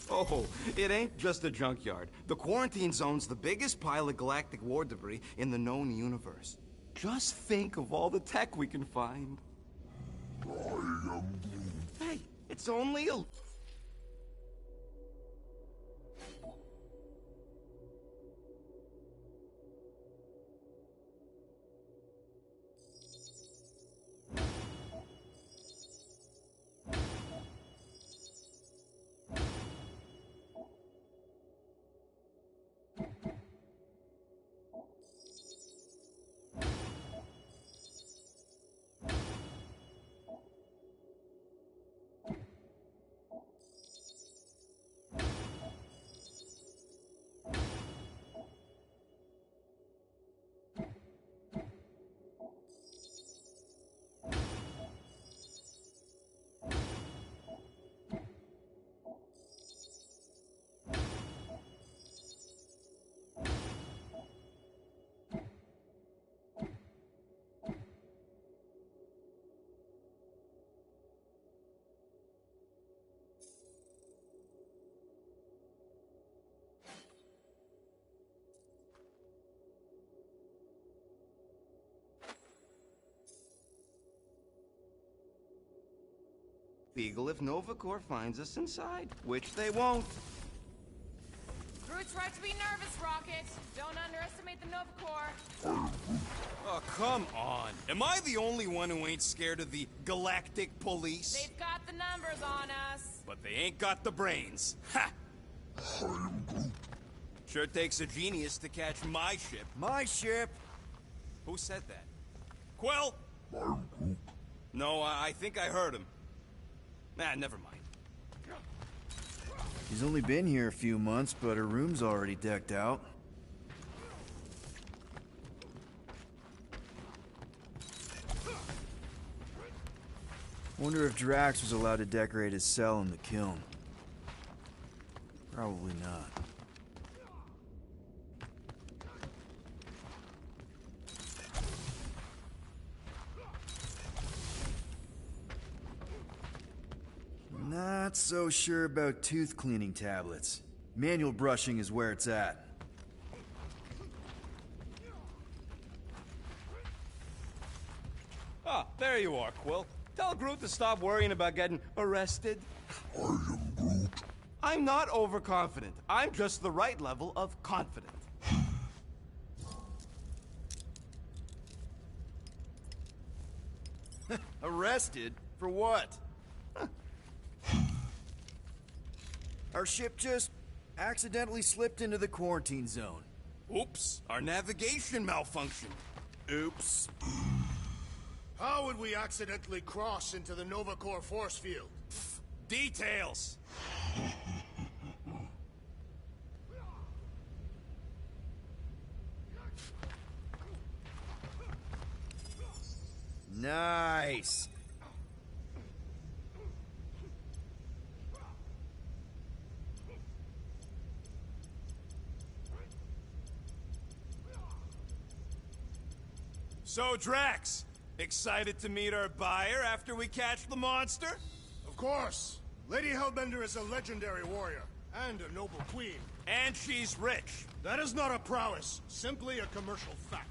Oh, it ain't just a junkyard. The quarantine zone's the biggest pile of galactic war debris in the known universe. Just think of all the tech we can find. Hey, it's only a... Beagle if Nova Corps finds us inside, which they won't. Groot's right to be nervous, Rocket. Don't underestimate the Nova Corps. Oh, come on. Am I the only one who ain't scared of the galactic police? They've got the numbers on us. But they ain't got the brains. Ha! Sure takes a genius to catch my ship. My ship? Who said that? Quill? No, I think I heard him. Nah, never mind. She's only been here a few months, but her room's already decked out. Wonder if Drax was allowed to decorate his cell in the kiln. Probably not. Not so sure about tooth cleaning tablets. Manual brushing is where it's at. Ah, there you are, Quill. Tell Groot to stop worrying about getting arrested. I am Groot. I'm not overconfident. I'm just the right level of confident. Arrested? For what? Our ship just accidentally slipped into the quarantine zone. Oops, our navigation malfunctioned. Oops. How would we accidentally cross into the Nova Corps force field? Details. Nice. So, Drax, excited to meet our buyer after we catch the monster? Of course. Lady Hellbender is a legendary warrior, and a noble queen. And she's rich. That is not a prowess, simply a commercial fact.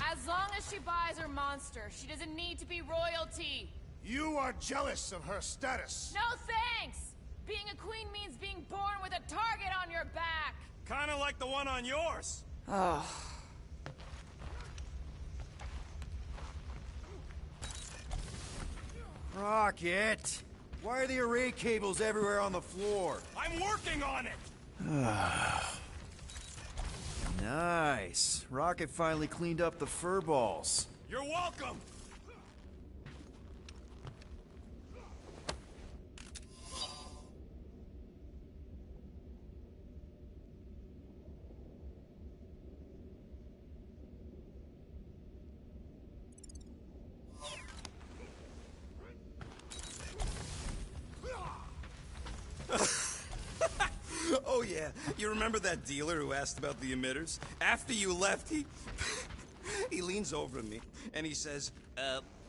As long as she buys her monster, she doesn't need to be royalty. You are jealous of her status. No thanks! Being a queen means being born with a target on your back. Kinda like the one on yours. Rocket! Why are the array cables everywhere on the floor? I'm working on it! Nice. Rocket finally cleaned up the fur balls. You're welcome! Oh yeah, you remember that dealer who asked about the emitters? After you left, he leans over to me and he says,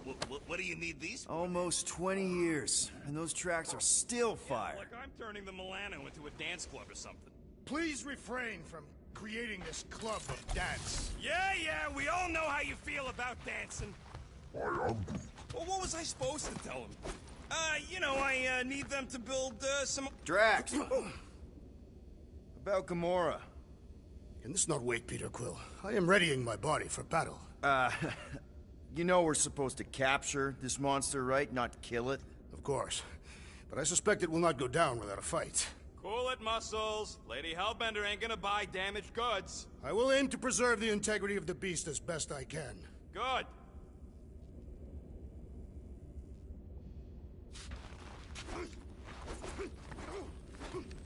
What do you need these for? Almost 20 years, and those tracks are still fire. Like I'm turning the Milano into a dance club or something. Please refrain from creating this club of dance. Yeah, we all know how you feel about dancing. I am Groot. Well, what was I supposed to tell him? I need them to build, some... Drax! About Gamora. Can this not wait, Peter Quill? I am readying my body for battle. You know we're supposed to capture this monster, right? Not kill it? Of course. But I suspect it will not go down without a fight. Cool it, Muscles. Lady Hellbender ain't gonna buy damaged goods. I will aim to preserve the integrity of the beast as best I can. Good.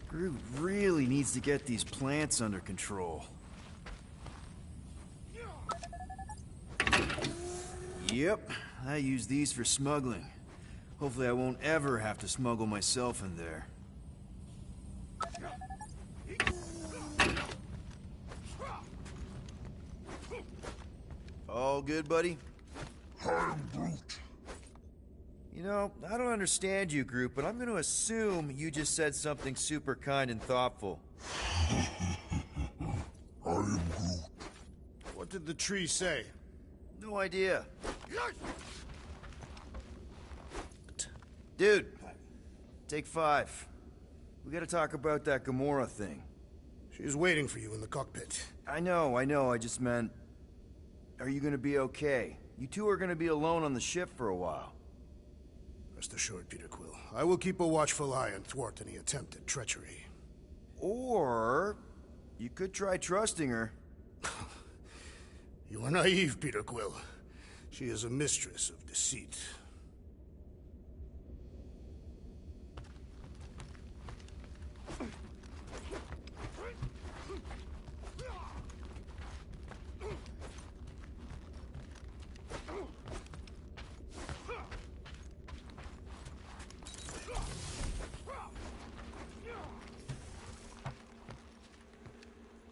Groot really needs to get these plants under control. Yep, I use these for smuggling. Hopefully I won't ever have to smuggle myself in there. All good, buddy? I am Groot. You know, I don't understand you, Groot, but I'm gonna assume you just said something super kind and thoughtful. I am Groot. What did the tree say? No idea. Dude, take 5. We gotta talk about that Gamora thing. She is waiting for you in the cockpit. I know, I just meant... Are you gonna be okay? You two are gonna be alone on the ship for a while. Rest assured, Peter Quill. I will keep a watchful eye and thwart any attempt at treachery. Or... you could try trusting her. You are naive, Peter Quill. She is a mistress of deceit.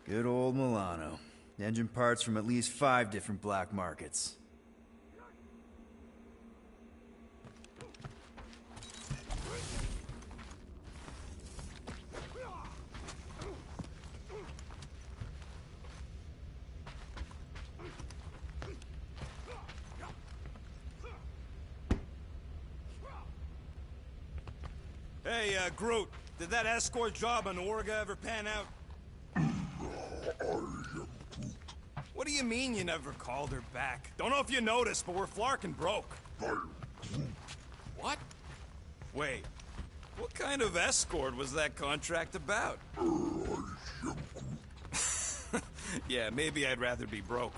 Good old Milano. Engine parts from at least 5 different black markets. Hey, Groot, did that escort job on Orga ever pan out? What do you mean you never called her back? Don't know if you noticed, but we're flarkin' broke. What? Wait, what kind of escort was that contract about? Yeah, maybe I'd rather be broke.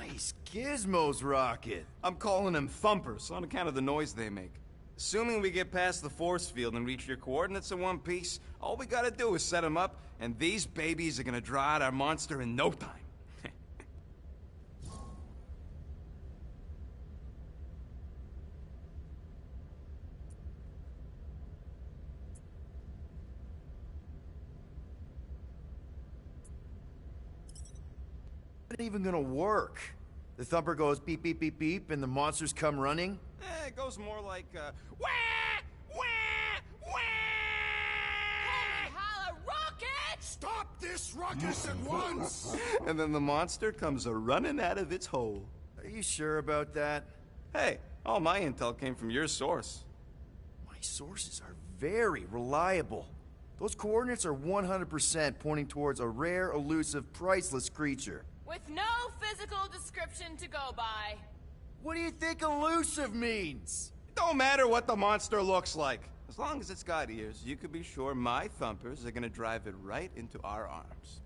Nice Gizmo's rocket. I'm calling them thumpers on account of the noise they make. Assuming we get past the force field and reach your coordinates in one piece, all we gotta do is set them up, and these babies are gonna draw out our monster in no time. Not even gonna work. The thumper goes beep, beep, beep, beep, and the monsters come running. It goes more like, wah! Wah! Wah! Holy holla rocket! Stop this ruckus at once! And then the monster comes a-running out of its hole. Are you sure about that? Hey, all my intel came from your source. My sources are very reliable. Those coordinates are 100% pointing towards a rare, elusive, priceless creature. With no physical description to go by. What do you think elusive means? It don't matter what the monster looks like. As long as it's got ears, you can be sure my thumpers are gonna drive it right into our arms.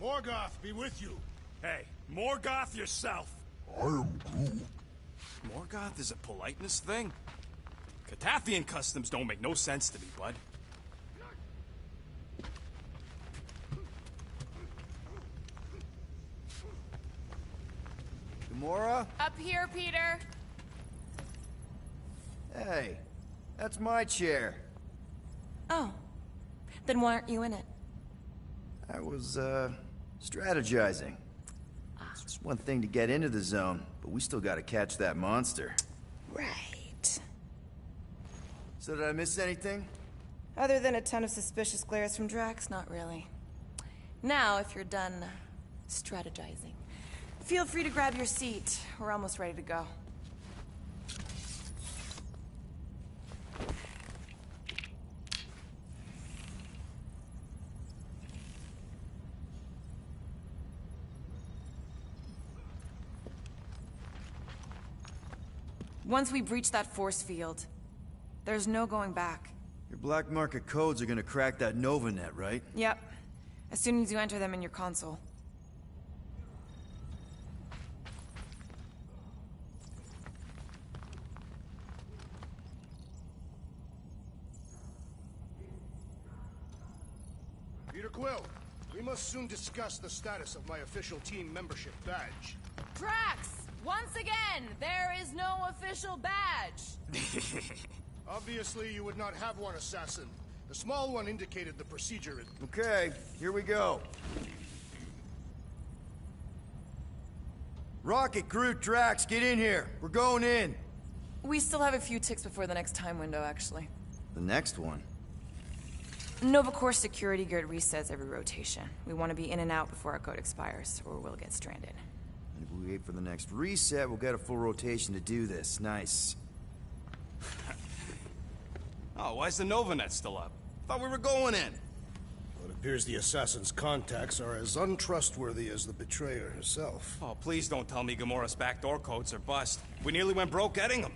Morgoth be with you. Hey, Morgoth yourself. I am Groot. Morgoth is a politeness thing? Catathian customs don't make no sense to me, bud. Gamora? Up here, Peter. Hey, that's my chair. Oh. Then why aren't you in it? I was, strategizing. It's just one thing to get into the zone, but we still gotta catch that monster. Right. So did I miss anything? Other than a ton of suspicious glares from Drax, not really. Now, if you're done strategizing, feel free to grab your seat. We're almost ready to go. Once we breach that force field, there's no going back. Your black market codes are gonna crack that Nova net, right? Yep. As soon as you enter them in your console. Peter Quill, we must soon discuss the status of my official team membership badge. Drax! Once again, there is no official badge. Obviously, you would not have one, Assassin. The small one indicated the procedure. Okay, here we go. Rocket, Groot, Drax, get in here. We're going in. We still have a few ticks before the next time window, actually. The next one? Nova Corps security grid resets every rotation. We want to be in and out before our code expires, or we'll get stranded. And if we wait for the next reset, we'll get a full rotation to do this. Nice. Oh, why's the Novanet still up? Thought we were going in. Well, it appears the Assassin's contacts are as untrustworthy as the betrayer herself. Oh, please don't tell me Gamora's backdoor codes are bust. We nearly went broke getting them.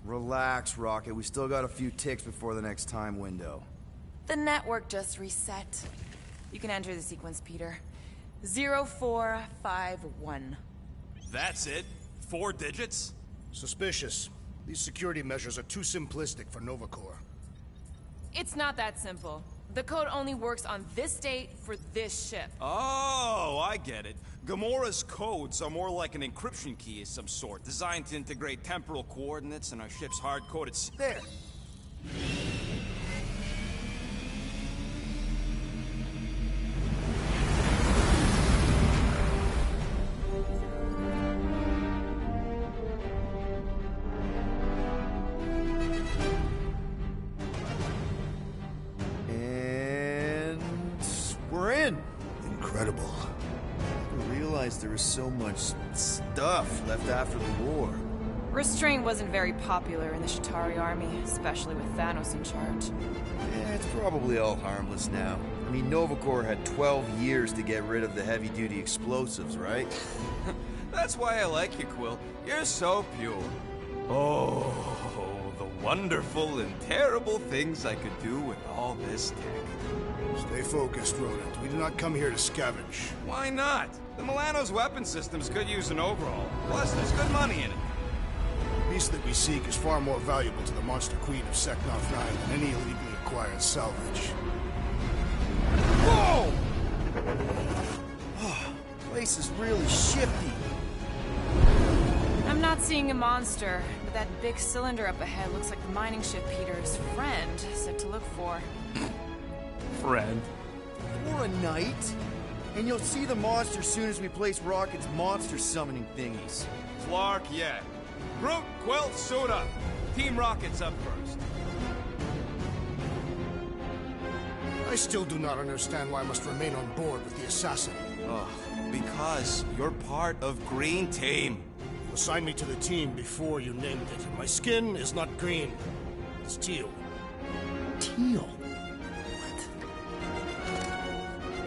Relax, Rocket. We still got a few ticks before the next time window. The network just reset. You can enter the sequence, Peter. 0451. That's it? 4 digits? Suspicious. These security measures are too simplistic for Nova Corps. It's not that simple. The code only works on this date for this ship. Oh, I get it. Gamora's codes are more like an encryption key of some sort, designed to integrate temporal coordinates and our ship's hard-coded... There. Incredible. I didn't realize there was so much stuff left after the war. Restraint wasn't very popular in the Shatari army, especially with Thanos in charge. Yeah, it's probably all harmless now. I mean, Nova Corps had 12 years to get rid of the heavy-duty explosives, right? That's why I like you, Quill. You're so pure. Oh, the wonderful and terrible things I could do with all this tech. Stay focused, Rodent. We do not come here to scavenge. Why not? The Milano's weapon systems could use an overhaul. Plus, there's good money in it. The beast that we seek is far more valuable to the Monster Queen of Seknov 9 than any illegally acquired salvage. Whoa! Oh, place is really shifty. I'm not seeing a monster, but that big cylinder up ahead looks like the mining ship Peter's friend said to look for. Friend. For a night? And you'll see the monster soon as we place Rocket's monster summoning thingies. Clark, yeah. Groot, Quill, suit up. Team Rocket's up first. I still do not understand why I must remain on board with the assassin. Oh, because you're part of Green Team. You assigned me to the team before you named it. My skin is not green. It's teal. Teal?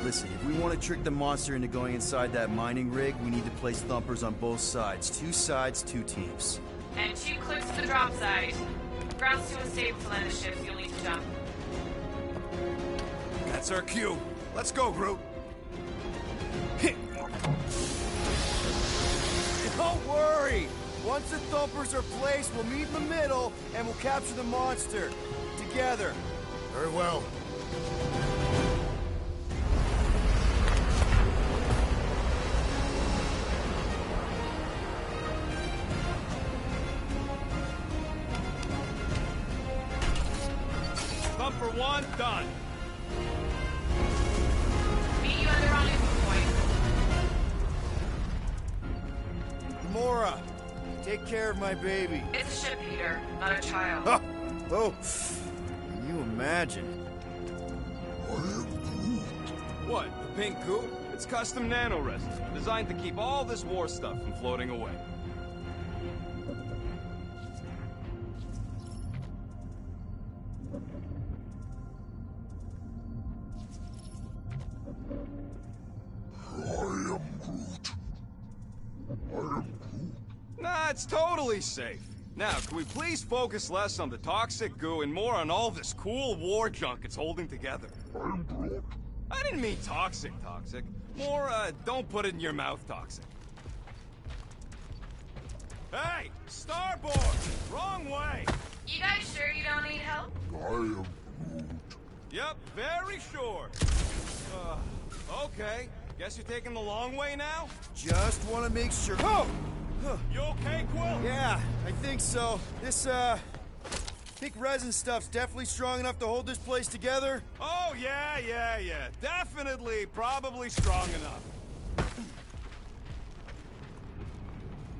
Listen, if we want to trick the monster into going inside that mining rig, we need to place thumpers on both sides. 2 sides, 2 teams. And 2 clicks to the drop site. Ground's too unstable to land the ship, you'll need to jump. That's our cue. Let's go, Groot. Don't worry! Once the thumpers are placed, we'll meet in the middle, and we'll capture the monster. Together. Very well. Thumper 1, done. Meet you at the rendezvous point. Gamora, take care of my baby. It's a ship, Peter, not a child. Oh, oh. Can you imagine? What, the pink goo? It's custom nanoresin, designed to keep all this war stuff from floating away. Nah, it's totally safe. Now, can we please focus less on the toxic goo and more on all this cool war junk it's holding together? I didn't mean toxic. More, don't put it in your mouth toxic. Hey, starboard! Wrong way! You guys sure you don't need help? Yep, very sure. Okay. Guess you're taking the long way now? Just want to make sure. Oh! You okay, Quill? Yeah, I think so. This, think resin stuff's definitely strong enough to hold this place together? Oh, yeah. Definitely, probably strong enough.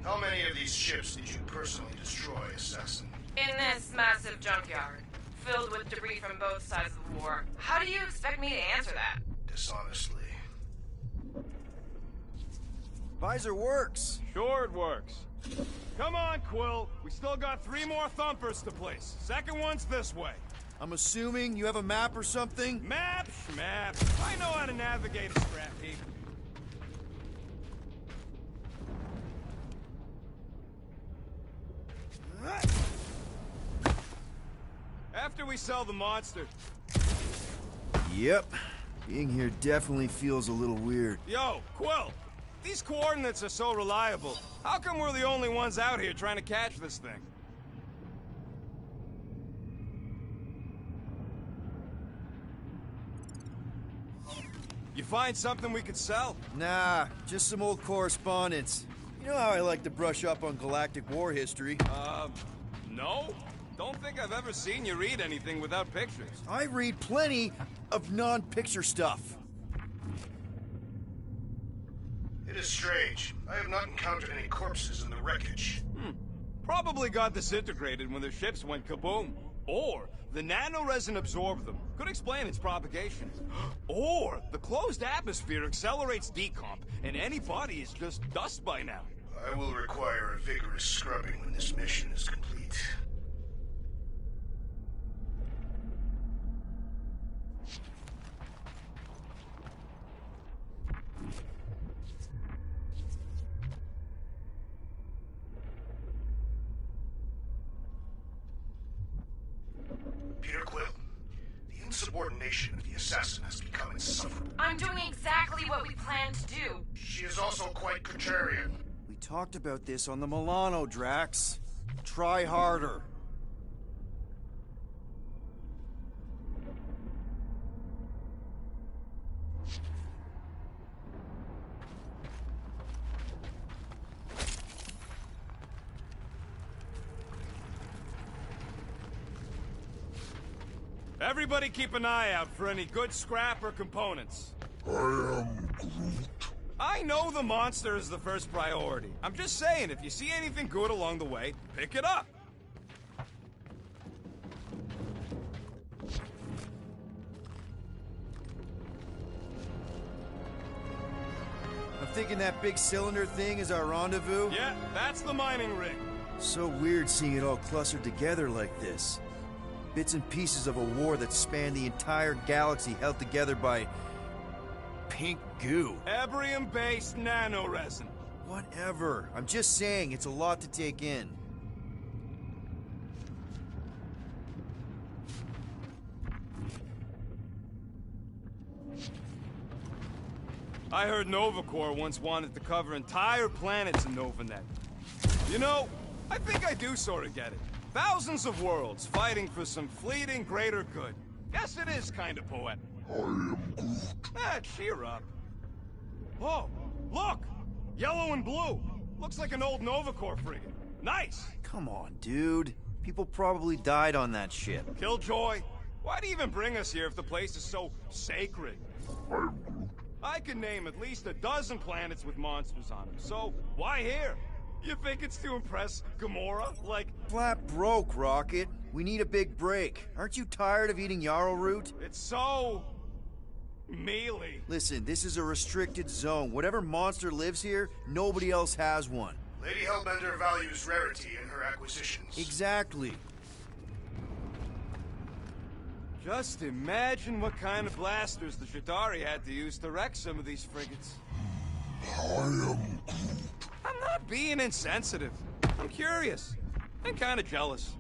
How many of these ships did you personally destroy, Assassin? In this massive junkyard, filled with debris from both sides of the war. How do you expect me to answer that? Dishonestly. Visor works. Sure it works. Come on, Quill. We still got 3 more thumpers to place. Second one's this way. I'm assuming you have a map or something? Map, schmap. I know how to navigate a scrap heap. After we sell the monster. Yep. Being here definitely feels a little weird. Yo, Quill. These coordinates are so reliable. How come we're the only ones out here trying to catch this thing? You find something we could sell? Nah, just some old correspondence. You know how I like to brush up on galactic war history. No. Don't think I've ever seen you read anything without pictures. I read plenty of non-picture stuff. It is strange. I have not encountered any corpses in the wreckage. Probably got disintegrated when their ships went kaboom. Or the nanoresin absorbed them. Could explain its propagation. Or the closed atmosphere accelerates decomp, and any body is just dust by now. I will require a vigorous scrubbing when this mission is complete. Peter Quill, the insubordination of the assassin has become insufferable. I'm doing exactly what we planned to do. She is also quite contrarian. We talked about this on the Milano, Drax. Try harder. Everybody keep an eye out for any good scrap or components. I am Groot. I know the monster is the first priority. I'm just saying, if you see anything good along the way, pick it up. I'm thinking that big cylinder thing is our rendezvous. Yeah, that's the mining rig. So weird seeing it all clustered together like this. Bits and pieces of a war that spanned the entire galaxy held together by pink goo. Ebrium-based nanoresin. Whatever. I'm just saying, it's a lot to take in. I heard Nova Corps once wanted to cover entire planets in NovaNet. You know, I think I do sort of get it. Thousands of worlds fighting for some fleeting greater good. Guess it is kind of poetic. I am Groot. Cheer up. Oh, look! Yellow and blue. Looks like an old Nova Corps frigate. Nice! Come on, dude. People probably died on that ship. Killjoy, why'd he even bring us here if the place is so sacred? I'm Groot. I can name at least a dozen planets with monsters on them, so why here? You think it's to impress Gamora? Like... Flat broke, Rocket. We need a big break. Aren't you tired of eating yarrow root? It's so... mealy. Listen, this is a restricted zone. Whatever monster lives here, nobody else has one. Lady Hellbender values rarity in her acquisitions. Exactly. Just imagine what kind of blasters the Chitauri had to use to wreck some of these frigates. I am Groot. I'm not being insensitive. I'm curious. And kind of jealous.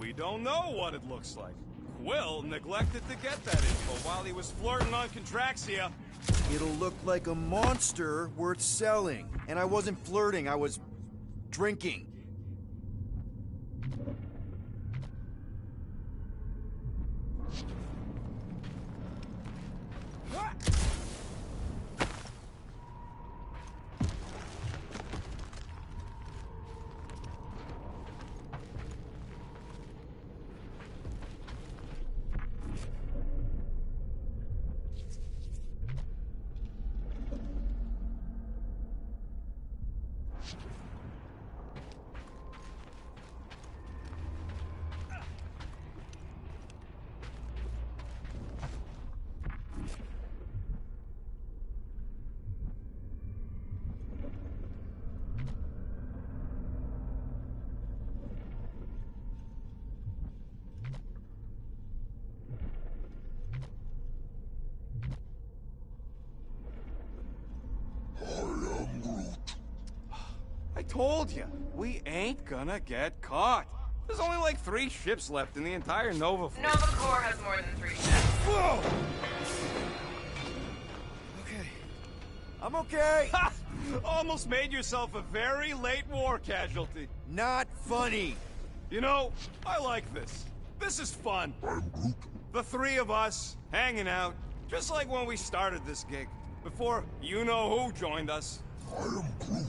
We don't know what it looks like. Quill neglected to get that info while he was flirting on Contraxia. It'll look like a monster worth selling. And I wasn't flirting, I was drinking. I told you, we ain't gonna get caught. There's only like 3 ships left in the entire Nova fleet. Nova Corps has more than 3 ships. Whoa! Okay. I'm okay. Ha! Almost made yourself a very late war casualty. Not funny. You know, I like this. This is fun. I'm Groot. The 3 of us, hanging out, just like when we started this gig. Before you-know-who joined us. I am Groot.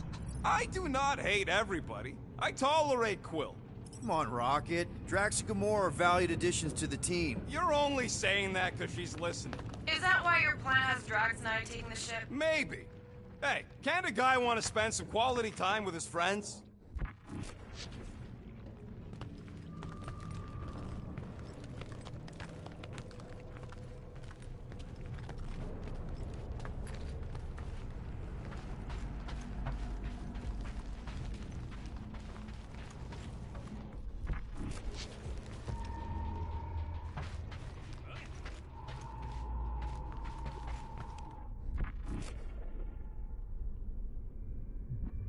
I do not hate everybody. I tolerate Quill. Come on, Rocket. Drax and Gamora are valued additions to the team. You're only saying that because she's listening. Is that why your plan has Drax and I taking the ship? Maybe. Hey, can't a guy want to spend some quality time with his friends?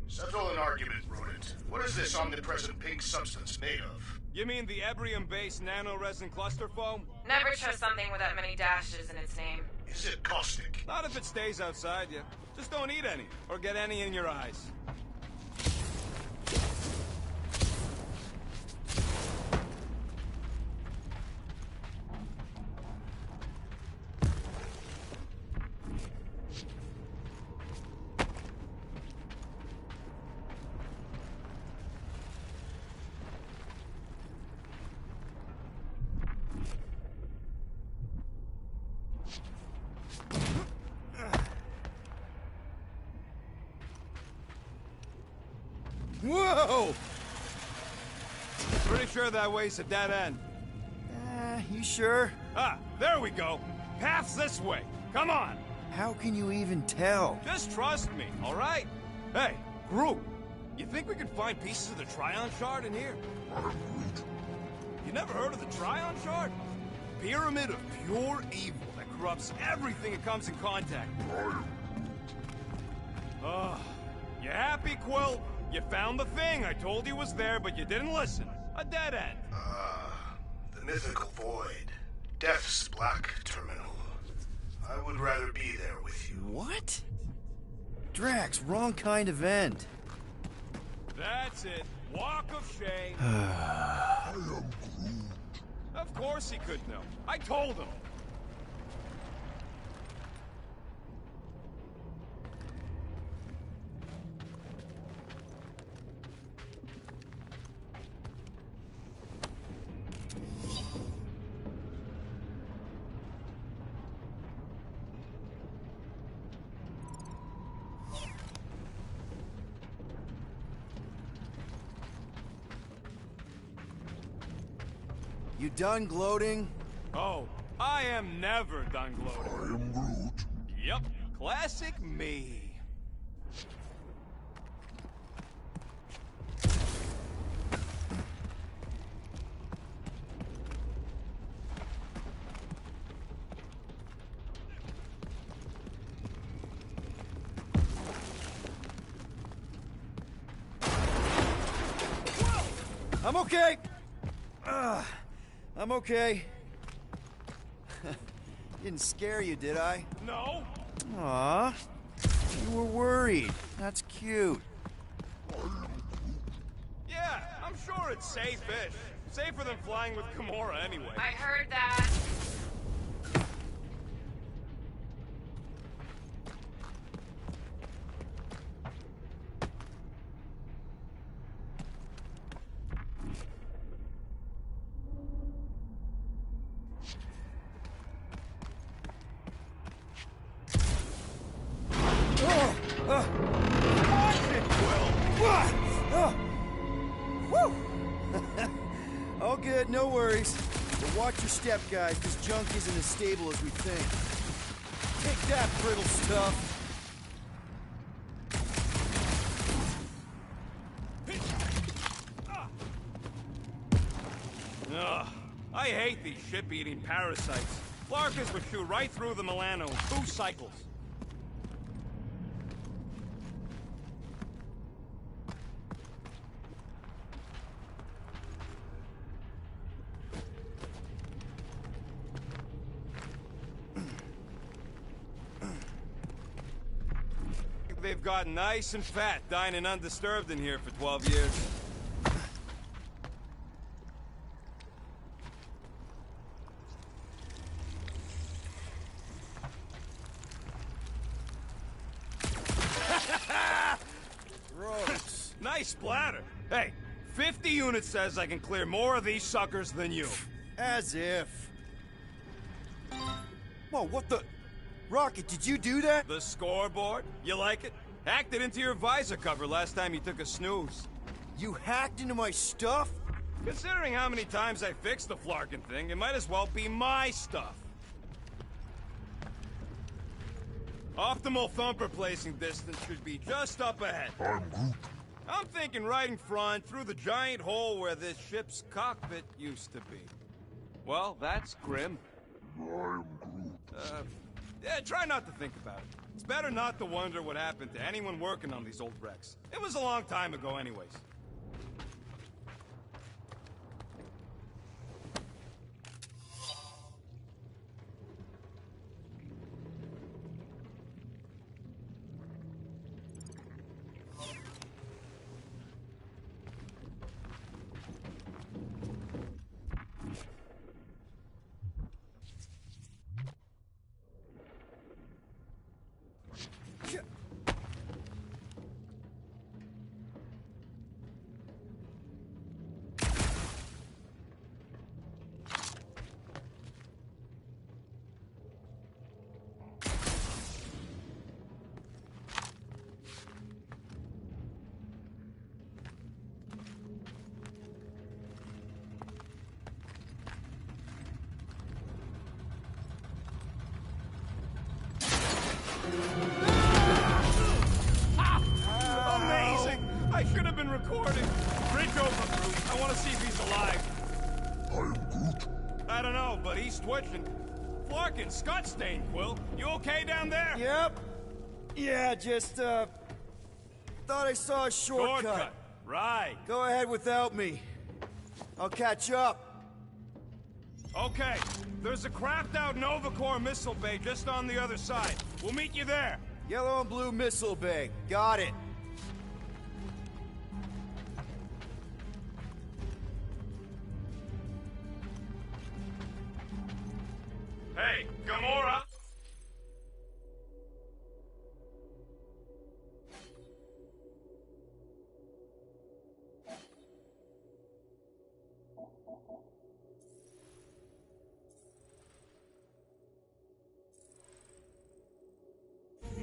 Settle an argument, Rodent. What is this omnipresent pink substance made of? You mean the Ebrium-based nanoresin cluster foam? Never trust something with that many dashes in its name. Is it caustic? Not if it stays outside you. Just don't eat any, or get any in your eyes. Whoa! Pretty sure that way's a dead end. You sure? Ah, there we go. Path's this way. Come on. How can you even tell? Just trust me, all right? Hey, Groot, you think we could find pieces of the Tryon Shard in here? You never heard of the Tryon Shard? Pyramid of pure evil that corrupts everything it comes in contact with. You happy, Quill? You found the thing I told you was there, but you didn't listen. A dead end. The mythical void. Death's black terminal. I would rather be there with you. What? Drax, wrong kind of end. That's it. Walk of shame. I am Groot. Of course he could know. I told him. You done gloating? Oh, I am never done I gloating. am Groot. Yep, classic me. I'm okay. I'm okay. Didn't scare you, did I? No? Aw. You were worried. That's cute. Yeah, I'm sure it's safe-ish. Safer than flying with Gamora anyway. I heard that. All good, no worries. But watch your step, guys. This junk isn't as stable as we think. Take that, brittle stuff. Ugh, I hate these ship-eating parasites. Flarkers would shoot right through the Milano in 2 cycles. They've gotten nice and fat, dining undisturbed in here for 12 years. Gross. Nice splatter. Hey, 50 units says I can clear more of these suckers than you. As if. Whoa, what the... Rocket, did you do that? The scoreboard? You like it? Hacked it into your visor cover last time you took a snooze. You hacked into my stuff? Considering how many times I fixed the Flarkin thing, it might as well be my stuff. Optimal thumper placing distance should be just up ahead. I'm Groot. I'm thinking right in front, through the giant hole where this ship's cockpit used to be. Well, that's grim. I'm Groot. Yeah, try not to think about it. It's better not to wonder what happened to anyone working on these old wrecks. It was a long time ago anyways. Amazing! I should have been recording. Bridge over, Groot. I want to see if he's alive. I'm Groot. I don't know, but he's twitching. Flarkin, Scott stain, Quill. You okay down there? Yep. Yeah, just, thought I saw a shortcut. Right. Go ahead without me. I'll catch up. Okay. There's a craft-out Nova Corps missile bay just on the other side. We'll meet you there. Yellow and blue missile bay. Got it. Hey, Gamora!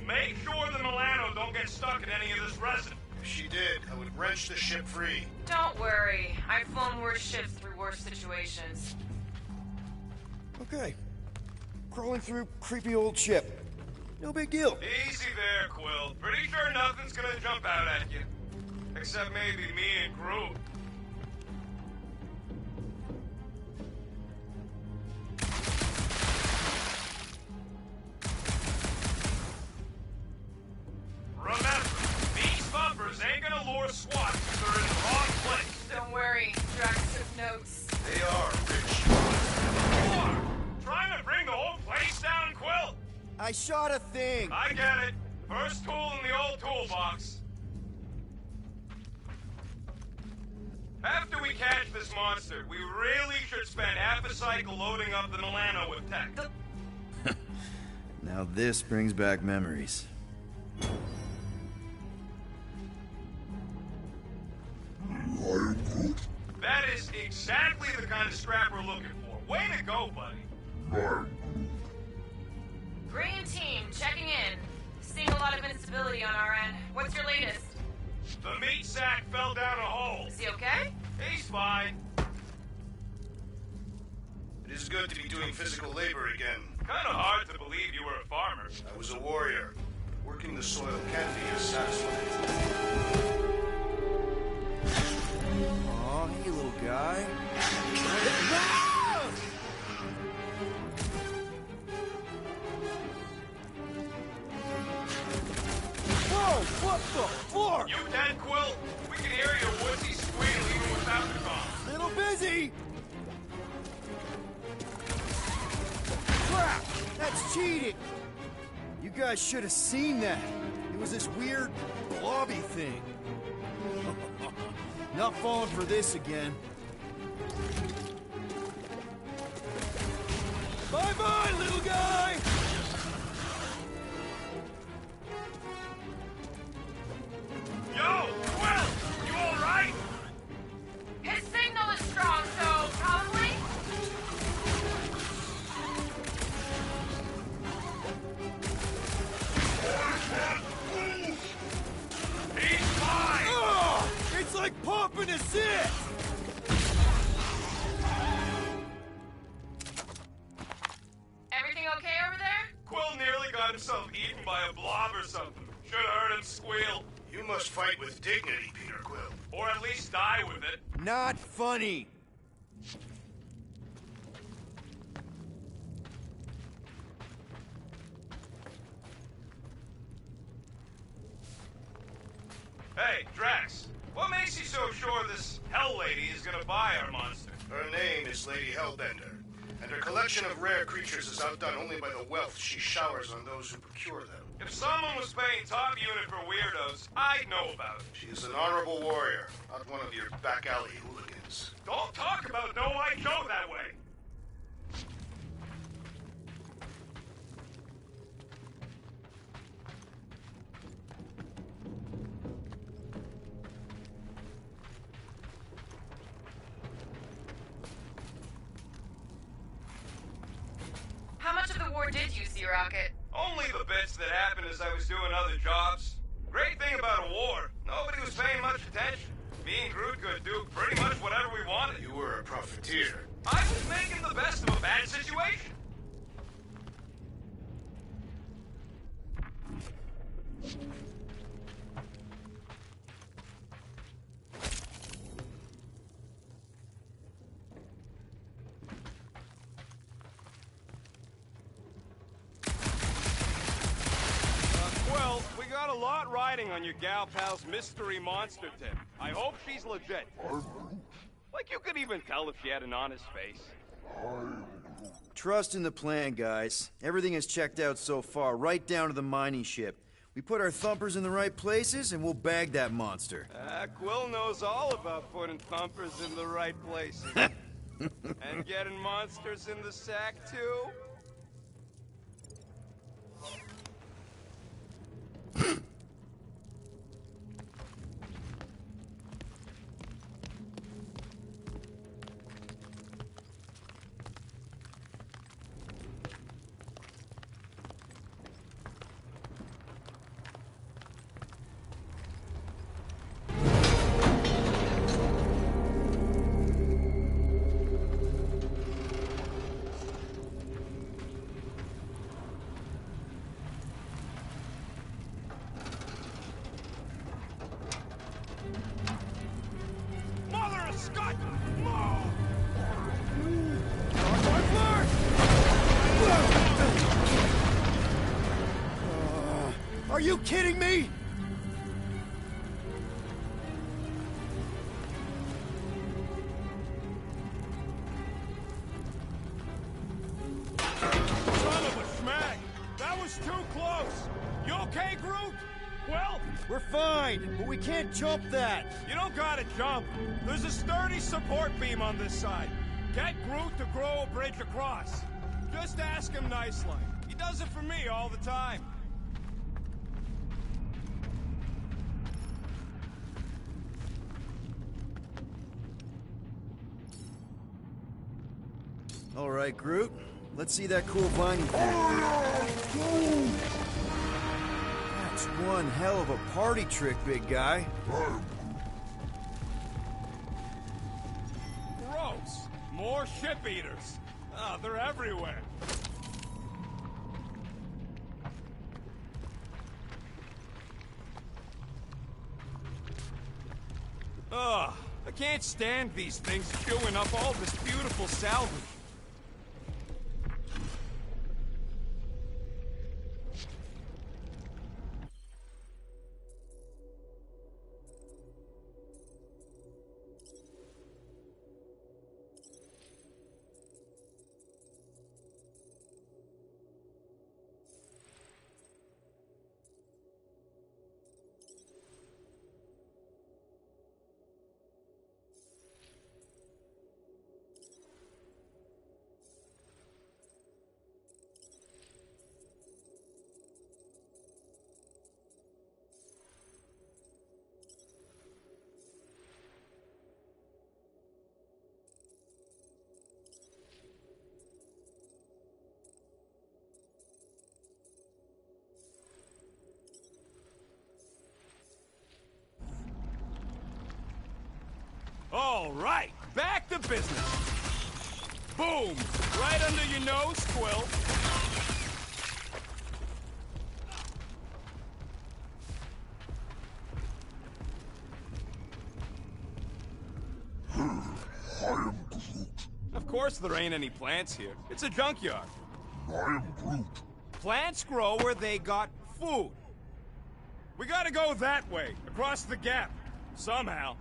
Make sure the Milano don't get stuck in any of this resin. If she did, I would wrench the ship free. Don't worry. I've flown worse ships through worse situations. Okay. Crawling through creepy old ship. No big deal. Easy there, Quill. Pretty sure nothing's gonna jump out at you. Except maybe me and Groot. Remember, these bumpers ain't gonna lure SWAT if they're in the wrong place. Don't worry. Drax took notes. They are rich. Trying to bring the whole place down, Quill? I shot a thing. I get it. First tool in the old toolbox. After we catch this monster, we really should spend half a cycle loading up the Milano with tech. Now this brings back memories. I'm Groot. That is exactly the kind of scrap we're looking for. Way to go, buddy. I'm Groot. Green team, checking in. Seeing a lot of instability on our end. What's your latest? The meat sack fell down a hole. Is he okay? He's fine. It is good to be doing physical labor again. Kinda hard to believe you were a farmer. I was a warrior. Working the soil can be as satisfying. Aw, hey, little guy. Whoa! What the fuck? You dead, Quill? We can hear your woodsy squeal even without the comm. Little busy! Crap! That's cheating! You guys should have seen that. It was this weird, blobby thing. Not falling for this again. Bye-bye, little guy! Yo, Quill! You alright? His signal is strong, so probably. He's fine! Ugh! It's like popping a zit! Everything okay over there? Quill nearly got himself eaten by a blob or something. Should have heard him squeal. You must fight with dignity, Peter Quill. Or at least die with it. Not funny! Hey, Drax. What makes you so sure this Hell Lady is gonna buy our monster? Her name is Lady Hellbender, and her collection of rare creatures is outdone only by the wealth she showers on those who procure them. If someone was paying top unit for weirdos, I'd know about it. She is an honorable warrior, not one of your back alley hooligans. Don't talk about No White Joe that way. How much of the war did you see, Rocket? Only the bits that happened as I was doing other jobs. Great thing about a war, nobody was paying much attention. Me and Groot could do pretty much whatever we wanted. You were a profiteer. I was making the best of a bad situation. got a lot riding on your gal pal's mystery monster tip. I hope she's legit. Like you could even tell if she had an honest face. Trust in the plan, guys. Everything is checked out so far, right down to the mining ship. We put our thumpers in the right places, and we'll bag that monster. Quill knows all about putting thumpers in the right places. And getting monsters in the sack, too? Are you kidding me? Son of a schmag! That was too close! You okay, Groot? Well, We're fine, but we can't jump that. you don't gotta jump. There's a sturdy support beam on this side. Get Groot to grow a bridge across. Just ask him nicely. He does it for me all the time. All right, Groot. Let's see that cool viney thing. That's one hell of a party trick, big guy. Gross! More ship eaters. Oh, they're everywhere. Ugh, I can't stand these things chewing up all this beautiful salvage. All right, back to business. Boom! Right under your nose, Quill. Of course there ain't any plants here. It's a junkyard. I am Groot. Plants grow where they got food. We gotta go that way, across the gap. Somehow.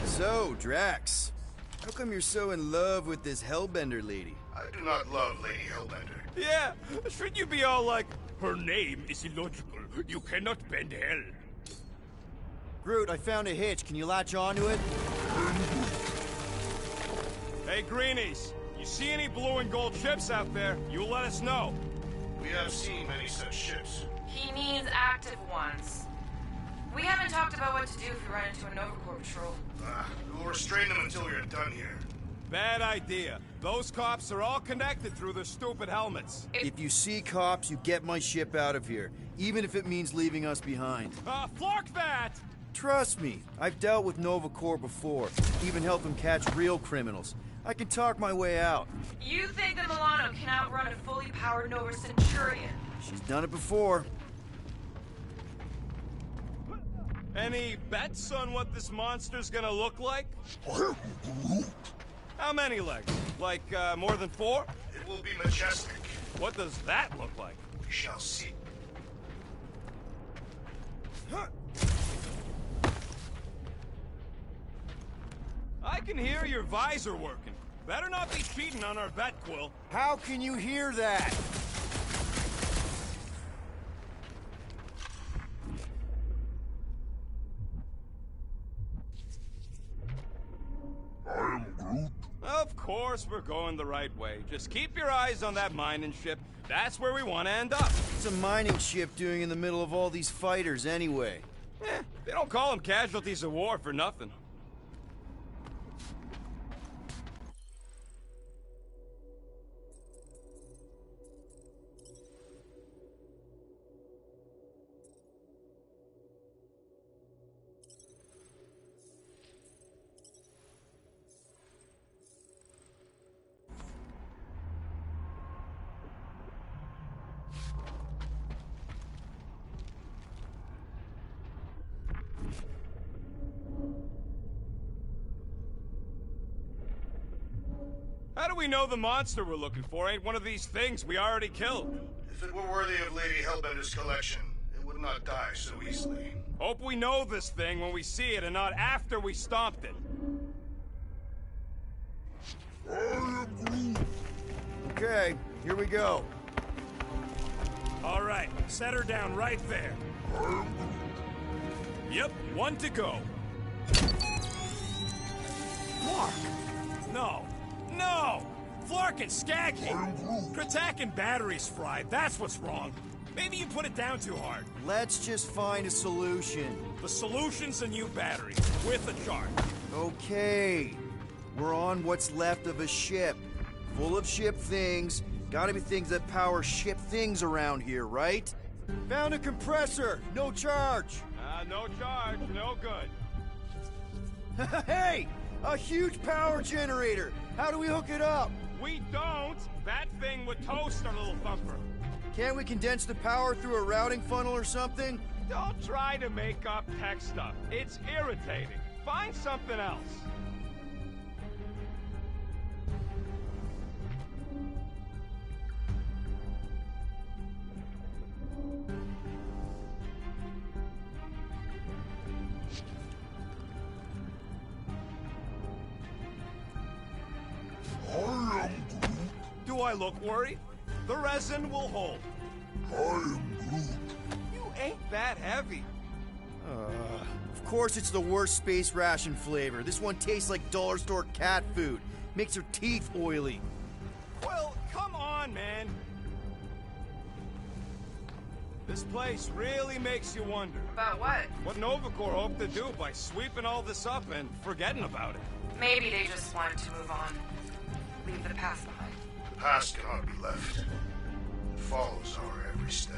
So, Drax, how come you're so in love with this Hellbender lady? I do not love Lady Hellbender. Yeah, should you be all like, her name is illogical. You cannot bend hell. Groot, I found a hitch. Can you latch onto it? Hey, Greenies, you see any blue and gold ships out there, you let us know. We have seen many such ships. He means active ones. We haven't talked about what to do if we run into a Nova Corps patrol. We'll restrain them until we are done here. Bad idea. Those cops are all connected through their stupid helmets. If you see cops, you get my ship out of here, even if it means leaving us behind. Flark that! Trust me, I've dealt with Nova Corps before, even helped them catch real criminals. I can talk my way out. You think that Milano can outrun a fully powered Nova Centurion? She's done it before. Any bets on what this monster's gonna look like? I am Groot. How many legs? Like, more than 4? It will be majestic. What does that look like? shall see. I can hear your visor working. Better not be cheating on our bet, Quill. How can you hear that? I am Groot. Of course we're going the right way. Just keep your eyes on that mining ship. That's where we want to end up. What's a mining ship doing in the middle of all these fighters anyway? They don't call them casualties of war for nothing. How do we know the monster we're looking for ain't one of these things we already killed? If it were worthy of Lady Hellbender's collection, it would not die so easily. Hope we know this thing when we see it and not after we stomped it. I am Groot. Okay, here we go. All right, set her down right there. I am Groot. Yep, one to go. Flark! No! No! Flark and Skaggy! I am Groot. Kratak and batteries fried, that's what's wrong. Maybe you put it down too hard. Let's just find a solution. The solution's a new battery, with a charge. Okay. We're on what's left of a ship. Full of ship things. Gotta be things that power ship things around here, right? Found a compressor! No charge! No charge, no good. Hey! A huge power generator! How do we hook it up? We don't! That thing would toast our little thumper. Can't we condense the power through a routing funnel or something? Don't try to make up tech stuff. It's irritating. Find something else. I am Groot. Do I look worried? The resin will hold. I am Groot. You ain't that heavy. Of course it's the worst space ration flavor. This one tastes like dollar store cat food. Makes your teeth oily. Well, come on, man. This place really makes you wonder. About what? What Novacore hoped to do by sweeping all this up and forgetting about it. Maybe they just wanted to move on. Leave the past behind. The past cannot be left. It follows our every step.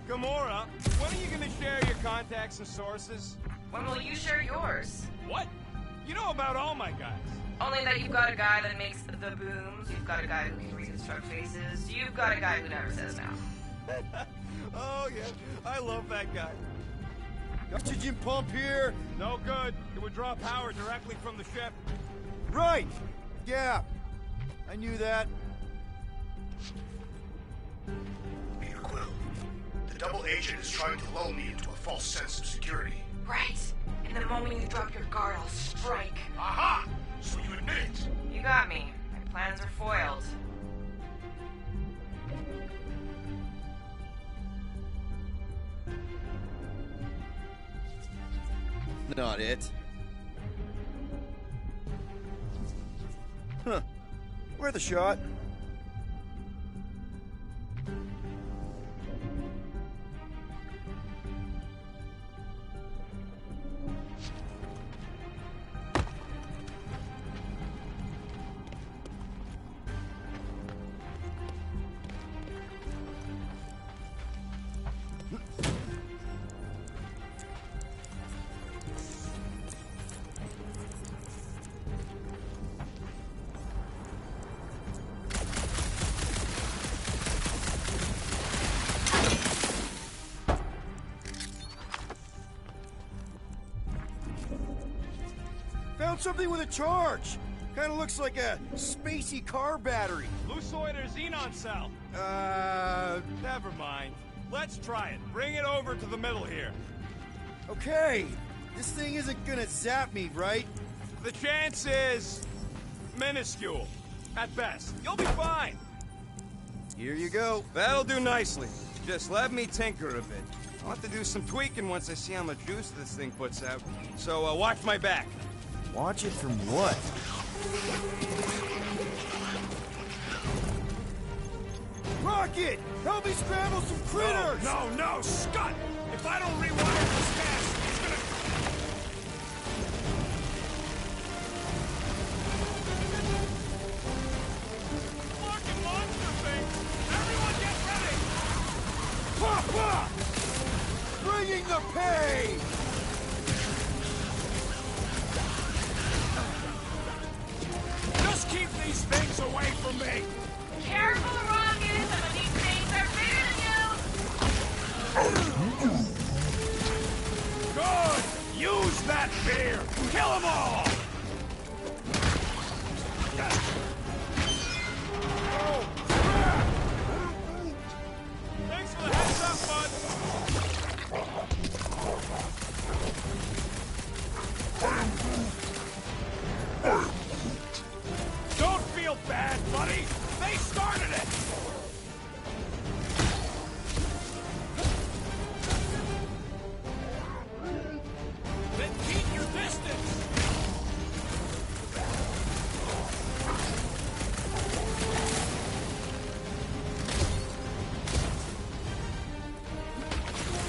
Gamora, when are you gonna share your contacts and sources? When will you share yours? What? You know about all my guys. Only that you've got a guy that makes the booms, you've got a guy who can reconstruct faces, you've got a guy who never says no. Oh, yeah. I love that guy. Oxygen pump here. No good. It would draw power directly from the ship. Right! Yeah. I knew that. Peter Quill, the double agent is trying to lull me into a false sense of security. Right. And the moment you drop your guard, I'll strike. Aha! So you admit it? You got me. My plans are foiled. Not it. Huh. Worth a shot. Found something with a charge. Kinda looks like a spacey car battery. Luceroid or xenon cell? Never mind. Let's try it. Bring it over to the middle here. Okay. This thing isn't gonna zap me, right? The chance is minuscule, at best. You'll be fine. Here you go. That'll do nicely. Just let me tinker a bit. I'll have to do some tweaking once I see how much juice this thing puts out. So, watch my back. Watch it from what? Rocket! Help me scramble some critters! No, Scott! If I don't rewire this gas, it's gonna... Fucking monster thing! Everyone get ready! Papa! Bringing the pain! Just keep these things away from me! Careful, Rocket! Some of these things are bigger than you! Good! Use that fear! Kill them all! Oh, crap! Thanks for the heads up, bud! Don't feel bad, buddy! They started it! Then keep your distance!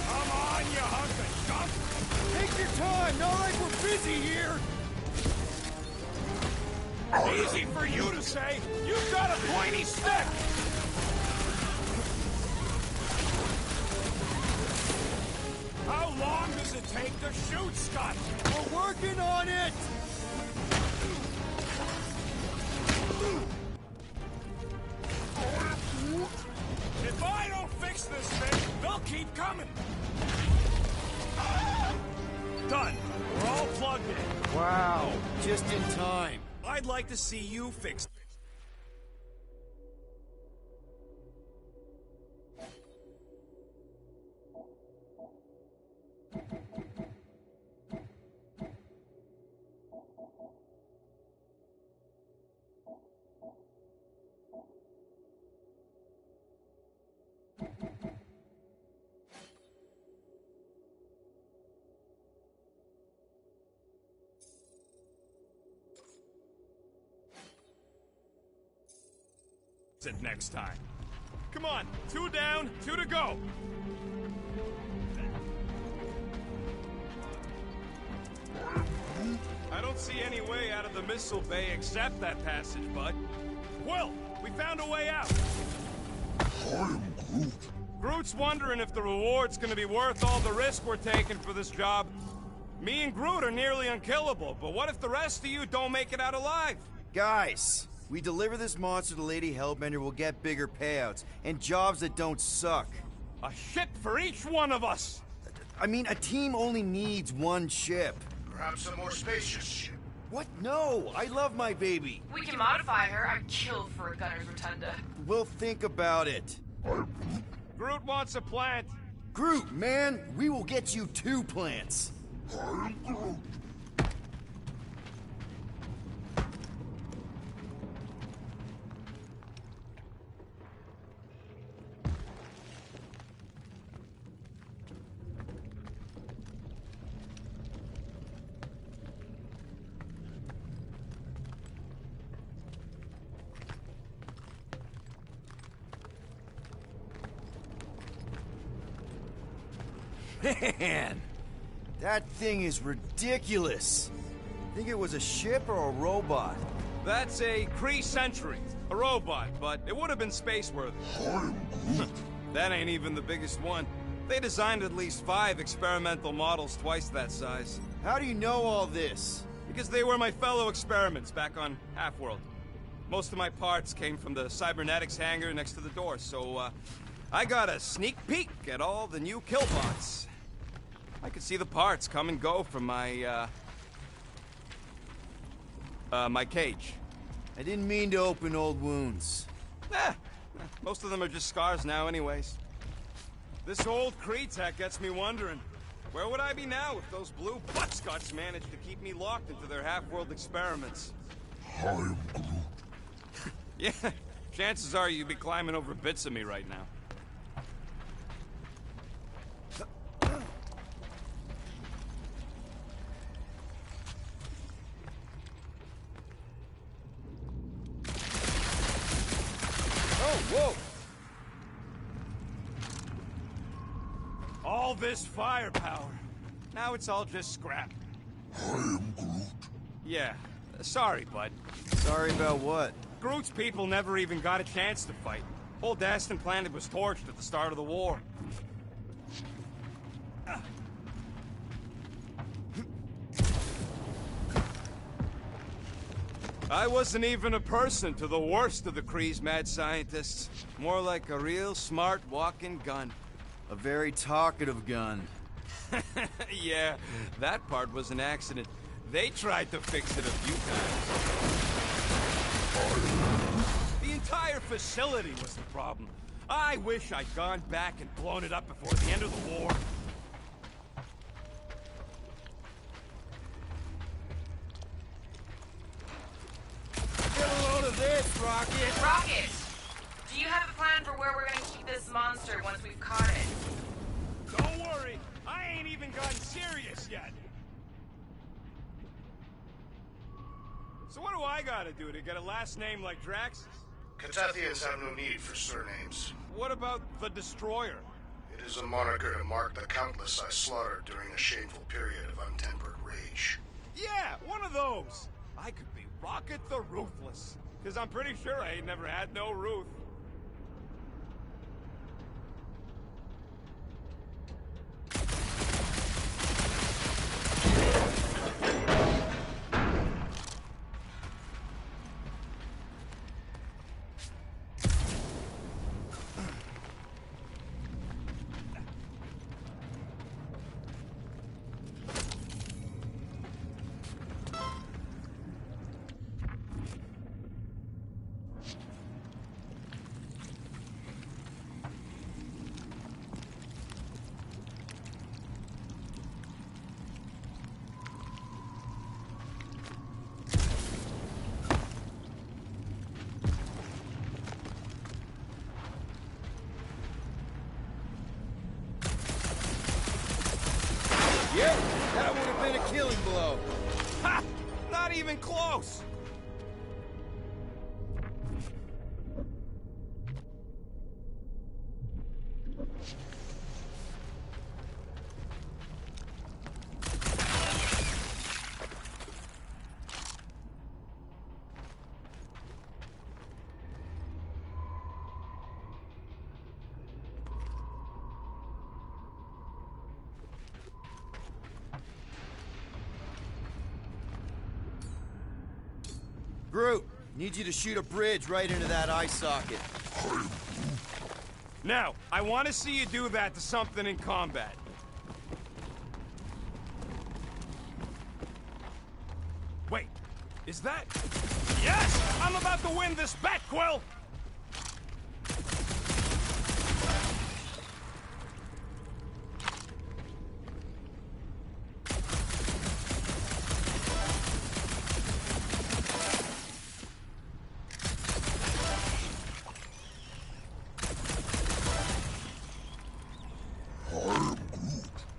Come on, you hunk of junk! Take your time, not like we're busy here! Easy for you to say! You've got a pointy stick! How long does it take to shoot, Scott? We're working on it! If I don't fix this thing, they'll keep coming! Done. We're all plugged in. Wow, just in time. I'd like to see you fix it. It next time. Come on, 2 down, 2 to go. I don't see any way out of the missile bay except that passage, bud. Quill, we found a way out. I am Groot. Groot's wondering if the reward's gonna be worth all the risk we're taking for this job. Me and Groot are nearly unkillable, but what if the rest of you don't make it out alive? Guys, we deliver this monster to Lady Hellbender, we'll get bigger payouts, and jobs that don't suck. A ship for each one of us! I mean, a team only needs one ship. Perhaps a more spacious ship. What? No! I love my baby! We can modify her. I'd kill for a gunner's rotunda. We'll think about it. Groot wants a plant. Groot, man, we will get you 2 plants. I am Groot. Man, that thing is ridiculous. Think it was a ship or a robot? That's a Kree Sentry. A robot, but it would have been space-worthy. I am Groot. That ain't even the biggest one. They designed at least 5 experimental models twice that size. How do you know all this? Because they were my fellow experiments back on Half-World. Most of my parts came from the cybernetics hangar next to the door, so, I got a sneak peek at all the new killbots. I could see the parts come and go from my, My cage. I didn't mean to open old wounds. Most of them are just scars now anyways. This old Kree-tech gets me wondering, where would I be now if those blue butt-scots managed to keep me locked into their half-world experiments? I am Groot. Yeah, chances are you'd be climbing over bits of me right now. Whoa! All this firepower. Now it's all just scrap. I am Groot. Yeah, sorry, bud. Sorry about what? Groot's people never even got a chance to fight. Whole Daston planet was torched at the start of the war. I wasn't even a person to the worst of the Kree's mad scientists. More like a real smart walking gun. A very talkative gun. Yeah, that part was an accident. They tried to fix it a few times. The entire facility was the problem. I wish I'd gone back and blown it up before the end of the war. Get a load of this, Rocket! Rocket! Do you have a plan for where we're gonna keep this monster once we've caught it? Don't worry, I ain't even gotten serious yet. So what do I gotta do to get a last name like Drax's? Catathians have no need for surnames. What about the Destroyer? It is a moniker to mark the countless I slaughtered during a shameful period of untempered rage. Yeah, one of those. I could be Rocket the Ruthless. Because I'm pretty sure I ain't never had no Ruth. Yep, that would have been a killing blow. Ha! Not even close! Groot, need you to shoot a bridge right into that eye socket. Now, I want to see you do that to something in combat. Wait, is that... Yes! I'm about to win this bet, Quill!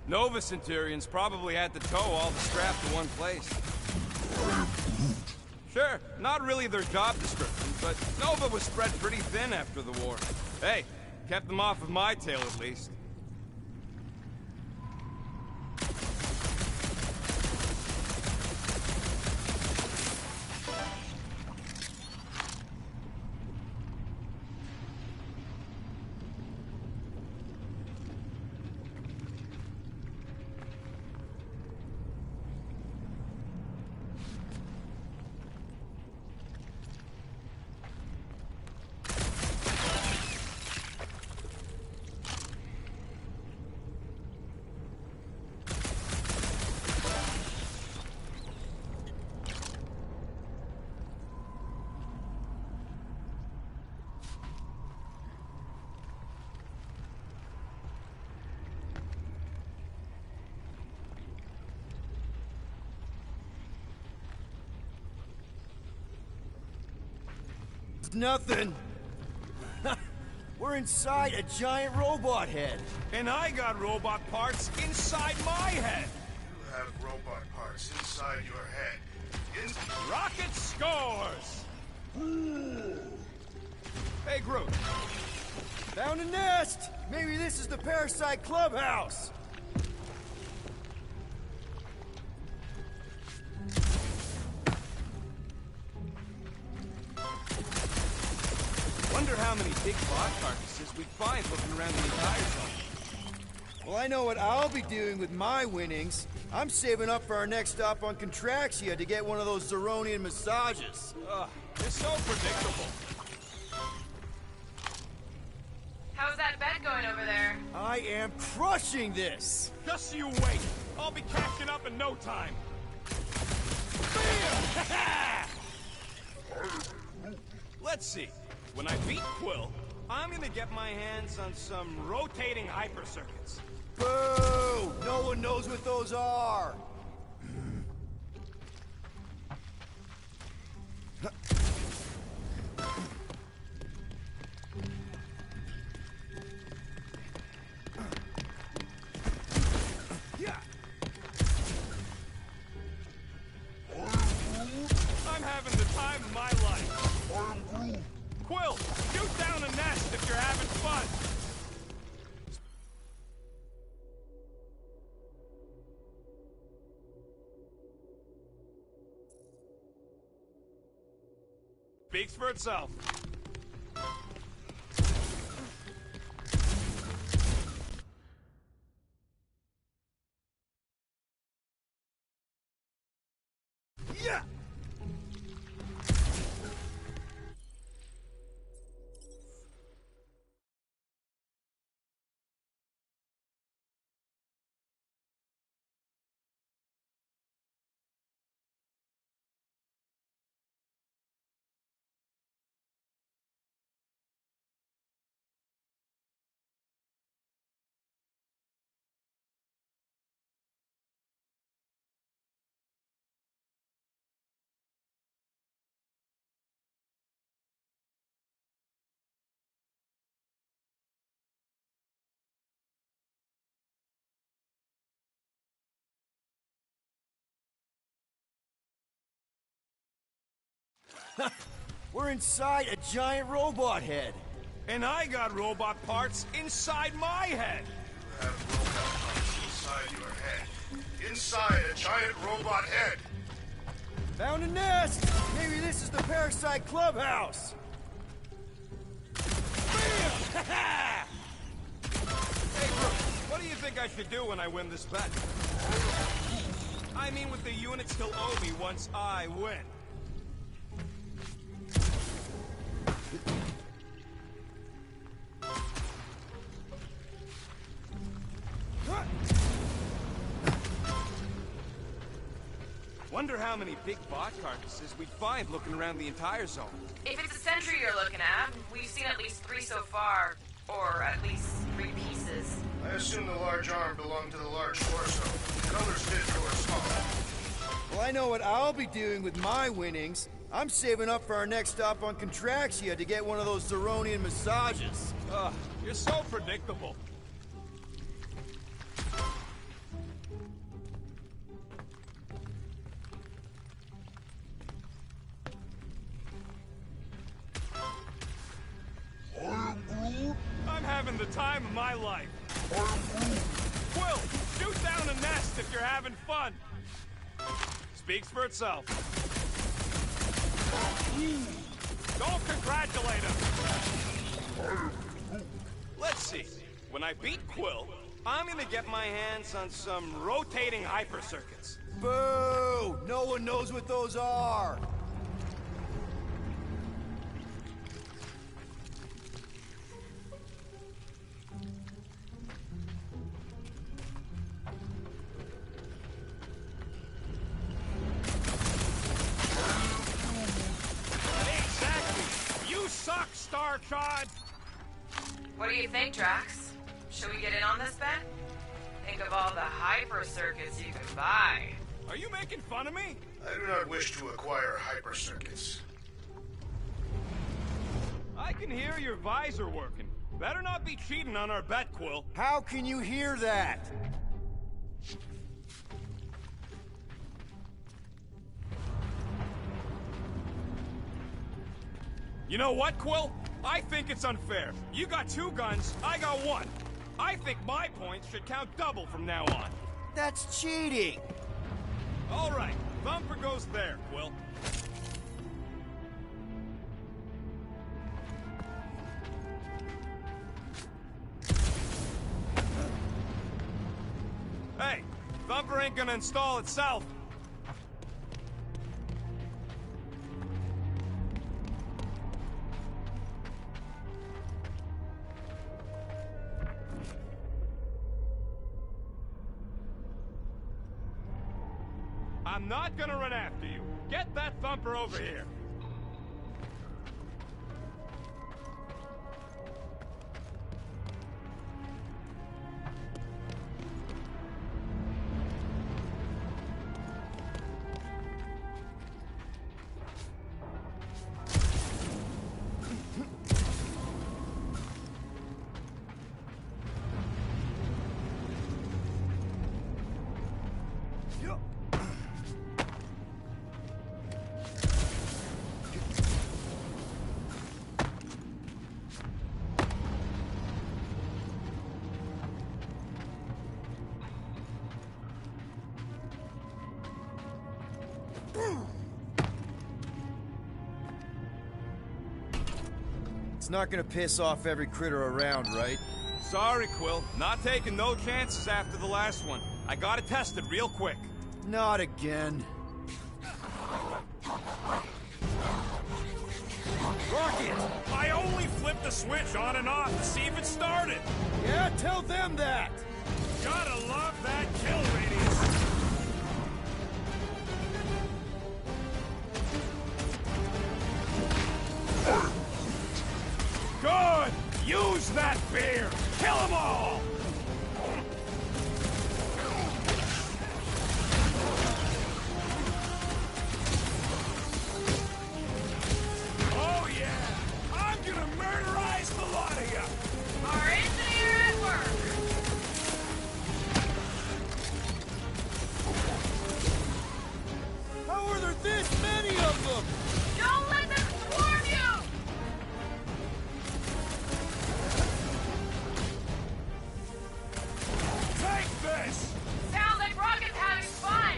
Nova Centurions probably had to tow all the scrap to one place. Sure, not really their job description, but Nova was spread pretty thin after the war. Hey, kept them off of my tail at least. Nothing. We're inside a giant robot head. And I got robot parts inside my head. You have robot parts inside your head. Rocket scores! Hey, Groot. Found a nest! Maybe this is the Parasite Clubhouse! Wonder how many big bot carcasses we'd find looking around the entire zone. Well, I know what I'll be doing with my winnings. I'm saving up for our next stop on Contraxia to get one of those Zeronian massages. Ugh, you're so predictable. How's that bed going over there? I am crushing this! Just you wait. I'll be catching up in no time. Let's see. When I beat Quill, I'm gonna get my hands on some rotating hyper circuits. Boo! No one knows what those are! I'm having the time of my life. Quill, shoot down a nest if you're having fun. Speaks for itself. Yeah! We're inside a giant robot head. And I got robot parts inside my head. You have robot parts inside your head. Inside a giant robot head. Found a nest! Maybe this is the Parasite Clubhouse! Hey, Groot, what do you think I should do when I win this bet? I mean, with the units still owe me once I win. Wonder how many big bot carcasses we'd find looking around the entire zone. If it's a sentry you're looking at, we've seen at least 3 so far. Or at least 3 pieces. I assume the large arm belonged to the large torso. Colors fit or small. Well, I know what I'll be doing with my winnings. I'm saving up for our next stop on Contraxia to get one of those Zeronian massages. Ugh, you're so predictable. I'm having the time of my life. Quill, shoot down a nest if you're having fun. Speaks for itself. Don't congratulate him. Let's see. When I beat Quill, I'm gonna get my hands on some rotating hyper circuits. Boo! No one knows what those are! Starchod! What do you think, Drax? Should we get in on this bet? Think of all the hyper circuits you can buy. Are you making fun of me? I do not wish to acquire hyper circuits. can hear your visor working. Better not be cheating on our bet, Quill. How can you hear that? You know what, Quill? I think it's unfair. You got 2 guns, I got 1. I think my points should count double from now on. That's cheating! All right, Thumper goes there, Quill. Hey, Thumper ain't gonna install itself. I'm not gonna run after you. Get that Thumper over here. It's not gonna piss off every critter around, right? Sorry, Quill. Not taking no chances after the last one. I gotta test it real quick. Not again. Rocket! I only flipped the switch on and off to see if it started. Yeah, tell them that! Gotta love that kill radius. Good! Use that beer! Kill them all! Oh yeah! I'm gonna murderize the lot of you! Our engineer at work. How are there this many of them? Don't let them swarm you! Take this! Sounds like Rocket's having fun.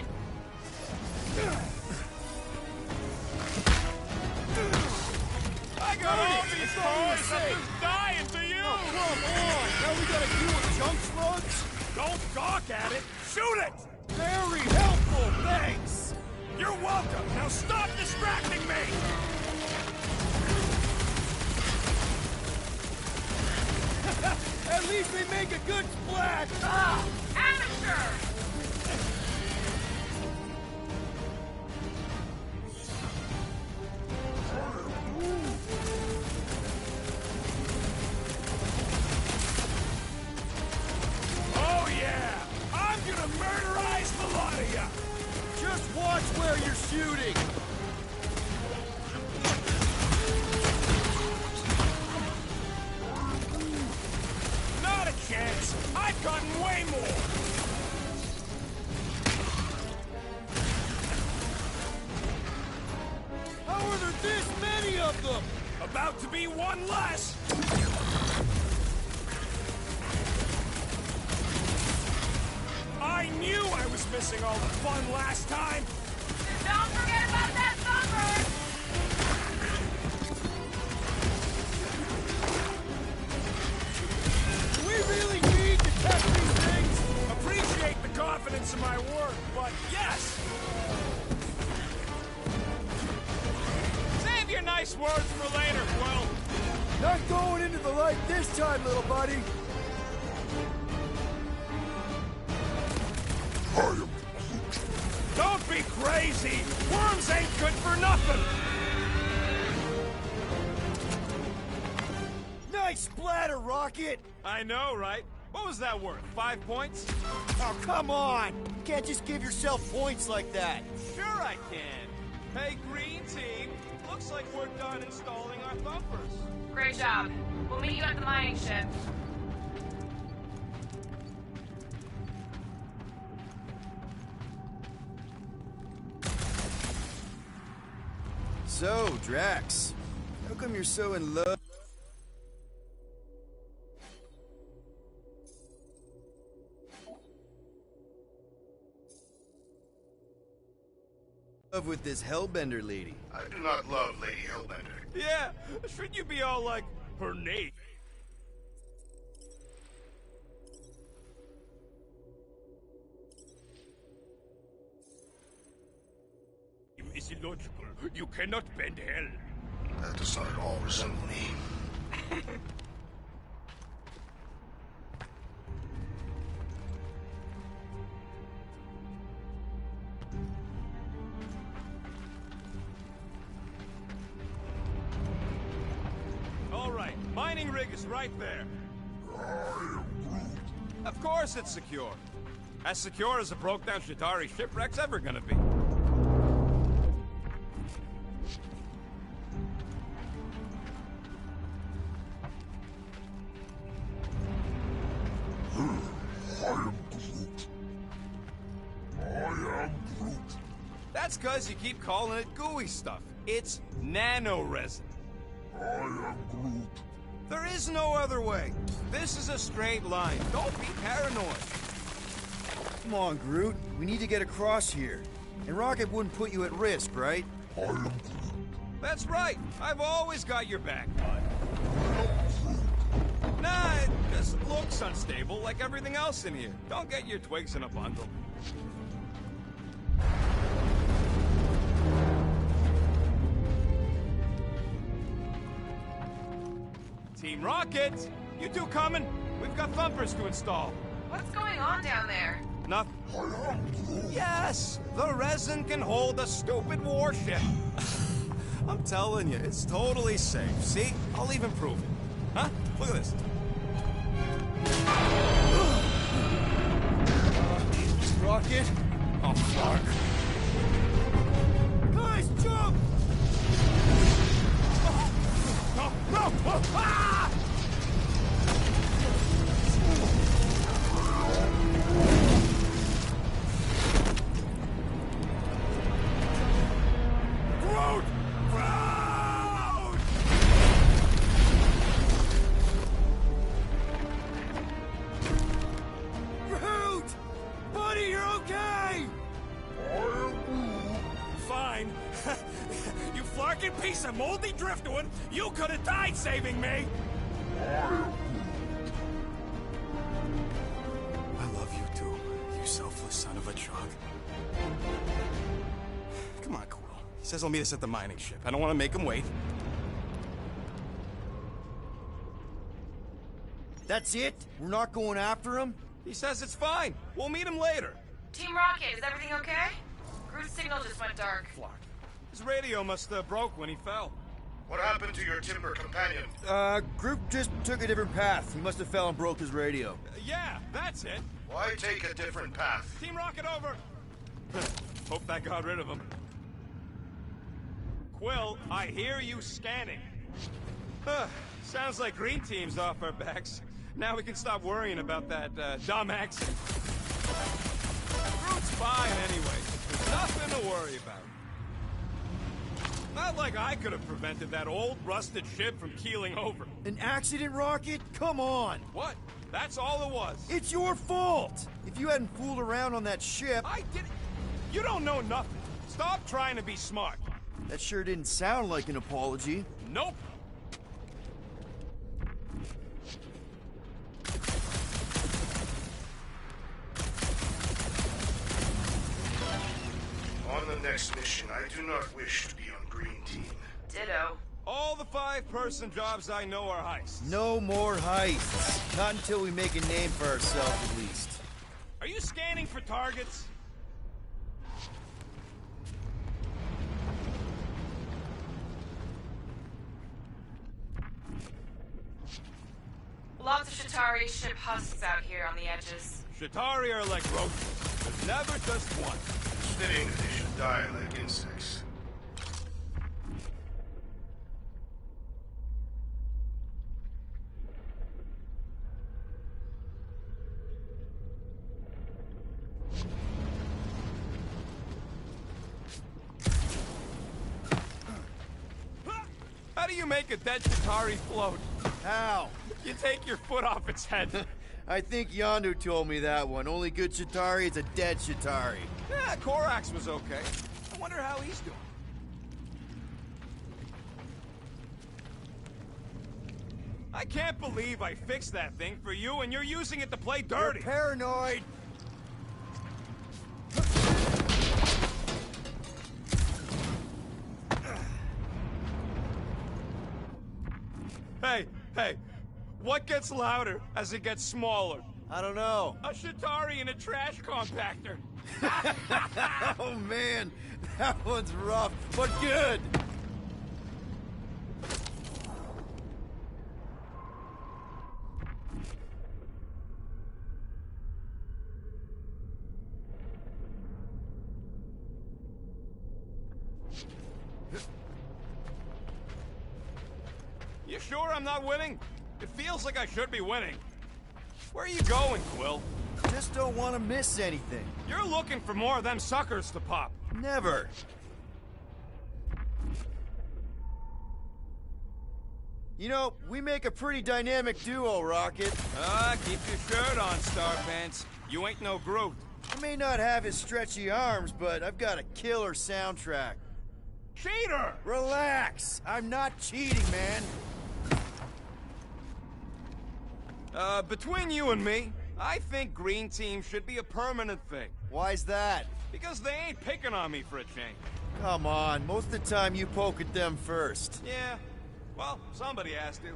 I got all these toys! I'm just dying for you! Oh, come on! Now we gotta deal with junk slugs? Don't gawk at it! Shoot it! Very helpful, thanks! You're welcome! Now stop distracting me! At least they make a good splash! Oh, amateur! Oh yeah! I'm gonna murderize the lot of ya! Just watch where you're shooting! Not a chance! I've gotten way more! How are there this many of them? About to be one less! I knew I was missing all the fun last time! Don't forget about that Thumper! Do we really need to test these things? Appreciate the confidence in my work, but yes! Save your nice words for later, Quill! Not going into the light this time, little buddy! Don't be crazy! Worms ain't good for nothing! Nice splatter, Rocket! I know, right? What was that worth? 5 points? Oh, come on! You can't just give yourself points like that! Sure I can. Hey, green team. Looks like we're done installing our got thumpers. Great job. We'll meet you at the mining ship. So, Drax, how come you're so in love with this Hellbender lady? I do not love Lady Hellbender. Yeah, shouldn't you be all like, her name? Is illogical. You cannot bend hell. That does not at all resemble me. All right, mining rig is right there. Of course it's secure. As secure as a broke-down Shatari shipwreck's ever gonna be. That's cause you keep calling it gooey stuff. It's nano-resin. I am Groot. There is no other way. This is a straight line. Don't be paranoid. Come on, Groot. We need to get across here. And Rocket wouldn't put you at risk, right? I am Groot. That's right. I've always got your back, bud. Nah, it just looks unstable like everything else in here. Don't get your twigs in a bundle. Team Rocket! You two coming? We've got thumpers to install. What's going on down there? Nothing. Yes! The resin can hold a stupid warship. I'm telling you, it's totally safe. See? I'll even prove it. Huh? Look at this. Rocket? Oh, fuck. Guys, jump! No! No! Ah! Groot! Groot! Groot! Buddy, you're okay! Fine. You flarking piece of moldy driftwood! You could have died saving me! I love you too, you selfless son of a truck. Come on, Quill. He says he'll meet us at the mining ship. I don't want to make him wait. That's it? We're not going after him? He says it's fine. We'll meet him later. Team Rocket, is everything okay? Groot's signal just went dark. Flark. His radio must have broke when he fell. What happened to your timber companion? Groot just took a different path. He must have fell and broke his radio. Yeah, that's it. Why take a different path? Team Rocket over. Hope that got rid of him. Quill, I hear you scanning. Sounds like Green Team's off our backs. Now we can stop worrying about that dumb accent. Groot's fine anyway. There's nothing to worry about. Not like I could have prevented that old rusted ship from keeling over. An accident, Rocket? Come on! What? That's all it was. It's your fault! If you hadn't fooled around on that ship... I didn't... You don't know nothing. Stop trying to be smart. That sure didn't sound like an apology. Nope. On the next mission, I do not wish to be on Green Team. Ditto. All the 5-person jobs I know are heists. No more heists. Not until we make a name for ourselves, at least. Are you scanning for targets? Lots of Shatari ship husks out here on the edges. Shatari are like roaches. There's never just one. Fitting that they should die like insects. do you make a dead Chitauri float? How? You take your foot off its head. I think Yondu told me that one. Only good Chitauri is a dead Chitauri. Yeah, Korax was okay. I wonder how he's doing. I can't believe I fixed that thing for you and you're using it to play dirty. You're paranoid. Hey, what gets louder as it gets smaller? I don't know. A Chitauri and a trash compactor. Oh man, that one's rough, but good. You sure I'm not winning? It feels like I should be winning. Where are you going, Quill? Just don't want to miss anything. You're looking for more of them suckers to pop. Never. You know, we make a pretty dynamic duo, Rocket. Keep your shirt on, Starpants. You ain't no Groot. I may not have his stretchy arms, but I've got a killer soundtrack. Cheater! Relax! I'm not cheating, man. Between you and me, I think Green Team should be a permanent thing. Why's that? Because they ain't picking on me for a change. Come on, most of the time you poke at them first. Yeah, well, somebody has to.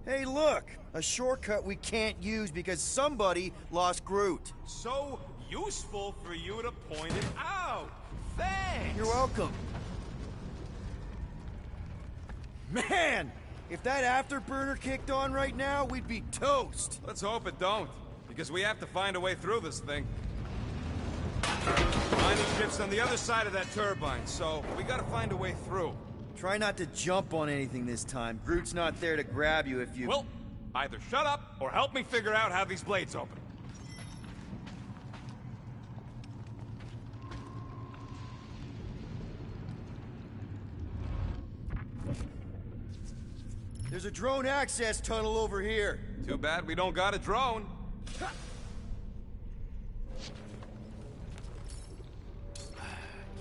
Hey, look! A shortcut we can't use because somebody lost Groot. So useful for you to point it out. Thanks! You're welcome. Man! If that afterburner kicked on right now, we'd be toast. Let's hope it don't, because we have to find a way through this thing. Mining ship's on the other side of that turbine, so we gotta find a way through. Try not to jump on anything this time. Groot's not there to grab you if you... Well, either shut up or help me figure out how these blades open. There's a drone access tunnel over here. Too bad we don't got a drone.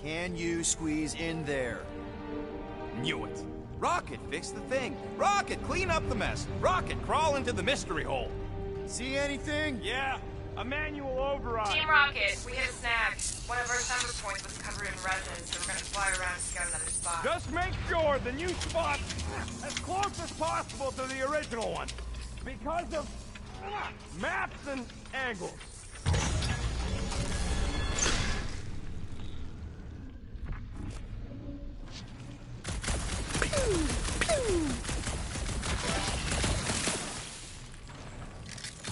Can you squeeze in there? Knew it. Rocket, fix the thing. Rocket, clean up the mess. Rocket, crawl into the mystery hole. See anything? Yeah, a manual override. Team Rocket, we hit a snag. One of our thunder points was covered in resin, so we're gonna fly around to scout another spot. Just make sure the new spot's as close as possible to the original one. Because of maps and angles.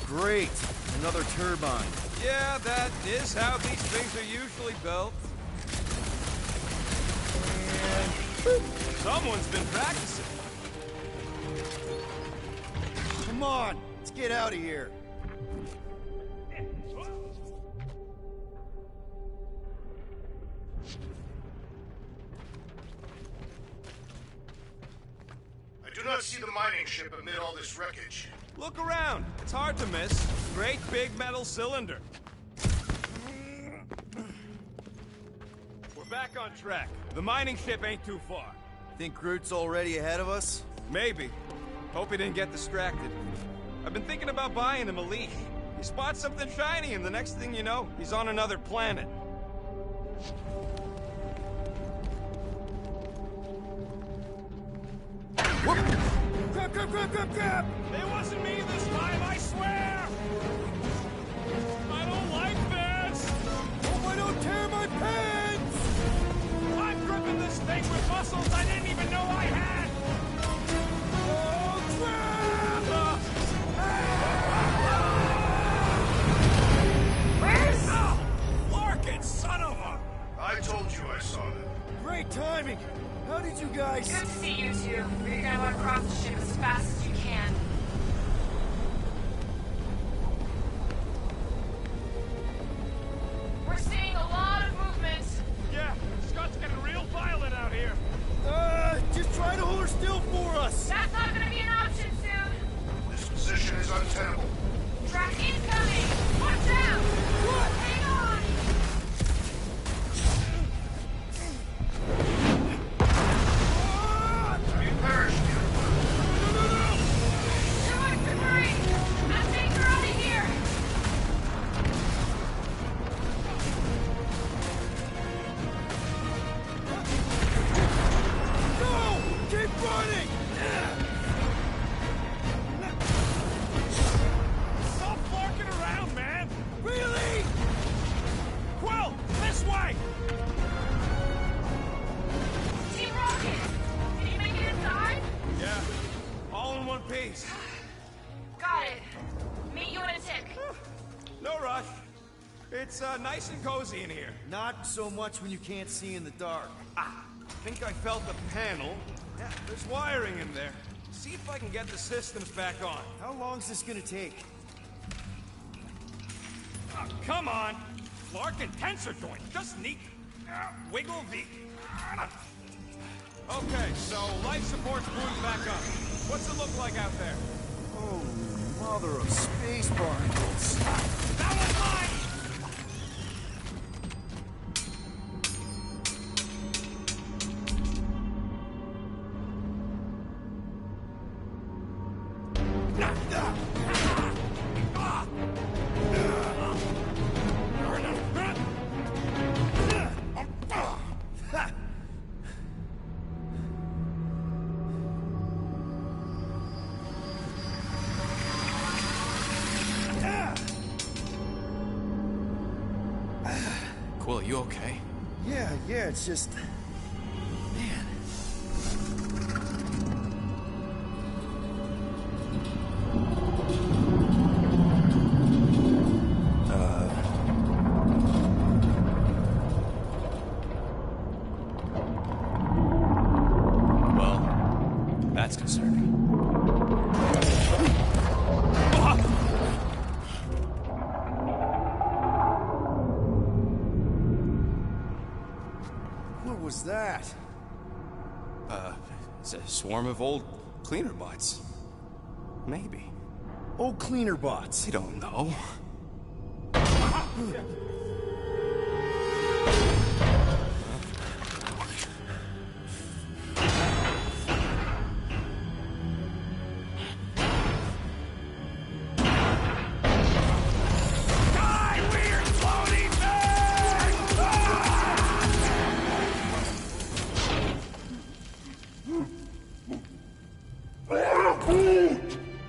Great. Another turbine. Yeah, that is how these things are usually built. And someone's been practicing. Come on, let's get out of here. I do not see the mining ship amid all this wreckage. Look around. It's hard to miss. Great big metal cylinder. We're back on track. The mining ship ain't too far. Think Groot's already ahead of us? Maybe. Hope he didn't get distracted. I've been thinking about buying him a leash. He spots something shiny and the next thing you know, he's on another planet. Grab! It wasn't me this time, I swear! I don't like this! Hope I don't tear my pants! I'm gripping this thing with muscles I didn't even know I had! Oh, crap! Where's... Oh, Larkin, son of a... I told you I saw them. Great timing! How did you guys... Good to see you two. We're gonna want to cross the ship as fast as you can. We're seeing a lot of movement. Yeah, Scott's getting real violent out here. Ah! untenable. Track incoming! Watch out! Hang on! You perished, Too much debris! Let's take her out of here! Go! Keep running! Stop barking around, man! Really? Quill, this way! Team Rocket! Can you make it inside? Yeah, all in one piece. Got it. Meet you in a tick. No rush. It's nice and cozy in here. Not so much when you can't see in the dark. I think I felt the panel. Yeah, there's wiring in there. See if I can get the systems back on. How long's this gonna take? Oh, come on! Clark and tensor joint. Just neat. Wiggle V. Okay, so life support's booted back up. What's it look like out there? Holy mother of space barnacles. That was mine! Quill, you okay? Yeah, it's just... Man. Well, that's concerning. What was that? It's a swarm of old cleaner bots. Maybe. Old cleaner bots. I don't know.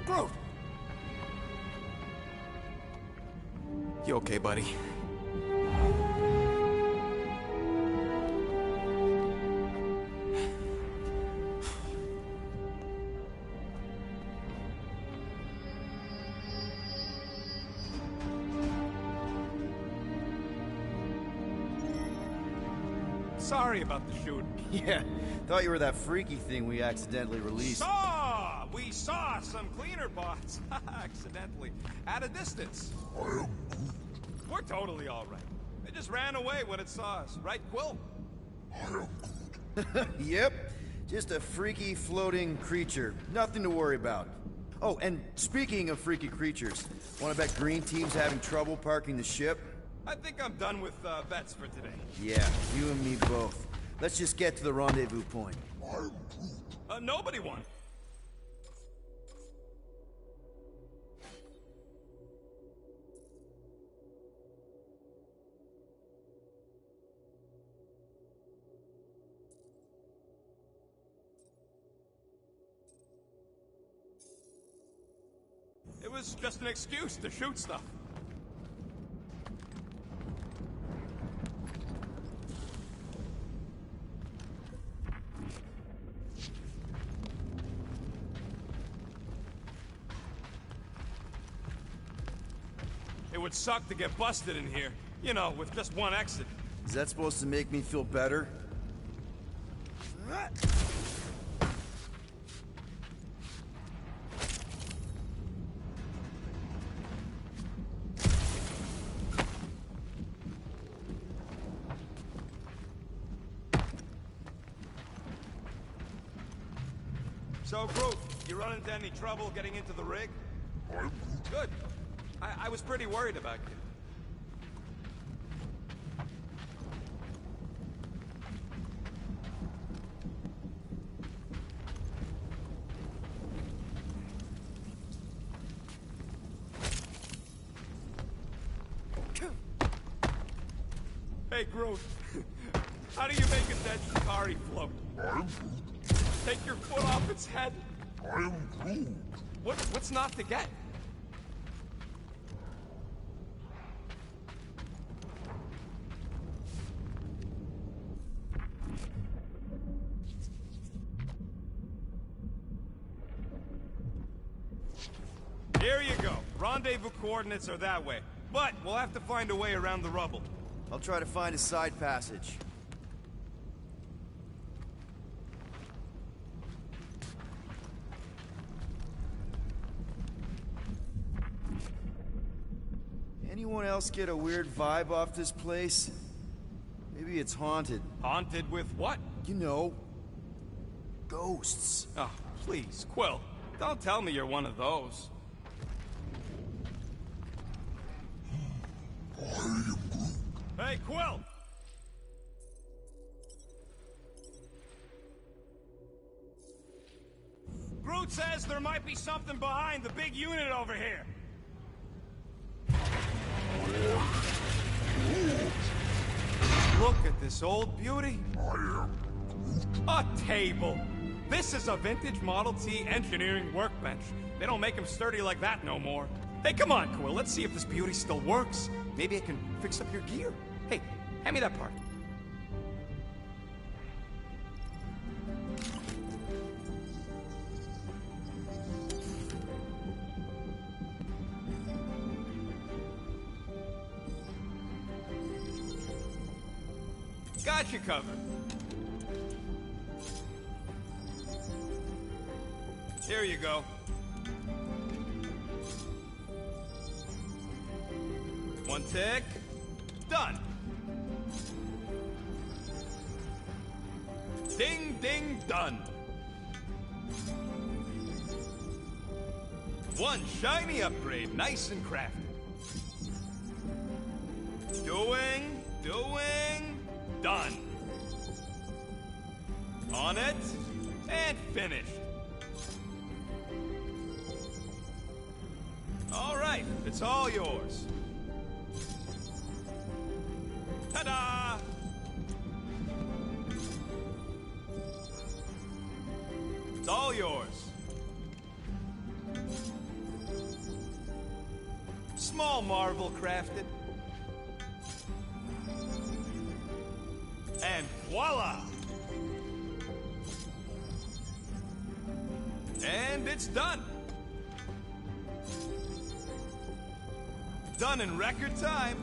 Groot! You okay, buddy? Sorry about the shooting. Yeah, thought you were that freaky thing we accidentally released. We saw some cleaner bots, accidentally, at a distance. We're totally all right. They just ran away when it saw us, right, Quill? Yep, just a freaky floating creature. Nothing to worry about. Oh, and speaking of freaky creatures, wanna bet Green Team's having trouble parking the ship? I think I'm done with bets for today. Yeah, you and me both. Let's just get to the rendezvous point. Nobody won. It was just an excuse to shoot stuff. It would suck to get busted in here, you know, with just one exit. Is that supposed to make me feel better? So, Groot, you run into any trouble getting into the rig? Good. I was pretty worried about you. Hey, Groot. How do you make a dead Shikari float? I'm Groot. Take your foot off its head? I'm Groot. What's not to get? Here you go. Rendezvous coordinates are that way. But we'll have to find a way around the rubble. I'll try to find a side passage. Anyone else get a weird vibe off this place? Maybe it's haunted. Haunted with what? You know, ghosts. Oh, please, Quill. Don't tell me you're one of those. Hey, Quill! Groot says there might be something behind the big unit over here. Look at this old beauty. A table. This is a vintage Model T engineering workbench. They don't make them sturdy like that no more. Hey, come on, Quill. Let's see if this beauty still works. Maybe I can fix up your gear. Hey, hand me that part. Got you covered. Here you go. One tick. Done. Ding, ding, done. One shiny upgrade, nice and crafted. Doing, done. On it, and finished. All right, it's all yours. Ta-da! It's all yours. Small marvel crafted. And voila! And it's done. Done in record time.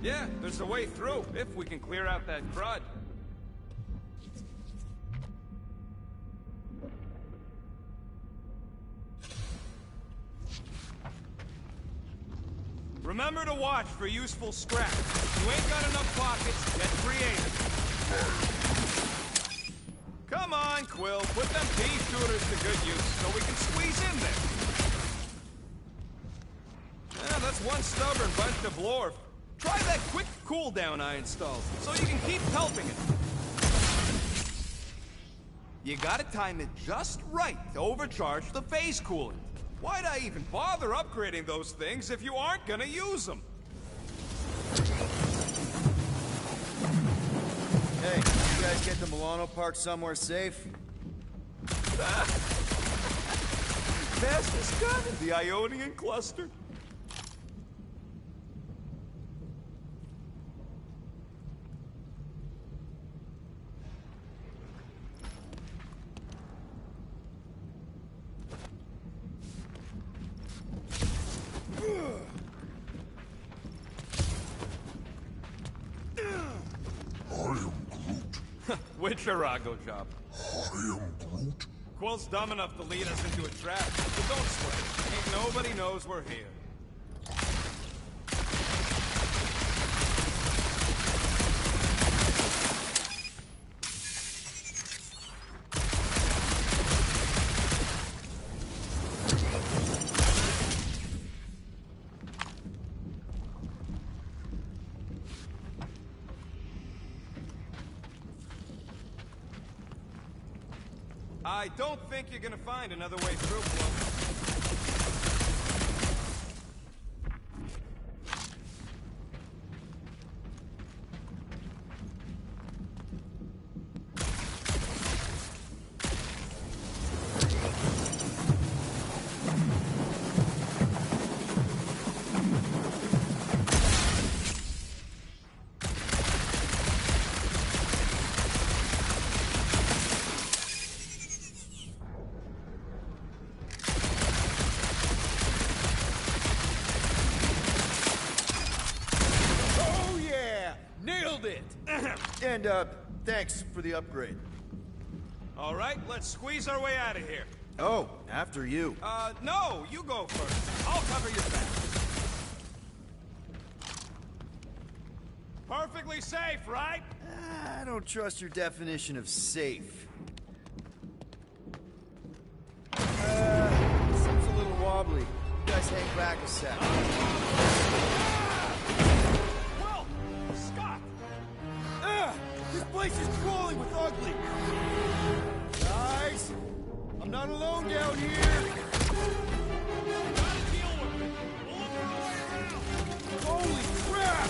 Yeah, there's a way through, if we can clear out that crud. Remember to watch for useful scrap. If you ain't got enough pockets, get creative. Come on, Quill, put them pea shooters to good use so we can squeeze in there. Yeah, that's one stubborn bunch of lore. Try that quick cooldown I installed, so you can keep helping it. You gotta time it just right to overcharge the phase coolant. Why'd I even bother upgrading those things if you aren't gonna use them? Hey, you guys get the Milano parked somewhere safe? Fastest gun in the Ionian cluster. Witcherago job. I am Groot. Quill's dumb enough to lead us into a trap, but don't sweat. Ain't nobody knows we're here. I don't think you're gonna find another way through, Quill. And, thanks for the upgrade. All right, let's squeeze our way out of here. Oh, after you. No, you go first. I'll cover your back. Perfectly safe, right? I don't trust your definition of safe. Seems a little wobbly. You guys hang back a sec. Well, Scott! This place is crawling with ugly! Guys! I'm not alone down here! Gotta deal with it. We'll look our way around. Holy crap!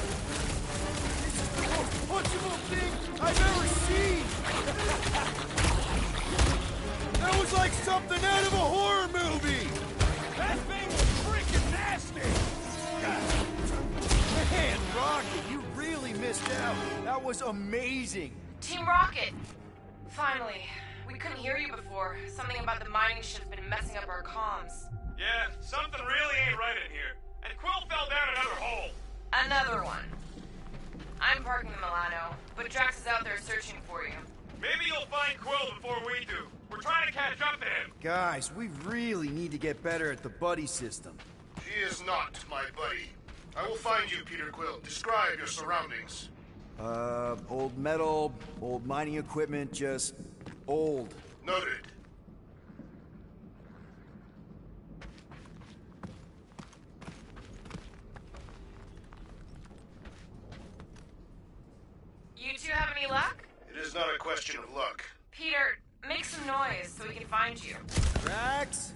This is the most punchable thing I've ever seen! That was like something out of a horror movie! That thing was freaking nasty! Man, Rocket, you really missed out. That was amazing. Team Rocket! Finally. We couldn't hear you before. Something about the mining ship's been messing up our comms. Yeah, something really ain't right in here. And Quill fell down another hole. Another one. I'm parking the Milano, but Drax is out there searching for you. Maybe you'll find Quill before we do. We're trying to catch up to him. Guys, we really need to get better at the buddy system. He is not my buddy. I will find you, Peter Quill. Describe your surroundings. Old metal, old mining equipment, just old. Noted. You two have any luck? It is not a question of luck. Peter, make some noise so we can find you. Drax?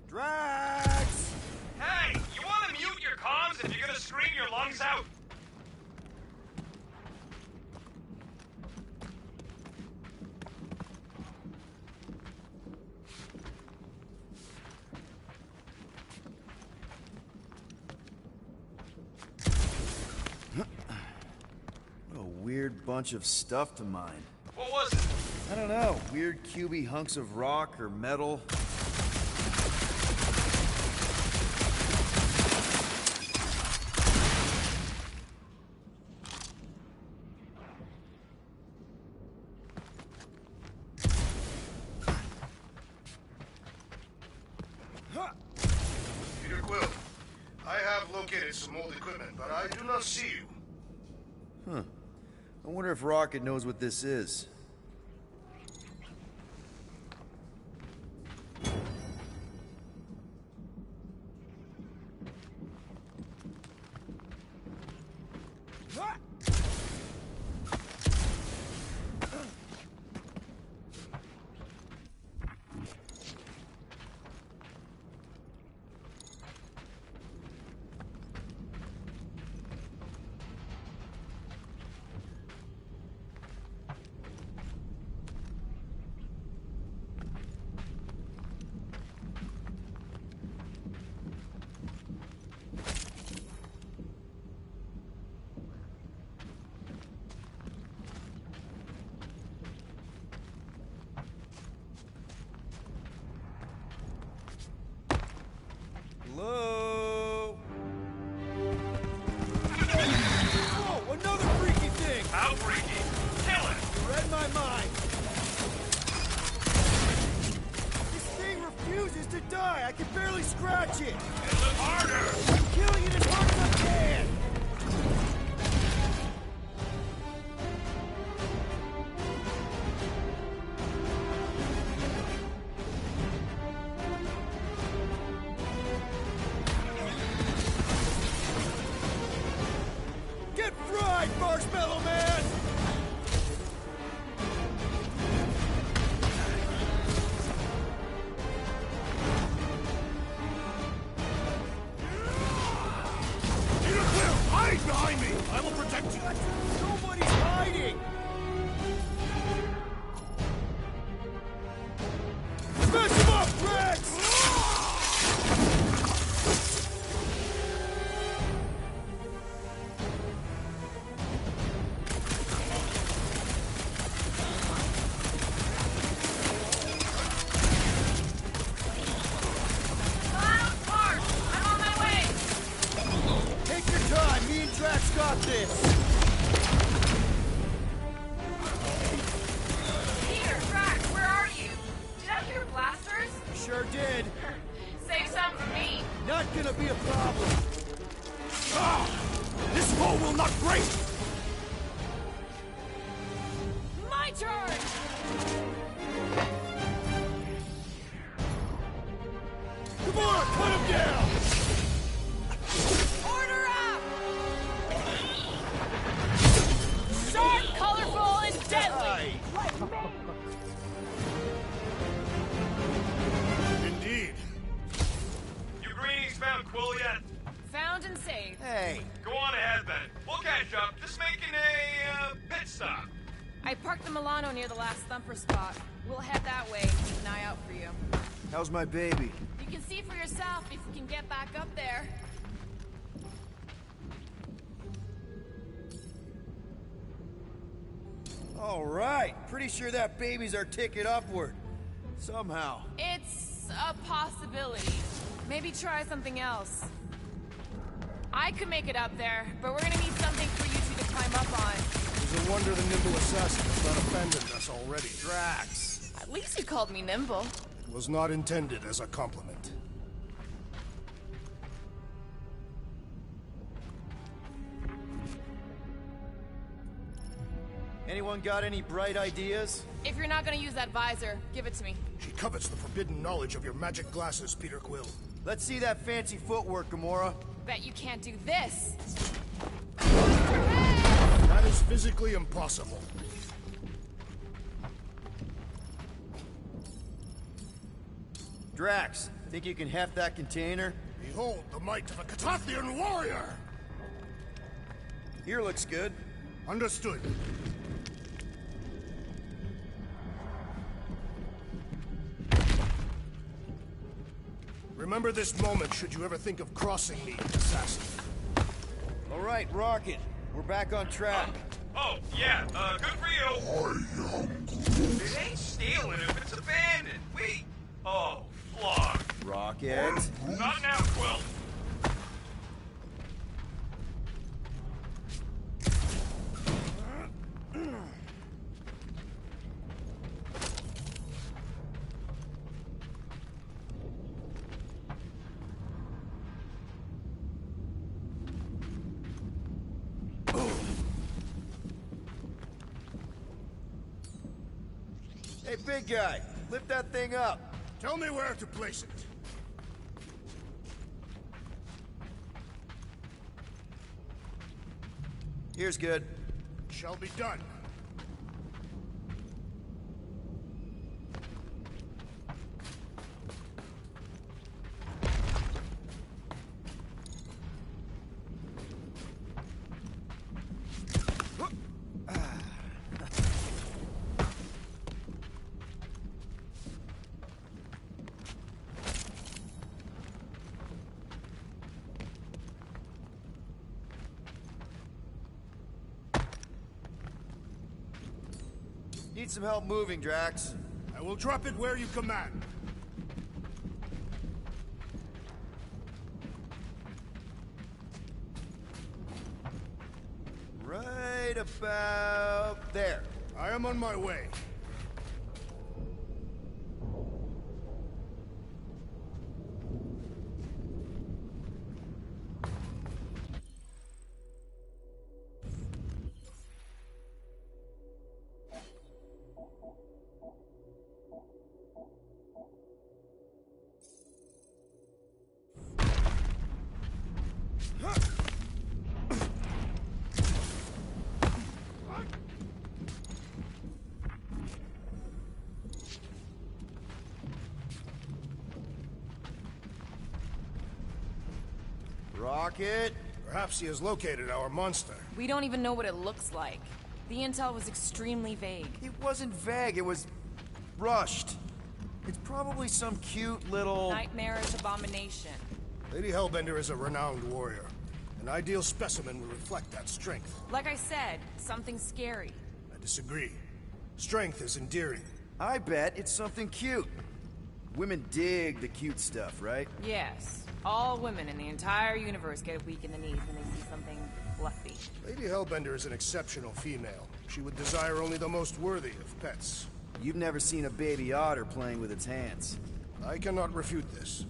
Drax! Hey, you want to mute your comms if you're gonna scream your lungs out? What a weird bunch of stuff to mine. What was it? I don't know, weird cubey hunks of rock or metal. Peter Quill, I have located some old equipment, but I do not see you. Huh. I wonder if Rocket knows what this is. die! I can barely scratch it! Hit it harder! I'm killing it as hard as I can! Get fried, Marshmallow Man! Hide behind me! I will protect you! Nobody's hiding! Smash him up, Rex! I'm on my way! Take your time, me and Drax got this! Peter, Drax, where are you? Did I hear blasters? Sure did. Save some for me. Not gonna be a problem. Ah! This foe will not break! My turn! Come on, cut him down! Order up! Sharp, colorful, and deadly! Indeed. You greenies found Quill yet? Found and saved. Hey, Go on ahead then. We'll catch up. Just making a pit stop. I parked the Milano near the last thumper spot. We'll head that way and keep an eye out for you. how's my baby? You can see for yourself if we can get back up there. All right, pretty sure that baby's our ticket upward. Somehow. It's a possibility. Maybe try something else. I could make it up there, but we're gonna need something for you two to climb up on. It's a wonder the nimble assassin has not abandoned us already. Drax. At least you called me nimble. Was not intended as a compliment. Anyone got any bright ideas? If you're not gonna use that visor, give it to me. She covets the forbidden knowledge of your magic glasses, Peter Quill. Let's see that fancy footwork, Gamora. Bet you can't do this. That is physically impossible. Drax, think you can heft that container? Behold the might of a Catathian warrior! Here looks good. Understood. Remember this moment should you ever think of crossing me, assassin. All right, Rocket. We're back on track. Oh, yeah, good for you. It ain't stealing if it's abandoned. Oh, flog. Rocket. Not now, Quill. Hey, big guy. Lift that thing up. Tell me where to place it. Here's good. Shall be done. Need some help moving, Drax. I will drop it where you command. Right about there. I am on my way. Rocket? Perhaps he has located our monster. We don't even know what it looks like. The intel was extremely vague. It wasn't vague, it was rushed. It's probably some cute little... Nightmarish abomination. Lady Hellbender is a renowned warrior. An ideal specimen will reflect that strength. Like I said, something scary. I disagree. Strength is endearing. I bet it's something cute. Women dig the cute stuff, right? Yes. All women in the entire universe get weak in the knees when they see something fluffy. Lady Hellbender is an exceptional female. She would desire only the most worthy of pets. You've never seen a baby otter playing with its hands. I cannot refute this.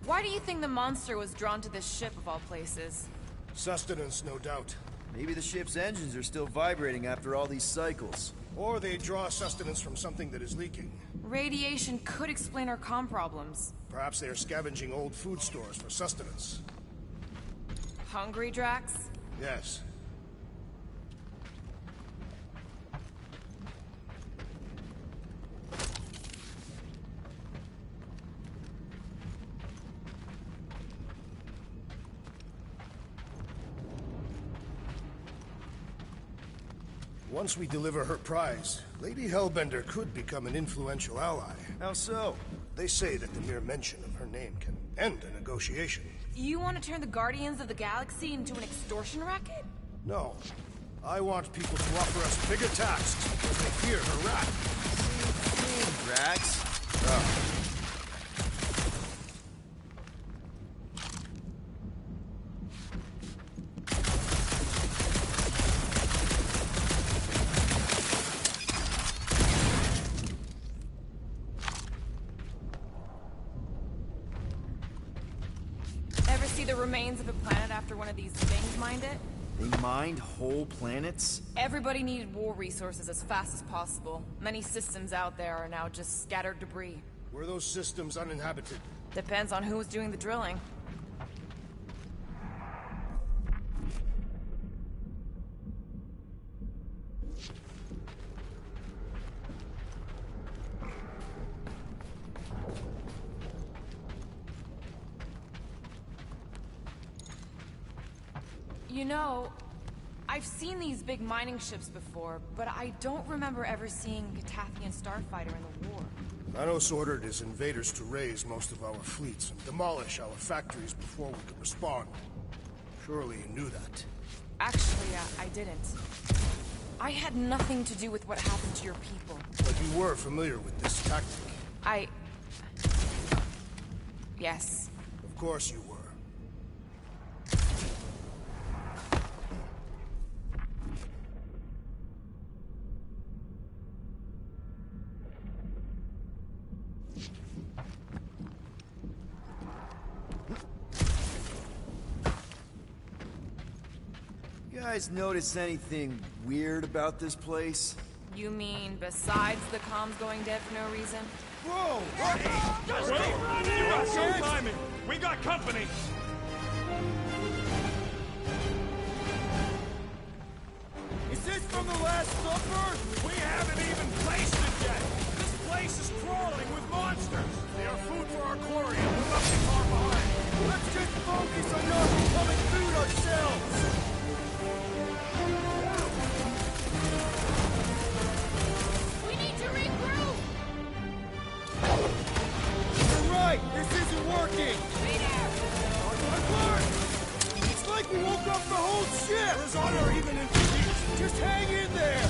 Why do you think the monster was drawn to this ship of all places? Sustenance, no doubt. Maybe the ship's engines are still vibrating after all these cycles. Or they draw sustenance from something that is leaking. Radiation could explain our comm problems. Perhaps they are scavenging old food stores for sustenance. Hungry, Drax? Yes. Once we deliver her prize, Lady Hellbender could become an influential ally. How so? They say that the mere mention of her name can end a negotiation. You want to turn the Guardians of the Galaxy into an extortion racket? No. I want people to offer us bigger tasks because they fear her wrath. Drax? Oh. Ever see the remains of a planet after one of these things mined it? They mined whole planets? Everybody needed war resources as fast as possible. Many systems out there are now just scattered debris. Were those systems uninhabited? Depends on who was doing the drilling. You know, I've seen these big mining ships before, but I don't remember ever seeing a Catathian starfighter in the war. Thanos ordered his invaders to raise most of our fleets and demolish our factories before we could respond. Surely you knew that. Actually, I didn't. I had nothing to do with what happened to your people. But you were familiar with this tactic. Yes. Of course you were. You guys notice anything weird about this place? You mean besides the comms going dead for no reason? Whoa! Wait! You got some timing! We got company! Is this from the Last Supper? We haven't even placed it yet! This place is crawling with monsters! They are food for our quarry and we're not too far behind! Let's just focus on not becoming food ourselves! We need to regroup! You're right! This isn't working! Peter! It's like we woke up the whole ship! There's honor even in defeat. Just hang in there!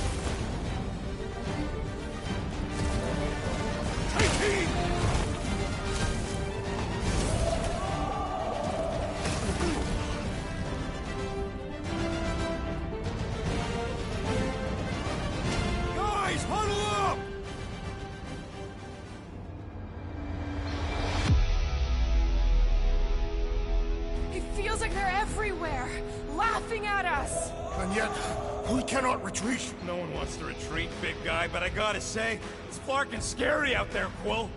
Take Guys, huddle up! It feels like they're everywhere, laughing at us! And yet, we cannot retreat. No one wants to retreat, big guy, but I gotta say, it's fucking scary out there, Quill.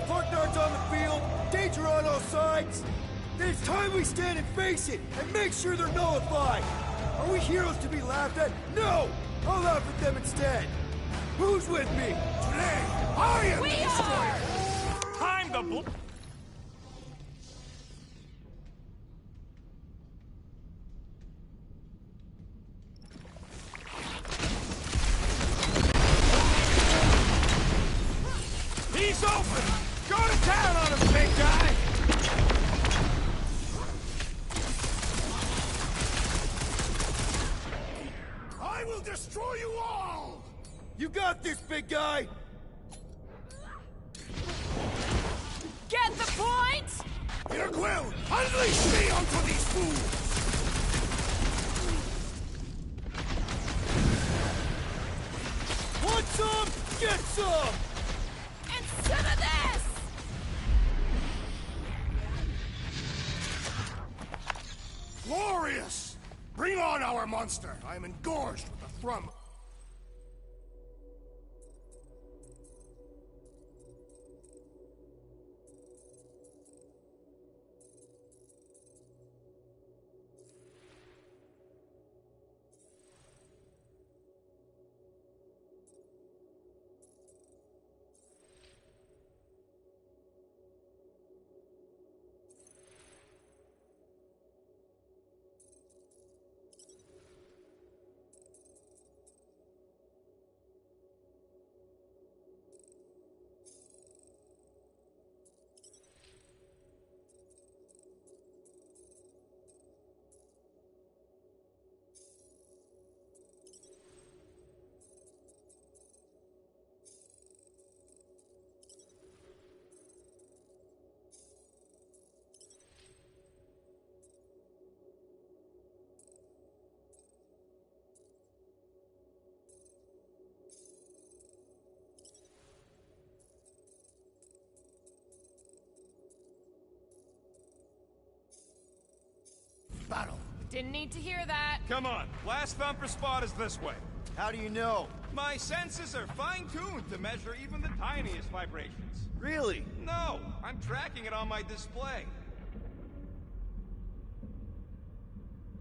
Partners on the field! Danger on all sides? Then it's time we stand and face it, and make sure they're nullified! Are we heroes to be laughed at? No! I'll laugh at them instead! Who's with me? Today, I am the destroyer! Time to He's open! Go to town on him, big guy! I will destroy you all! You got this, big guy! Get the point? Here, Quill! Unleash me onto these fools! Want some? Get some! And some of this! Glorious! Bring on our monster! I am engorged with the thrum. Battle. Didn't need to hear that. Come on, last thumper spot is this way. How do you know? My senses are fine-tuned to measure even the tiniest vibrations. Really? No, I'm tracking it on my display.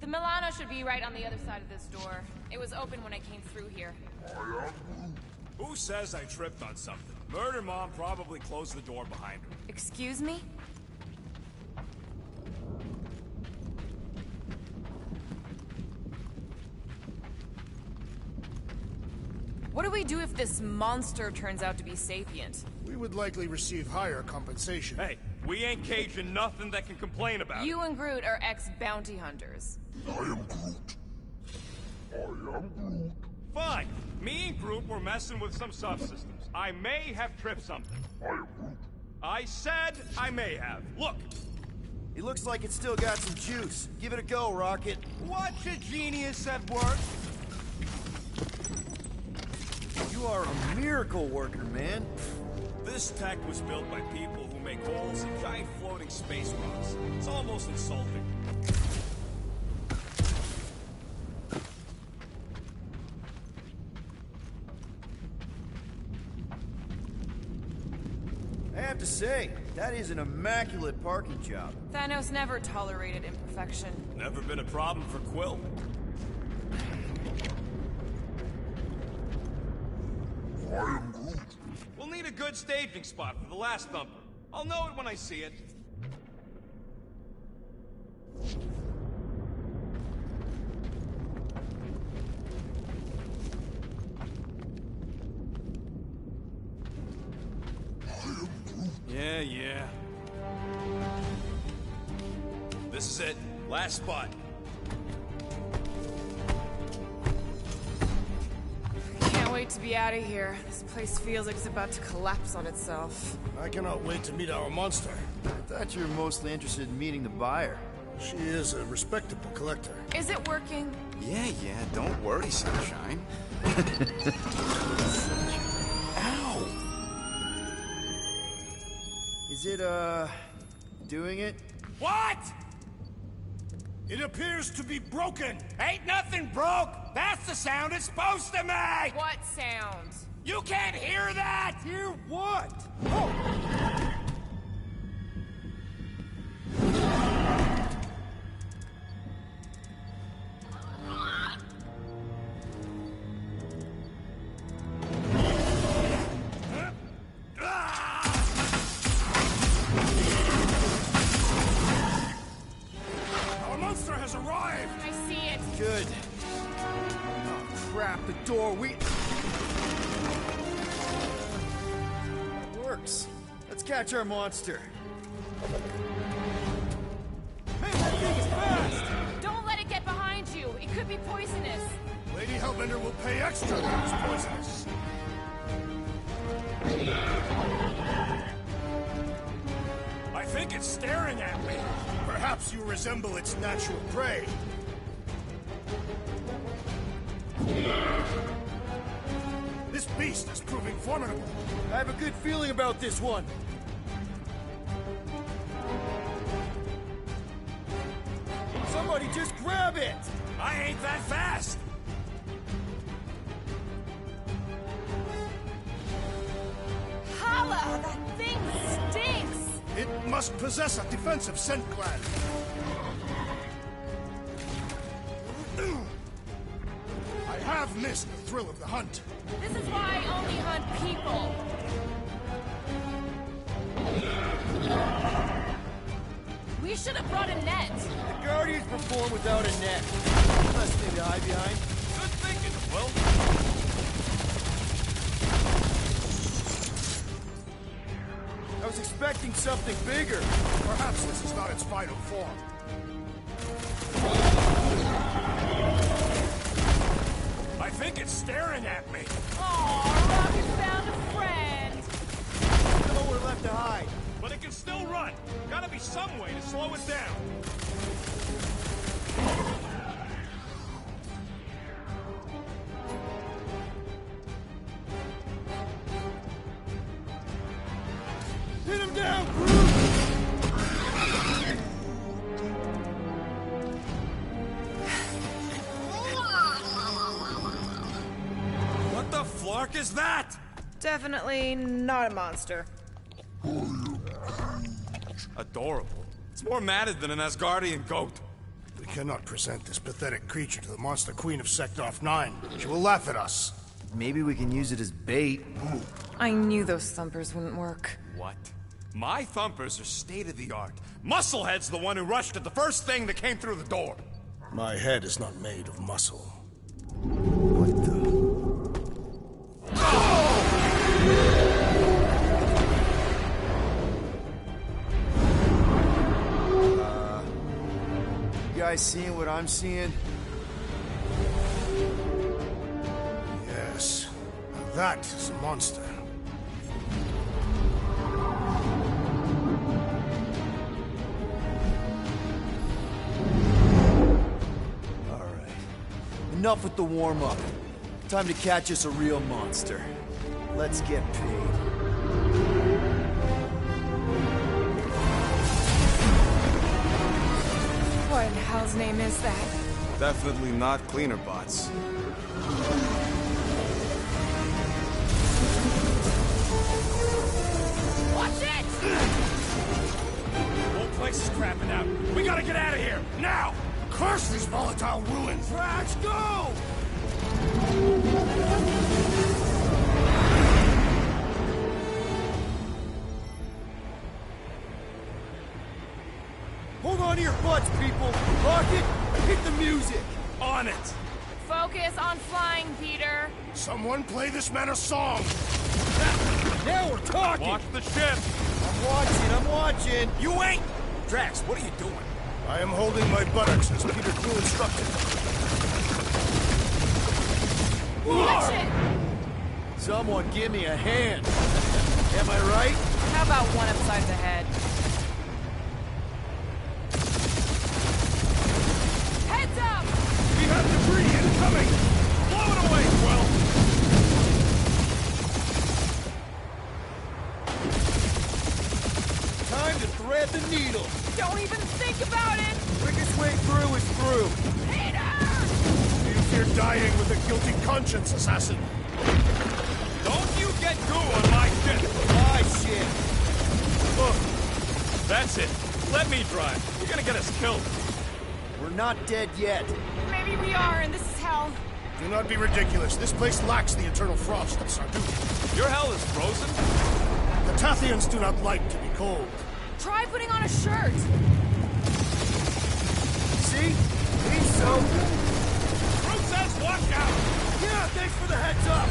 The Milano should be right on the other side of this door. It was open when I came through here. Who says I tripped on something? Murder Mom probably closed the door behind her. Excuse me? What do we do if this monster turns out to be sapient? We would likely receive higher compensation. Hey, we ain't caging nothing that can complain about You and Groot are ex-bounty hunters. I am Groot. I am Groot. Fine. Me and Groot were messing with some subsystems. I may have tripped something. I am Groot. I said I may have. Look. It looks like it's still got some juice. Give it a go, Rocket. Watch a genius at work. You are a miracle worker, man. This tech was built by people who make holes in giant floating space rocks. It's almost insulting. I have to say, that is an immaculate parking job. Thanos never tolerated imperfection. Never been a problem for Quill. I am Groot. We'll need a good staging spot for the last thumper. I'll know it when I see it. Yeah. This is it. Last spot. Can't wait to be out of here. This place feels like it's about to collapse on itself. I cannot wait to meet our monster. I thought you were mostly interested in meeting the buyer. She is a respectable collector. Is it working? Yeah, don't worry, Sunshine. Ow! Is it, doing it? What? It appears to be broken. Ain't nothing broke. That's the sound it's supposed to make. What sound? You can't hear that. Hear what? door, we... Works. Let's catch our monster. Man, that thing is fast! Don't let it get behind you. It could be poisonous. Lady Hellbender will pay extra if it's poisonous. I think it's staring at me. Perhaps you resemble its natural prey. This beast is proving formidable. I have a good feeling about this one. Somebody just grab it! I ain't that fast. Holla! That thing stinks! It must possess a defensive scent gland. I have missed the thrill of the hunt. This is why I only hunt people. We should have brought a net. The Guardians perform without a net. Less thing to hide behind. Good thinking, Will. I was expecting something bigger. Perhaps this is not its final form. I think it's staring at me. Aw, Rocket found a friend. There's nowhere left to hide. But it can still run. Gotta be some way to slow it down. Hit him down, Groot! What the flark is that? Definitely not a monster. Adorable. It's more matted than an Asgardian goat. We cannot present this pathetic creature to the Monster Queen of Sector 9. She will laugh at us. Maybe we can use it as bait. I knew those thumpers wouldn't work. What? My thumpers are state-of-the-art. Musclehead's the one who rushed at the first thing that came through the door. My head is not made of muscle. What the... You guys seeing what I'm seeing? Yes. Now that is a monster. Enough with the warm-up. Time to catch us a real monster. Let's get paid. What in hell's name is that? Definitely not cleaner bots. Watch it! Whole place is crapping out. We gotta get out of here, now! Curse these volatile ruins! Let's go! Hold on to your butts, people! Rocket, hit the music! On it! Focus on flying, Peter. Someone play this man a song! Now we're talking! Watch the ship! I'm watching! You ain't! Drax, what are you doing? I am holding my buttocks as Peter Quill instructed. Watch it! Someone give me a hand! Am I right? How about one upside the head? Heads up! We have debris incoming! Blow it away, Quill! Time to thread the needle! Don't even think about it! Quickest way through is through! Peter! You fear dying with a guilty conscience, assassin. Don't you get goo on my ship! My shit! Look, that's it. Let me drive. You're gonna get us killed. We're not dead yet. Maybe we are, and this is hell. Do not be ridiculous. This place lacks the eternal frost of Sardunia. Your hell is frozen? The Tathians do not like to be cold. Try putting on a shirt. See? He's so... Groot says watch out! Get Ah, thanks for the heads up!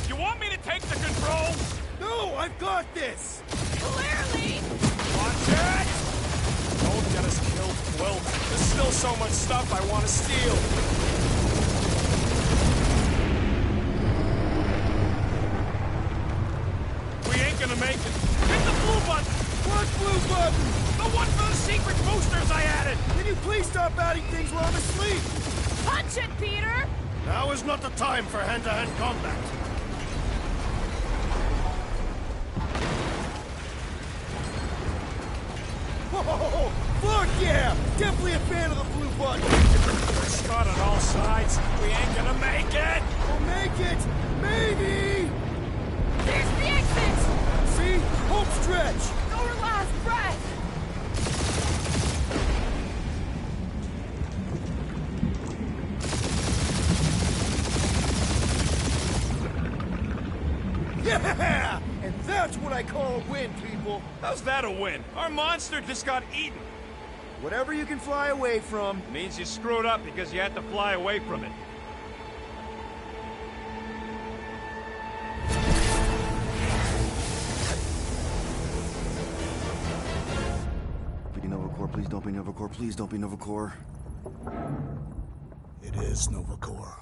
You want me to take the controls? No, I've got this! Clearly! Watch it! Don't get us killed, Quill. There's still so much stuff I want to steal. We ain't gonna make it. Hit the blue button! What blue button? The one for the secret boosters I added! Can you please stop adding things while I'm asleep? Punch it, Peter! Now is not the time for hand-to-hand combat. Whoa! Fuck yeah! Definitely a fan of the blue button! We're shot on all sides. We ain't gonna make it! We'll make it! Maybe! There's the exit! See? Home stretch! Our last breath! Yeah! And that's what I call a win, people! How's that a win? Our monster just got eaten. Whatever you can fly away from. Means you screwed up because you had to fly away from it. Be Novacore, please don't be Novacore, please don't be Novacore. It is Novacore.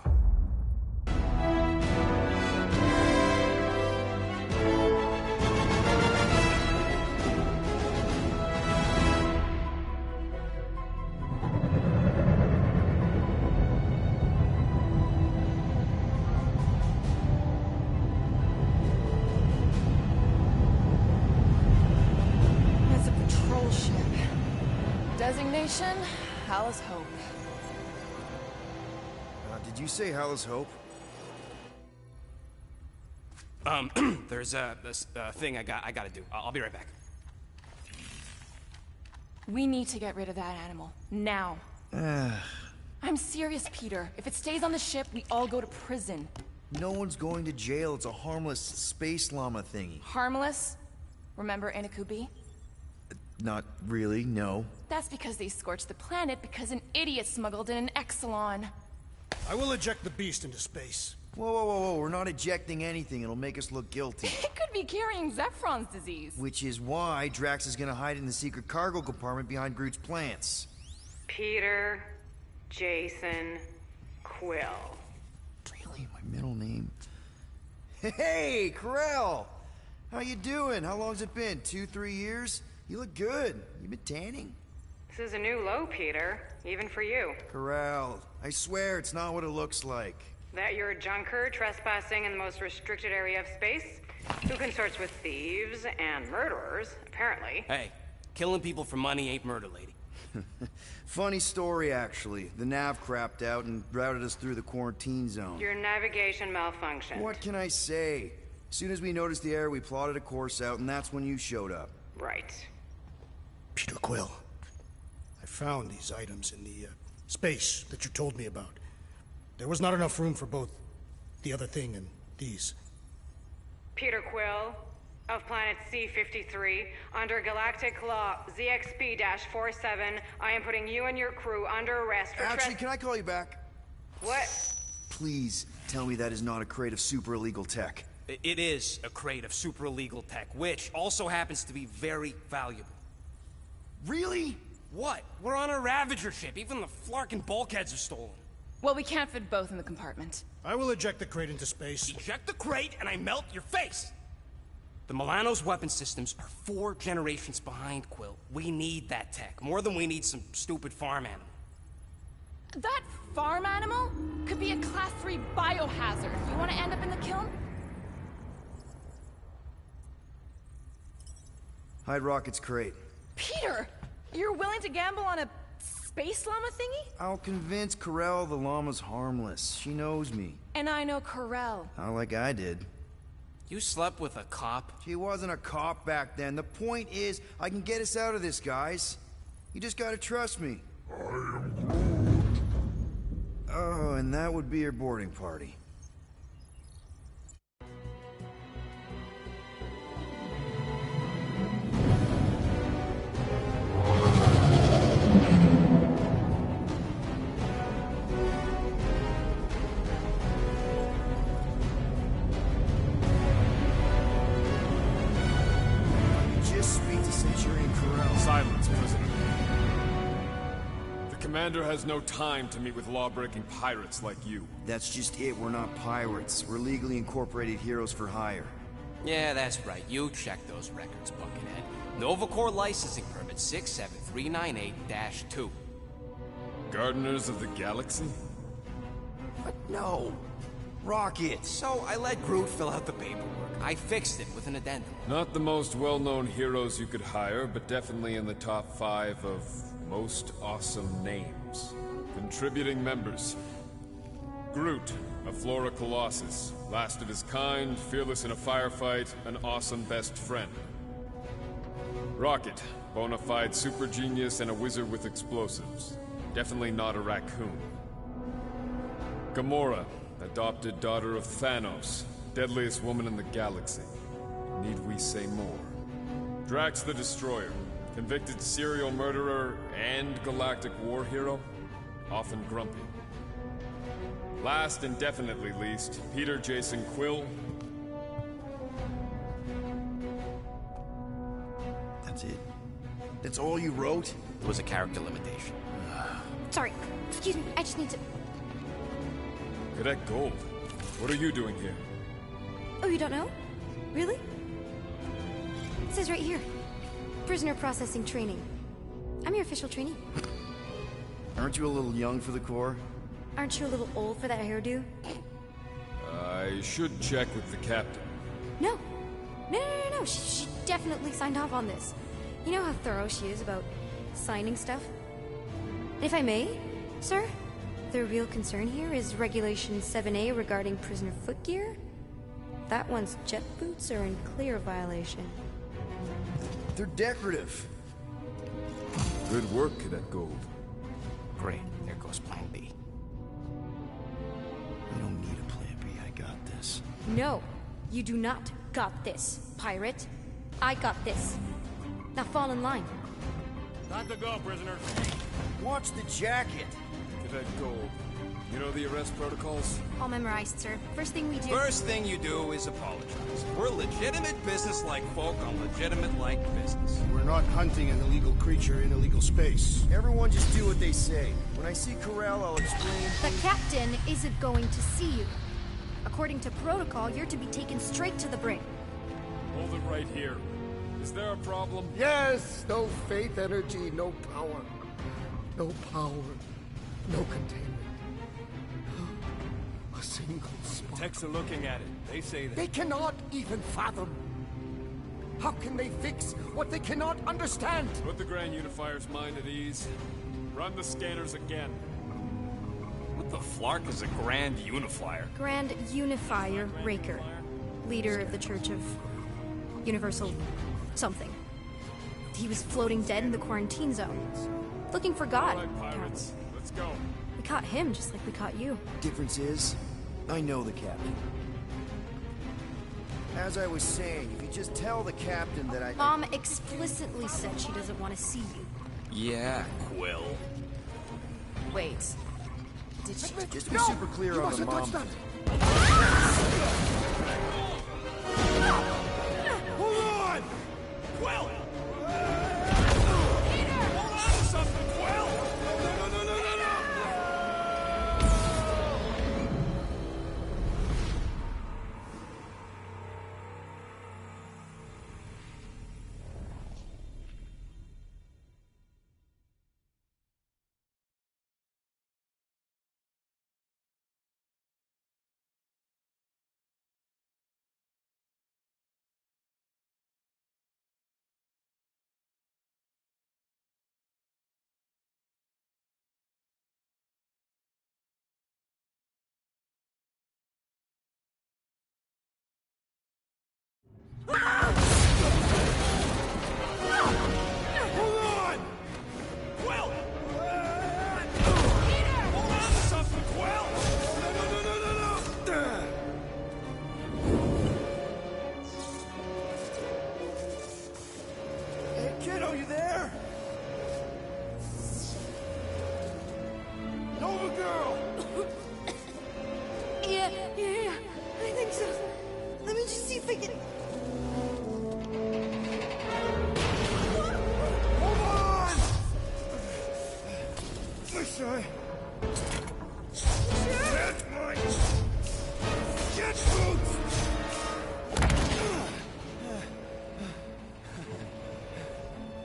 It's a patrol ship. Designation, Alice Hope. Did you say Hallis Hope? There's this thing I gotta do. I'll be right back. We need to get rid of that animal. Now. I'm serious, Peter. If it stays on the ship, we all go to prison. No one's going to jail. It's a harmless space llama thingy. Harmless? Remember Inakubi? Not really, no. That's because they scorched the planet because an idiot smuggled in an Exelon. I will eject the beast into space. Whoa, whoa, whoa, whoa. We're not ejecting anything. It'll make us look guilty. It could be carrying Zephron's disease. Which is why Drax is gonna hide in the secret cargo compartment behind Groot's plants. Peter, Jason, Quill. Really? My middle name? Hey, Corell! How you doing? How long's it been? 2-3 years? You look good. You been tanning? This is a new low, Peter, even for you. Corral, I swear it's not what it looks like. That you're a junker trespassing in the most restricted area of space, who consorts with thieves and murderers, apparently. Hey, killing people for money ain't murder, lady. Funny story, actually. The nav crapped out and routed us through the quarantine zone. Your navigation malfunctioned. What can I say? As soon as we noticed the error, we plotted a course out, and that's when you showed up. Right. Peter Quill. I found these items in the space that you told me about. There was not enough room for both the other thing and these. Peter Quill, of planet C-53, under Galactic Law ZXP-47, I am putting you and your crew under arrest for Actually, can I call you back? What? Please tell me that is not a crate of super illegal tech. It is a crate of super illegal tech, which also happens to be very valuable. Really? What? We're on a Ravager ship. Even the flarkin' bulkheads are stolen. Well, we can't fit both in the compartment. I will eject the crate into space. Eject the crate and I melt your face! The Milano's weapon systems are 4 generations behind, Quill. We need that tech, more than we need some stupid farm animal. That farm animal could be a Class 3 biohazard. You want to end up in the kiln? Hide Rocket's crate. Peter! You're willing to gamble on a space llama thingy? I'll convince Corell the llama's harmless. She knows me. And I know Corell. Not like I did. You slept with a cop? She wasn't a cop back then. The point is, I can get us out of this, guys. You just gotta trust me. Oh, and that would be your boarding party. Commander has no time to meet with law-breaking pirates like you. That's just it. We're not pirates. We're legally incorporated heroes for hire. Yeah, that's right. You check those records, Buckethead. Novacore licensing permit 67398-2. Gardeners of the Galaxy? But no! Rocket! So I let Groot fill out the paperwork. I fixed it with an addendum. Not the most well-known heroes you could hire, but definitely in the top 5 of most awesome names. Contributing members. Groot, a Flora Colossus. Last of his kind, fearless in a firefight, an awesome best friend. Rocket, bona fide super genius and a wizard with explosives. Definitely not a raccoon. Gamora, adopted daughter of Thanos, deadliest woman in the galaxy. Need we say more? Drax the Destroyer, convicted serial murderer and galactic war hero, often grumpy. Last and definitely least, Peter Jason Quill. That's it? That's all you wrote? It was a character limitation. Sorry, excuse me, I just need to... Cadet Gold, what are you doing here? Oh, you don't know? Really? It says right here. Prisoner processing training. I'm your official trainee. Aren't you a little young for the Corps? Aren't you a little old for that hairdo? I should check with the captain. No. No. She definitely signed off on this. You know how thorough she is about signing stuff? And if I may, sir, the real concern here is Regulation 7A regarding prisoner footgear. That one's jet boots are in clear violation. They're decorative. Good work, Cadet Gold. Great. There goes Plan B. I don't need a plan B. I got this. No, you do not got this, pirate. I got this. Now fall in line. Time to go, prisoners. Watch the jacket. Cadet Gold, you know the arrest protocols? All memorized, sir. First thing we do... First thing you do is apologize. We're legitimate business-like folk on legitimate-like business. We're not hunting an illegal creature in illegal space. Everyone just do what they say. When I see Corral, I'll explain... The captain isn't going to see you. According to protocol, you're to be taken straight to the brig. Hold it right here. Is there a problem? Yes! No faith energy, no power. No power. No containment. A single spark. Techs are looking at it. They say that. They cannot even fathom. How can they fix what they cannot understand? Put the Grand Unifier's mind at ease. Run the scanners again. What the flark is a Grand Unifier? Grand Unifier Raker. Leader of the Church of Universal something. He was floating dead in the quarantine zone. Looking for God. All right, pirates. Let's go. We caught him just like we caught you. Difference is, I know the captain. As I was saying, if you just tell the captain that I... Mom explicitly said she doesn't want to see you. Yeah, Quill. Wait. Did she... Just to be super clear on the mom thing. Hold on! Quill! Hold on to something, Quill! No! Hold on! Quill! Peter! Hold on to something, Quill! No! Hey, kiddo, you there? Nova Girl! Yeah. I think so. Let me just see if I can... Hold on! Get my jet boots!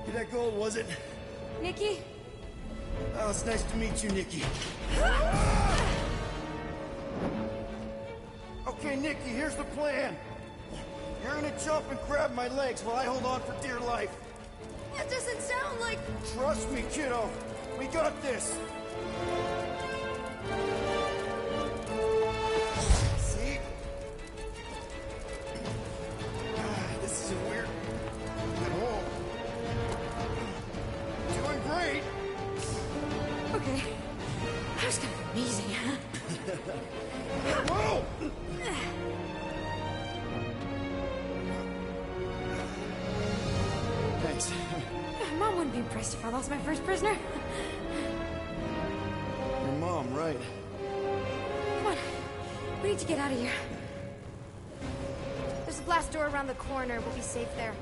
Get that gold, was it? Nikki? Oh, it's nice to meet you, Nikki. Okay, Nikki, here's the plan. You're gonna jump and grab my legs while I hold on for dear life. That doesn't sound like... Trust me, kiddo. We got this. See? This is a weird... at home. Doing great. Okay. That was kind of amazing, huh? Whoa! Thanks. Mom wouldn't be impressed if I lost my first prisoner. Your mom, right? Come on. We need to get out of here. There's a glass door around the corner. We'll be safe there.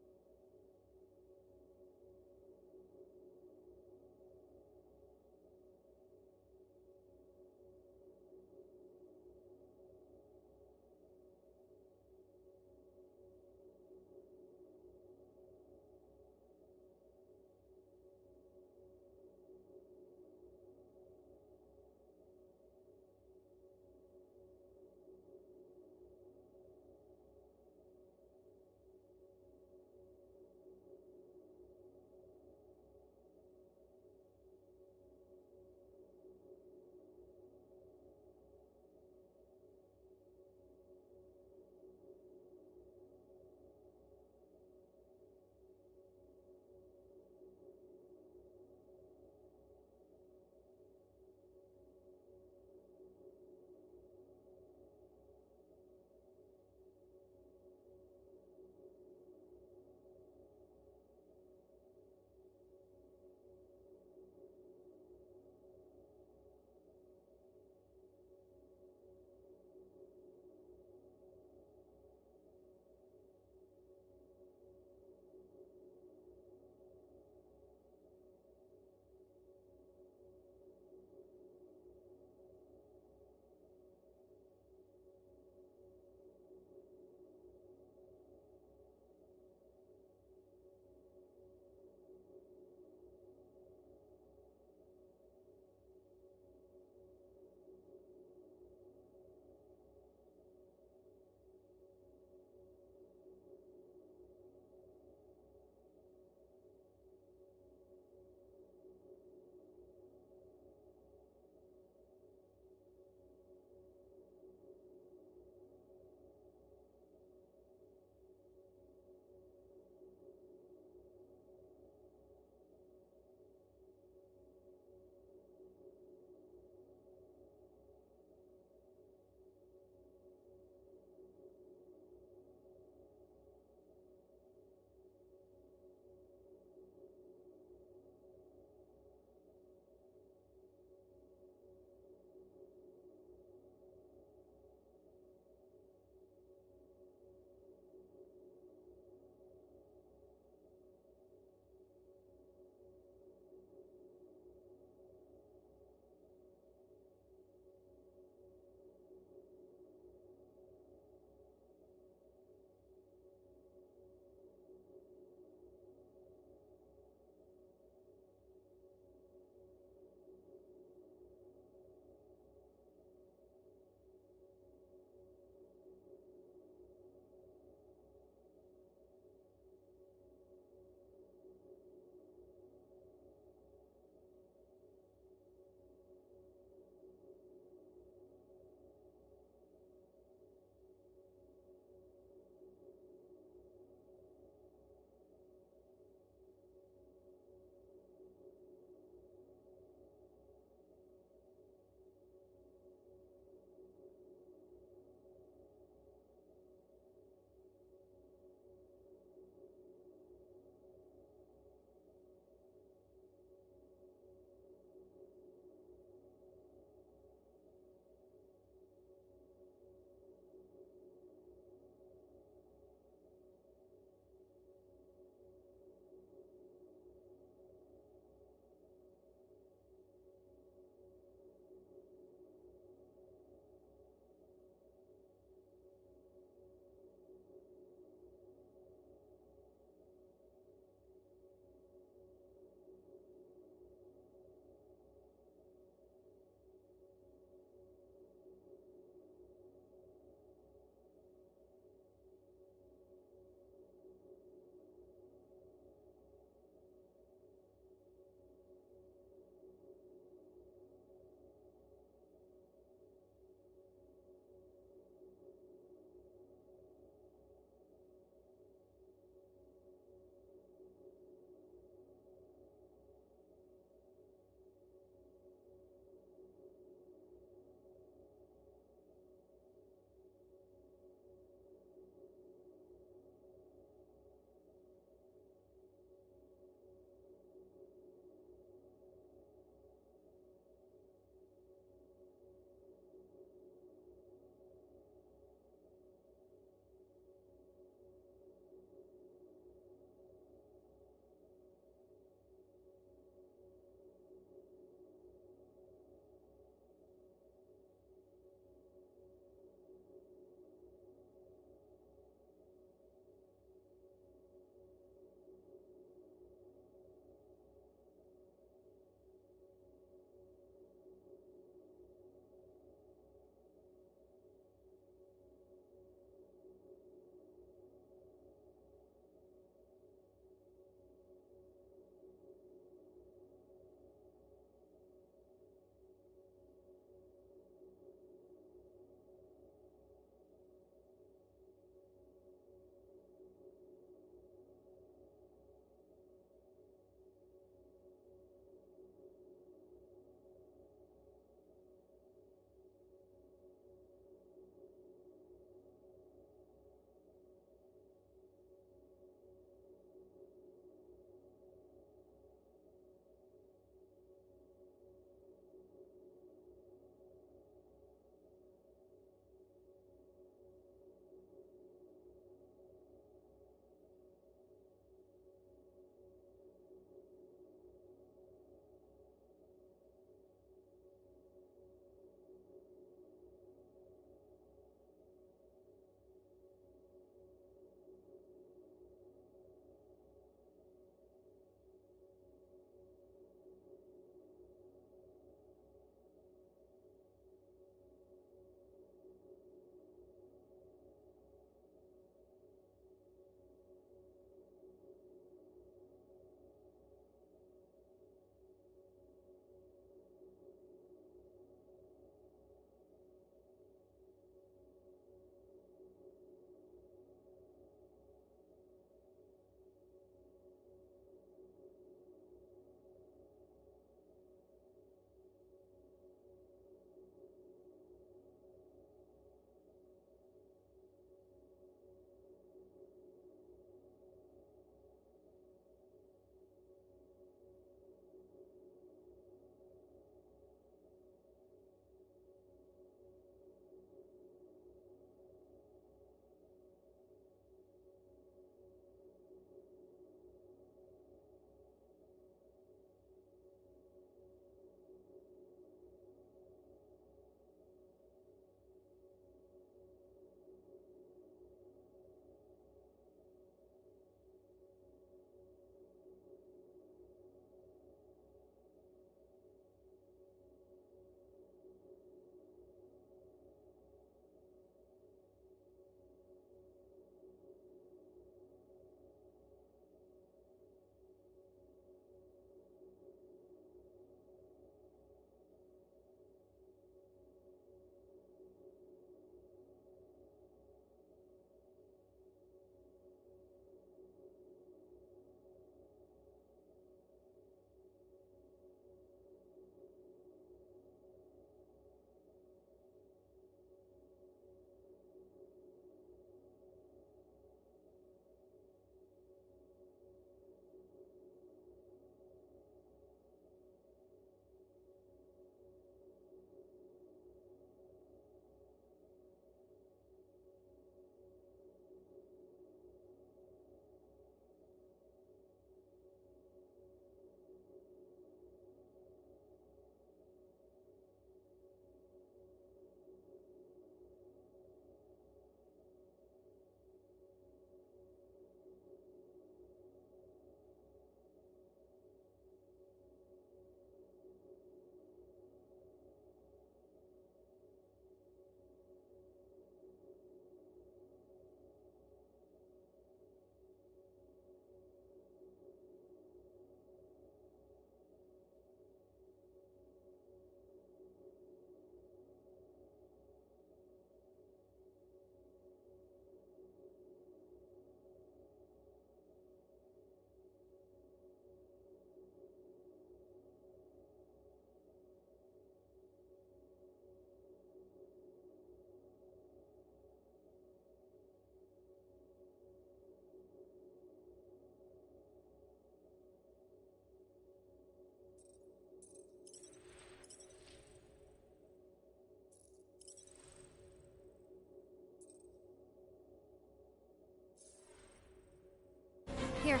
Here.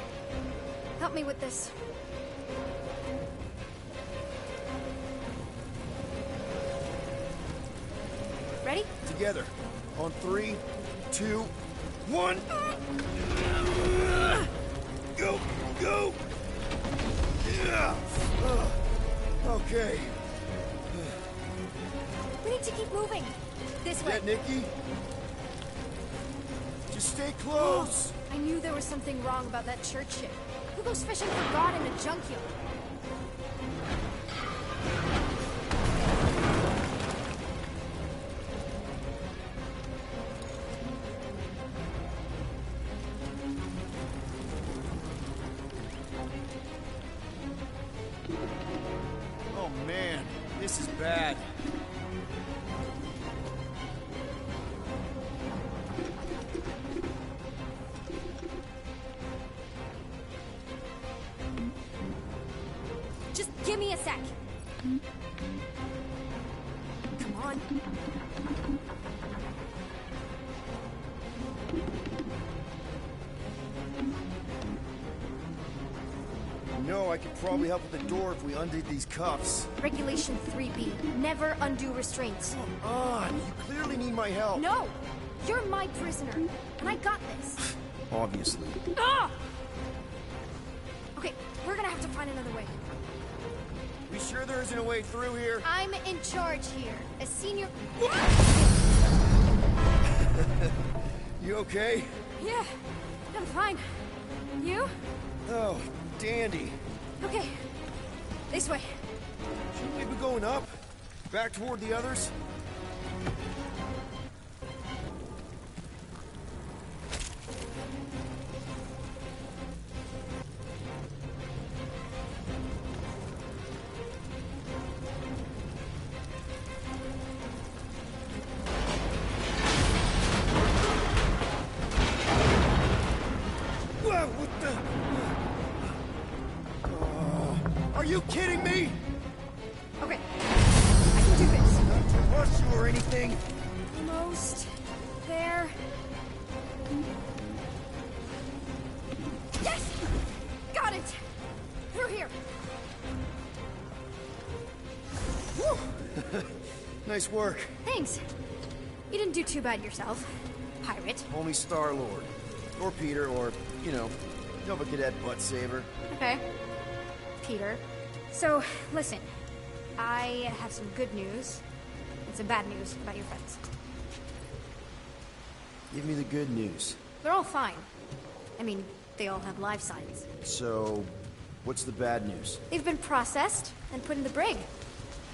Help me with this. Ready? Together. On 3, 2, 1. Go! Go! Yeah. Okay. We need to keep moving. This way. Yeah, Nikki? Just stay close. I knew there was something wrong about that church ship. Who goes fishing for God in a junkyard? Oh man, this is bad. Just give me a sec. Come on. No, I could probably help with the door if we undid these cuffs. Regulation 3B. Never undo restraints. Come on, you clearly need my help. No! You're my prisoner, and I got this. Obviously. Ah! Okay, we're gonna have to find another way. We sure there isn't a way through here? I'm in charge here. As senior... You okay? Yeah, I'm fine. You? Oh, dandy. Okay, this way. Shouldn't we be going up? Back toward the others? Whoa, what the... Are you kidding me? Okay, I can do this. Not to rush you or anything. Almost there. Yes! Got it! Through here. Woo! Nice work. Thanks. You didn't do too bad yourself, pirate. Only Star-Lord. Or Peter, or, you know, Nova Cadet Butt Saver. Okay. Peter. So, listen. I have some good news and some bad news about your friends. Give me the good news. They're all fine. I mean, they all have life signs. So, what's the bad news? They've been processed and put in the brig.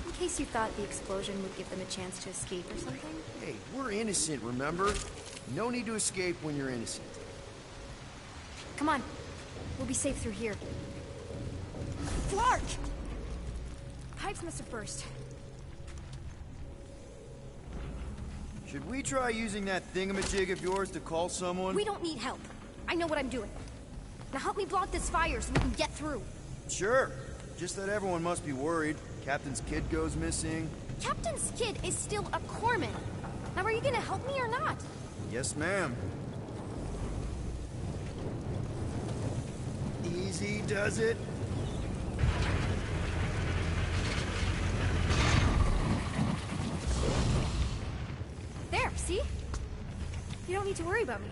In case you thought the explosion would give them a chance to escape or something. Hey, we're innocent, remember? No need to escape when you're innocent. Come on. We'll be safe through here. Flark! Pipes must have burst. Should we try using that thingamajig of yours to call someone? We don't need help. I know what I'm doing. Now help me block this fire so we can get through. Sure. Just that everyone must be worried. Captain's kid goes missing. Captain's kid is still a corpsman. Now are you gonna help me or not? Yes, ma'am. Easy does it. There, see? You don't need to worry about me.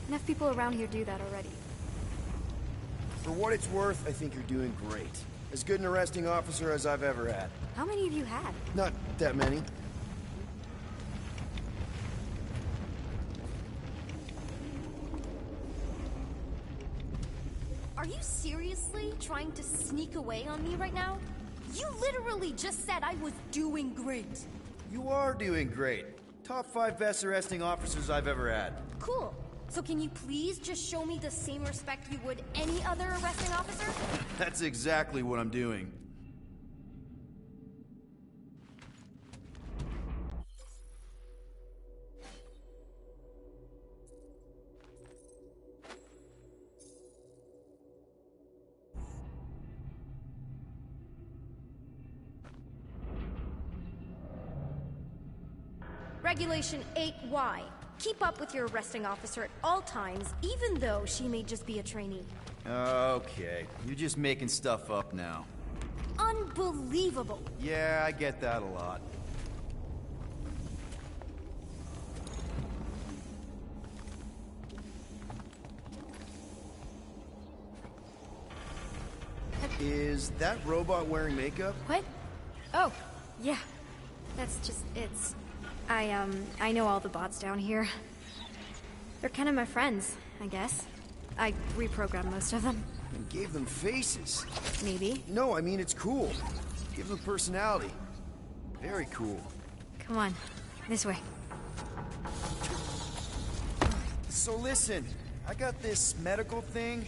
Enough people around here do that already. For what it's worth, I think you're doing great. As good an arresting officer as I've ever had. How many have you had? Not that many. Are you seriously trying to sneak away on me right now? You literally just said I was doing great. You are doing great. Top 5 best arresting officers I've ever had. Cool. So can you please just show me the same respect you would any other arresting officer? That's exactly what I'm doing. Regulation 8Y. keep up with your arresting officer at all times, even though she may just be a trainee. Okay, you're just making stuff up now. Unbelievable. Yeah, I get that a lot. Is that robot wearing makeup? What? Oh, yeah. That's just, I know all the bots down here. They're kind of my friends, I guess. I reprogrammed most of them. And gave them faces. Maybe. No, I mean, it's cool. Give them personality. Very cool. Come on, this way. So listen, I got this medical thing.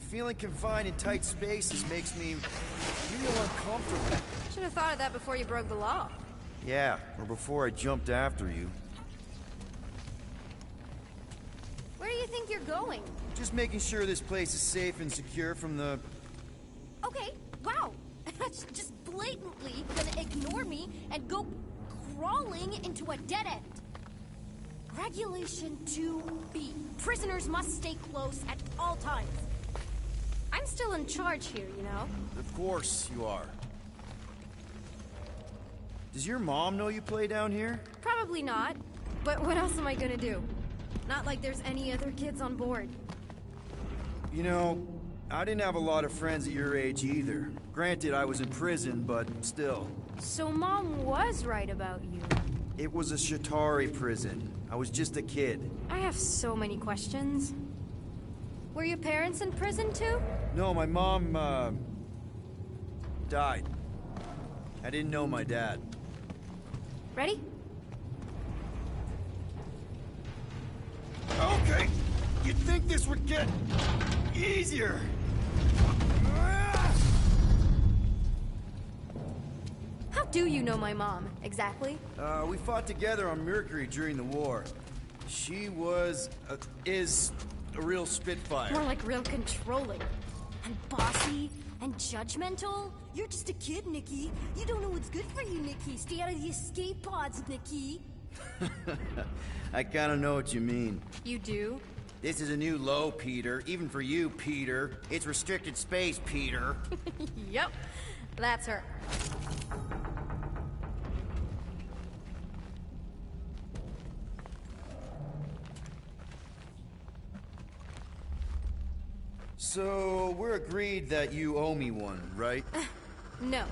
Feeling confined in tight spaces makes me real uncomfortable. Should have thought of that before you broke the law. Yeah, or before I jumped after you. Where do you think you're going? Just making sure this place is safe and secure from the... Okay, wow. That's just blatantly gonna ignore me and go crawling into a dead end. Regulation 2B. Prisoners must stay close at all times. I'm still in charge here, you know? Of course you are. Does your mom know you play down here? Probably not. But what else am I gonna do? Not like there's any other kids on board. You know, I didn't have a lot of friends at your age either. Granted, I was in prison, but still. So Mom was right about you. It was a Shatari prison. I was just a kid. I have so many questions. Were your parents in prison too? No, my mom, died. I didn't know my dad. Ready? Okay. You'd think this would get easier. How do you know my mom, exactly? We fought together on Mercury during the war. She was, is a real spitfire. More like real controlling. And bossy and judgmental. You're just a kid, Nikki. You don't know what's good for you, Nikki. Stay out of the escape pods, Nikki. I kinda know what you mean. You do? This is a new low, Peter. Even for you, Peter. It's restricted space, Peter. Yep. That's her. So, we're agreed that you owe me one, right? No.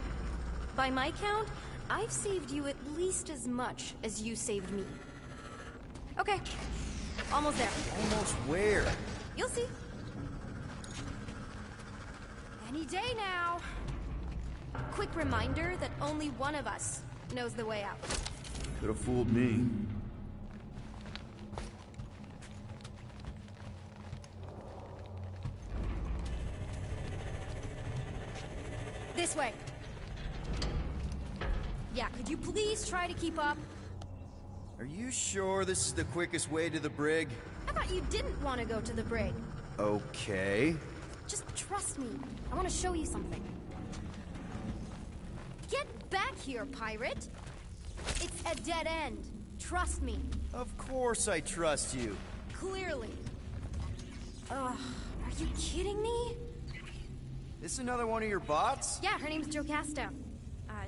By my count, I've saved you at least as much as you saved me. Okay. Almost there. Almost where? You'll see. Any day now. Quick reminder that only one of us knows the way out. Could have fooled me. This way. Yeah, could you please try to keep up? Are you sure this is the quickest way to the brig? I thought you didn't want to go to the brig. Okay. Just trust me. I want to show you something. Get back here, pirate! It's a dead end. Trust me. Of course I trust you. Clearly. Ugh, are you kidding me? This another one of your bots? Yeah, her name's Jocasta.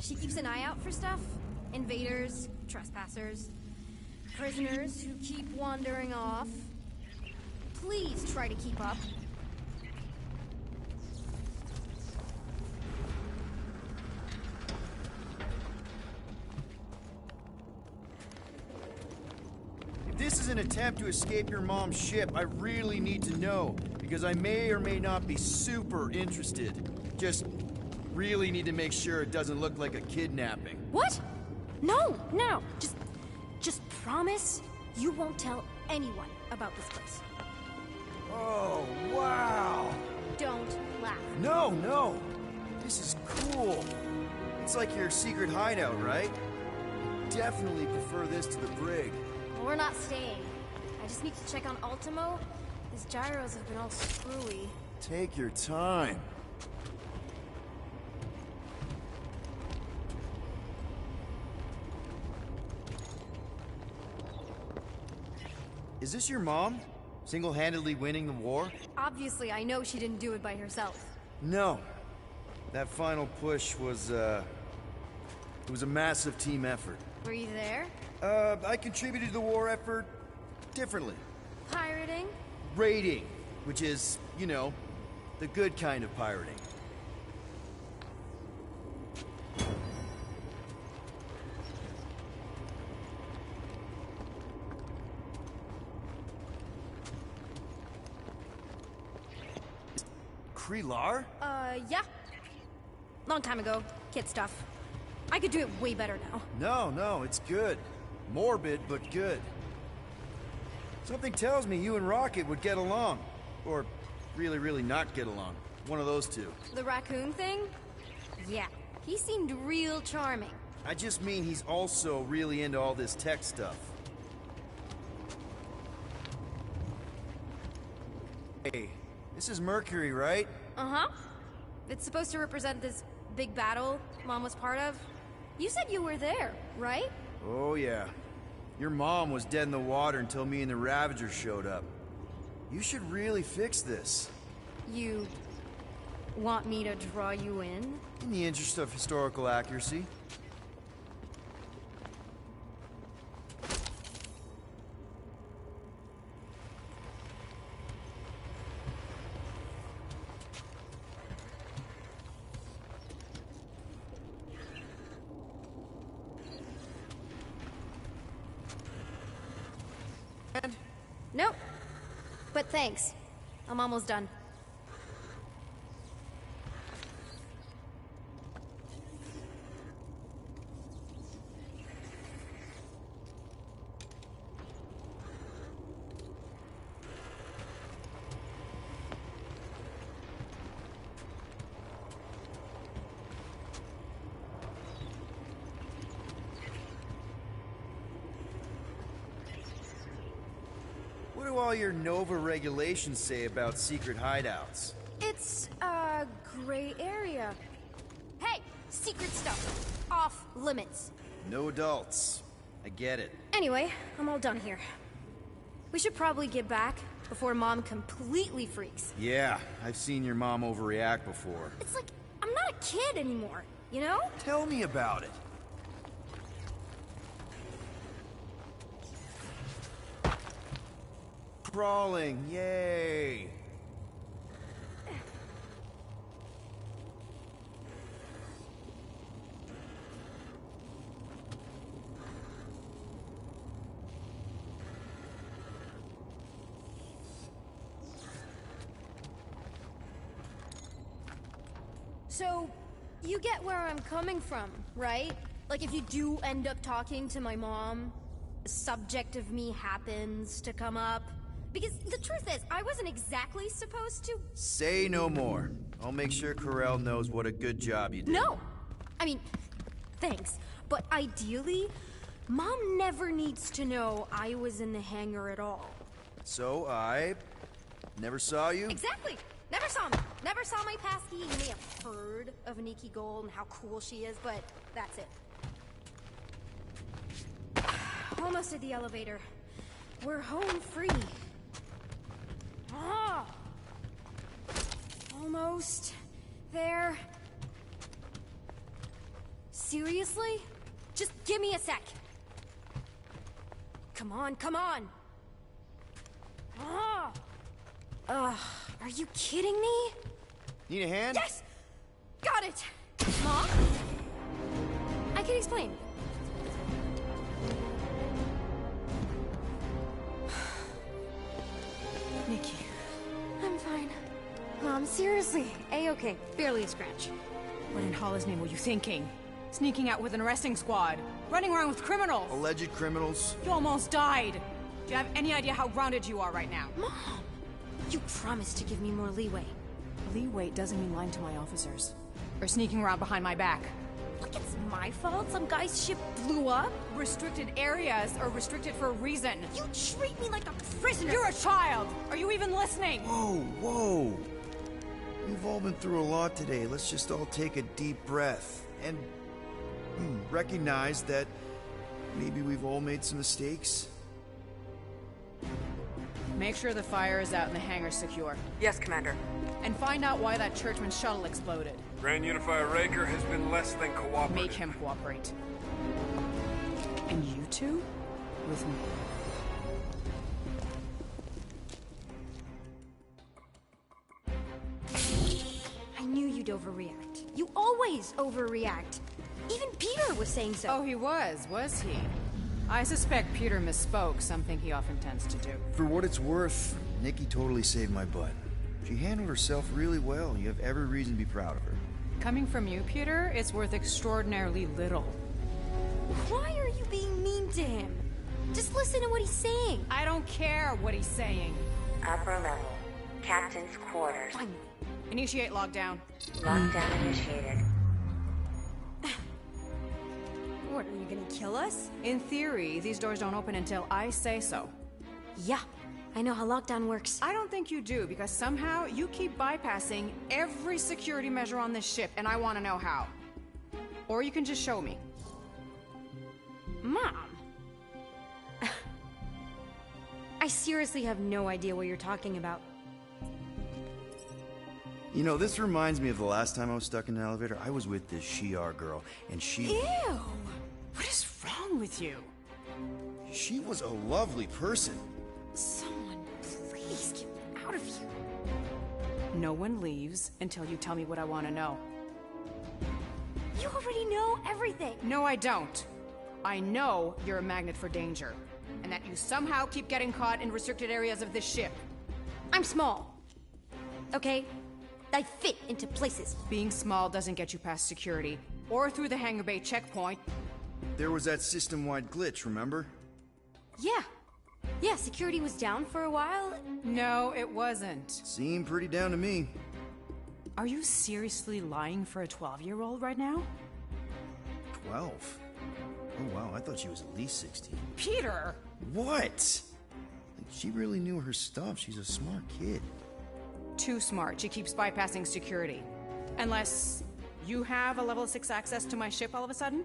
She keeps an eye out for stuff. Invaders, trespassers, prisoners who keep wandering off. Please try to keep up. If this is an attempt to escape your mom's ship, I really need to know, because I may or may not be super interested. Just really need to make sure it doesn't look like a kidnapping. What? No, no. Just promise you won't tell anyone about this place. Oh, wow! Don't laugh. No, no! This is cool. It's like your secret hideout, right? Definitely prefer this to the brig. Well, we're not staying. I just need to check on Ultimo. His gyros have been all screwy. Take your time. Is this your mom? Single-handedly winning the war? Obviously, I know she didn't do it by herself. No. That final push was, it was a massive team effort. Were you there? I contributed to the war effort differently. Pirating? Raiding, which is, you know, the good kind of pirating. Krelar? Yeah. Long time ago. Kid stuff. I could do it way better now. No, it's good. Morbid, but good. Something tells me you and Rocket would get along. Or really, really not get along. One of those two. The raccoon thing? Yeah. He seemed real charming. I just mean he's also really into all this tech stuff. Hey, this is Mercury, right? Uh-huh. It's supposed to represent this big battle Mom was part of. You said you were there, right? Oh, yeah. Your mom was dead in the water until me and the Ravagers showed up. You should really fix this. You want me to draw you in? In the interest of historical accuracy. Nope. But thanks. I'm almost done. What do all your Nova regulations say about secret hideouts? It's a gray area. Hey, secret stuff. Off limits. No adults. I get it. Anyway, I'm all done here. We should probably get back before Mom completely freaks. Yeah, I've seen your mom overreact before. It's like, I'm not a kid anymore, you know? Tell me about it. Crawling, yay! So, you get where I'm coming from, right? Like if you do end up talking to my mom, the subject of me happens to come up. Because the truth is, I wasn't exactly supposed to... Say no more. I'll make sure Corell knows what a good job you did. No! I mean, thanks. But ideally, Mom never needs to know I was in the hangar at all. So I... never saw you? Exactly! Never saw me. Never saw my passkey. You may have heard of Nikki Gold and how cool she is, but that's it. Almost at the elevator. We're home free. Ah! Almost there. Seriously? Just give me a sec. Come on, come on. Ah! Are you kidding me? Need a hand? Yes! Got it! Mom? I can explain. Nikki. I'm fine. Mom, seriously. A-okay. Barely a scratch. What in Hala's name were you thinking? Sneaking out with an arresting squad. Running around with criminals. Alleged criminals? You almost died. Do you have any idea how grounded you are right now? Mom! You promised to give me more leeway. Leeway doesn't mean lying to my officers. Or sneaking around behind my back. Look, it's my fault some guy's ship blew up. Restricted areas are restricted for a reason. You treat me like a prisoner. You're a child! Are you even listening? Whoa. We've all been through a lot today. Let's just all take a deep breath. And recognize that maybe we've all made some mistakes. Make sure the fire is out and the hangar's secure. Yes, Commander. And find out why that churchman's shuttle exploded. Grand Unifier Raker has been less than cooperative. Make him cooperate. And you two? With me. I knew you'd overreact. You always overreact. Even Peter was saying so. Oh, he was he? I suspect Peter misspoke, something he often tends to do. For what it's worth, Nikki totally saved my butt. She handled herself really well. You have every reason to be proud of her. Coming from you, Peter, it's worth extraordinarily little. Why are you being mean to him? Just listen to what he's saying. I don't care what he's saying. Upper level. Captain's quarters. Finally. Initiate lockdown. Lockdown initiated. What, are you gonna kill us? In theory, these doors don't open until I say so. Yeah, I know how lockdown works. I don't think you do, because somehow you keep bypassing every security measure on this ship, and I want to know how. Or you can just show me. Mom! I seriously have no idea what you're talking about. You know, this reminds me of the last time I was stuck in an elevator. I was with this Shi'ar girl, and she... Ew! What is wrong with you? She was a lovely person. Someone, please get me out of here. No one leaves until you tell me what I want to know. You already know everything. No, I don't. I know you're a magnet for danger, and that you somehow keep getting caught in restricted areas of this ship. I'm small. Okay? I fit into places. Being small doesn't get you past security, or through the hangar bay checkpoint. There was that system-wide glitch, remember? Yeah. Yeah, security was down for a while. No, it wasn't. Seemed pretty down to me. Are you seriously lying for a 12-year-old right now? 12? Oh wow, I thought she was at least 16. Peter! What? Like, she really knew her stuff. She's a smart kid. Too smart. She keeps bypassing security. Unless you have a level 6 access to my ship all of a sudden?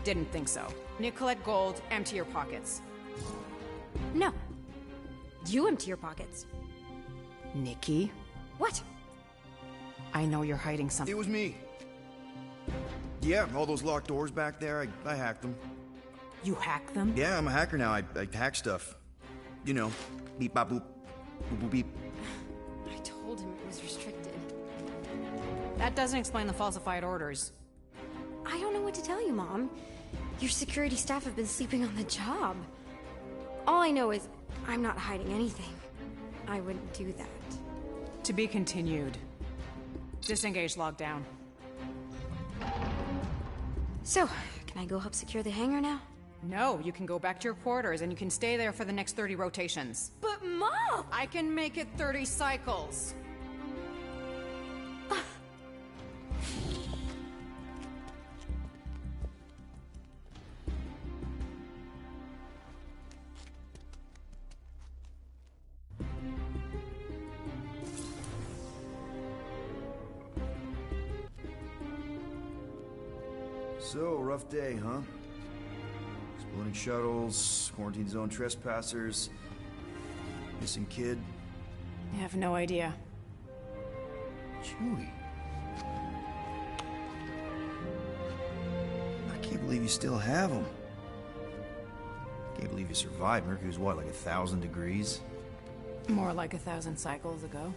Didn't think so. Nicolette Gold, empty your pockets. No. You empty your pockets. Nikki? What? I know you're hiding something. It was me. Yeah, all those locked doors back there, I hacked them. You hacked them? Yeah, I'm a hacker now. I hack stuff. You know, beep bop boop, boop boop beep. I told him it was restricted. That doesn't explain the falsified orders. I don't know what to tell you, Mom. Your security staff have been sleeping on the job. All I know is I'm not hiding anything. I wouldn't do that. To be continued. Disengage lockdown. So, can I go help secure the hangar now? No, you can go back to your quarters and you can stay there for the next 30 rotations. But Mom! I can make it 30 cycles. So, rough day, huh? Exploding shuttles, quarantine zone trespassers, missing kid. I have no idea. Chewie. I can't believe you still have him. Can't believe you survived. Mercury's what, like 1,000 degrees? More like 1,000 cycles ago.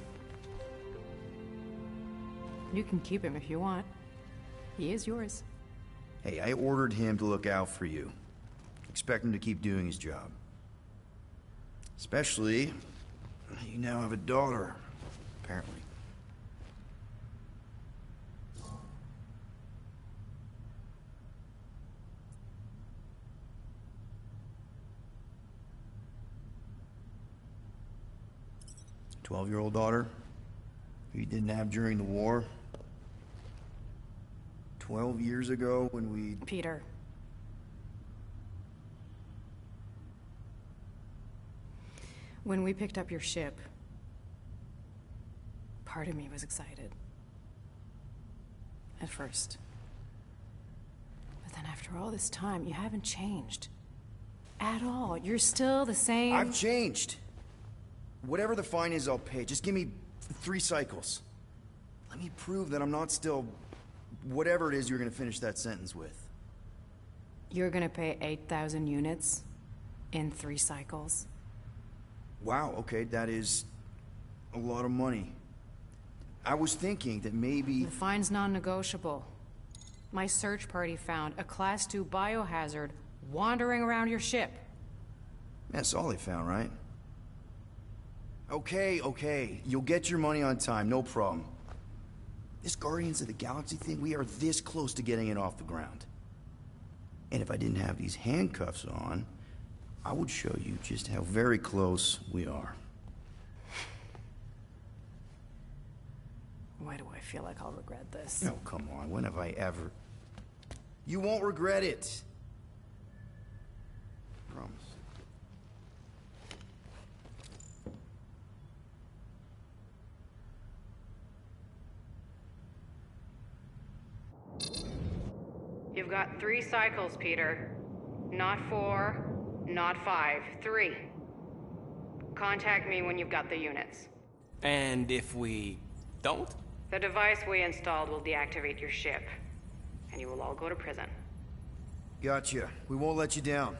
You can keep him if you want. He is yours. Hey, I ordered him to look out for you. Expect him to keep doing his job. Especially, you now have a daughter, apparently. A 12-year-old daughter who you didn't have during the war. 12 years ago when we... Peter. When we picked up your ship, part of me was excited. At first. But then after all this time, you haven't changed. At all. You're still the same... I've changed. Whatever the fine is, I'll pay. Just give me 3 cycles. Let me prove that I'm not still... whatever it is you're gonna finish that sentence with. You're gonna pay 8,000 units in 3 cycles? Wow, okay, that is a lot of money. I was thinking that maybe... The fine's non-negotiable. My search party found a Class 2 biohazard wandering around your ship. That's all they found, right? Okay. You'll get your money on time, no problem. This Guardians of the Galaxy thing, we are this close to getting it off the ground. And if I didn't have these handcuffs on, I would show you just how very close we are. Why do I feel like I'll regret this? Oh, come on. When have I ever... You won't regret it. Promise. You've got 3 cycles, Peter. Not 4, not 5, 3. Contact me when you've got the units. And if we don't? The device we installed will deactivate your ship, and you will all go to prison. Gotcha. We won't let you down.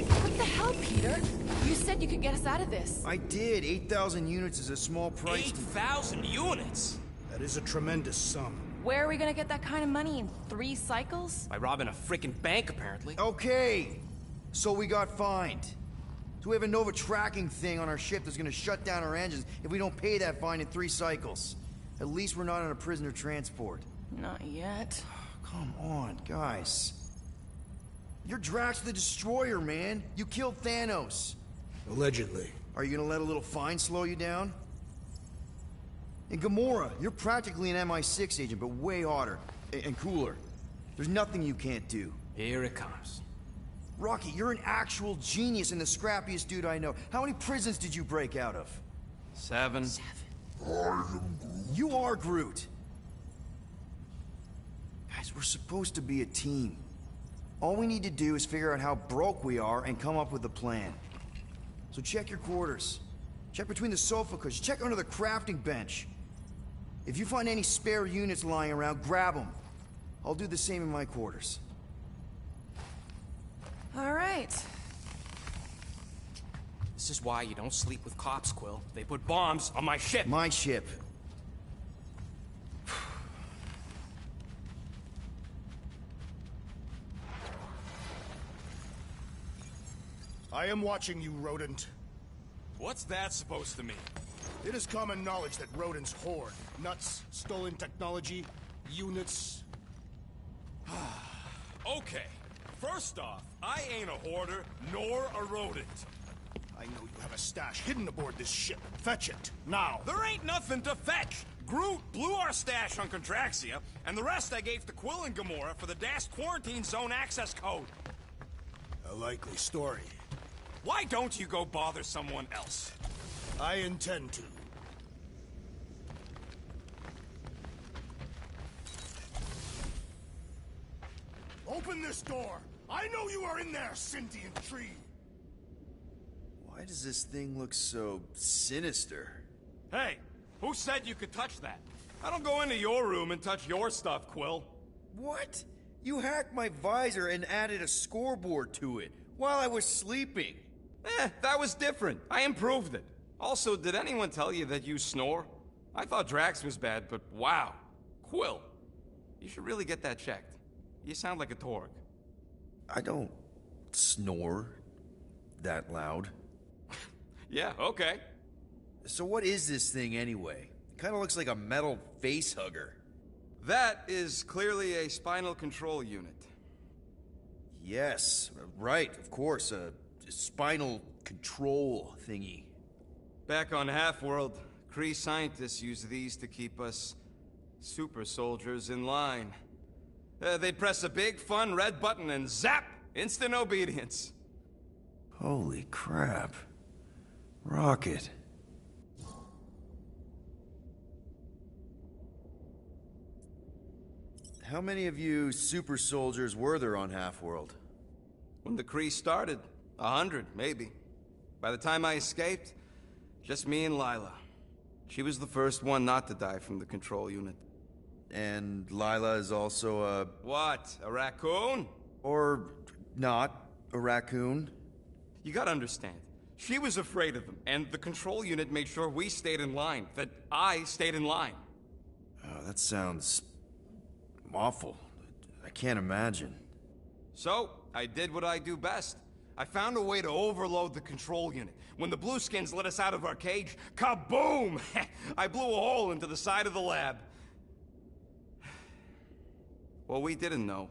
What the hell, Peter? You said you could get us out of this. I did. 8,000 units is a small price. 8,000 units? That is a tremendous sum. Where are we gonna get that kind of money in 3 cycles? By robbing a frickin' bank, apparently. Okay. So we got fined. So we have a Nova tracking thing on our ship that's gonna shut down our engines if we don't pay that fine in 3 cycles. At least we're not on a prisoner transport. Not yet. Come on, guys. You're Drax the Destroyer, man. You killed Thanos. Allegedly. Are you gonna let a little fine slow you down? And Gamora, you're practically an MI6 agent, but way hotter and cooler. There's nothing you can't do. Here it comes. Rocky, you're an actual genius and the scrappiest dude I know. How many prisons did you break out of? 7. You are Groot. Guys, we're supposed to be a team. All we need to do is figure out how broke we are and come up with a plan. So check your quarters. Check between the sofa cushions. Check under the crafting bench. If you find any spare units lying around, grab them. I'll do the same in my quarters. All right. This is why you don't sleep with cops, Quill. They put bombs on my ship. My ship. I am watching you, rodent. What's that supposed to mean? It is common knowledge that rodents hoard nuts, stolen technology, units. Okay, first off, I ain't a hoarder nor a rodent. I know you have a stash hidden aboard this ship. Fetch it, now. There ain't nothing to fetch. Groot blew our stash on Contraxia, and the rest I gave to Quill and Gamora for the DAS quarantine zone access code. A likely story. Why don't you go bother someone else? I intend to. Open this door! I know you are in there, sentient tree! Why does this thing look so sinister? Hey, who said you could touch that? I don't go into your room and touch your stuff, Quill. What? You hacked my visor and added a scoreboard to it while I was sleeping. That was different. I improved it. Also, did anyone tell you that you snore? I thought Drax was bad, but wow. Quill, you should really get that checked. You sound like a Torg. I don't snore that loud. Yeah, okay. So what is this thing anyway? It kind of looks like a metal face hugger. That is clearly a spinal control unit. Yes, right, of course, a spinal control thingy. Back on Half-World, Kree scientists use these to keep us super soldiers in line. They'd press a big, fun red button and zap! Instant obedience. Holy crap. Rocket. How many of you super soldiers were there on Half-World? When the Kree started, 100, maybe. By the time I escaped, just me and Lila. She was the first one not to die from the control unit. And Lila is also a... What? A raccoon? Or not a raccoon? You gotta understand. She was afraid of them, and the control unit made sure we stayed in line. That I stayed in line. Oh, that sounds... awful. I can't imagine. So, I did what I do best. I found a way to overload the control unit. When the Blueskins let us out of our cage, kaboom! I blew a hole into the side of the lab. What we didn't know,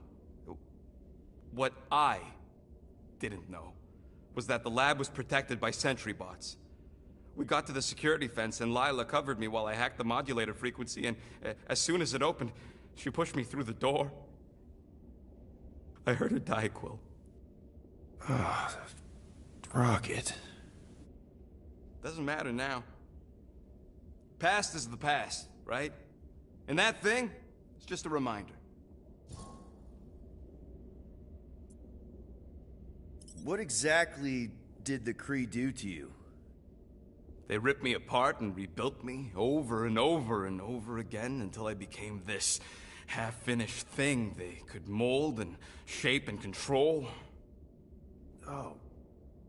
what I didn't know, was that the lab was protected by sentry bots. We got to the security fence and Lila covered me while I hacked the modulator frequency, and as soon as it opened, she pushed me through the door. I heard her die, Quill. Ah, Rocket. Doesn't matter now. Past is the past, right? And that thing, it's just a reminder. What exactly did the Kree do to you? They ripped me apart and rebuilt me over and over and over again until I became this half-finished thing they could mold and shape and control. Oh,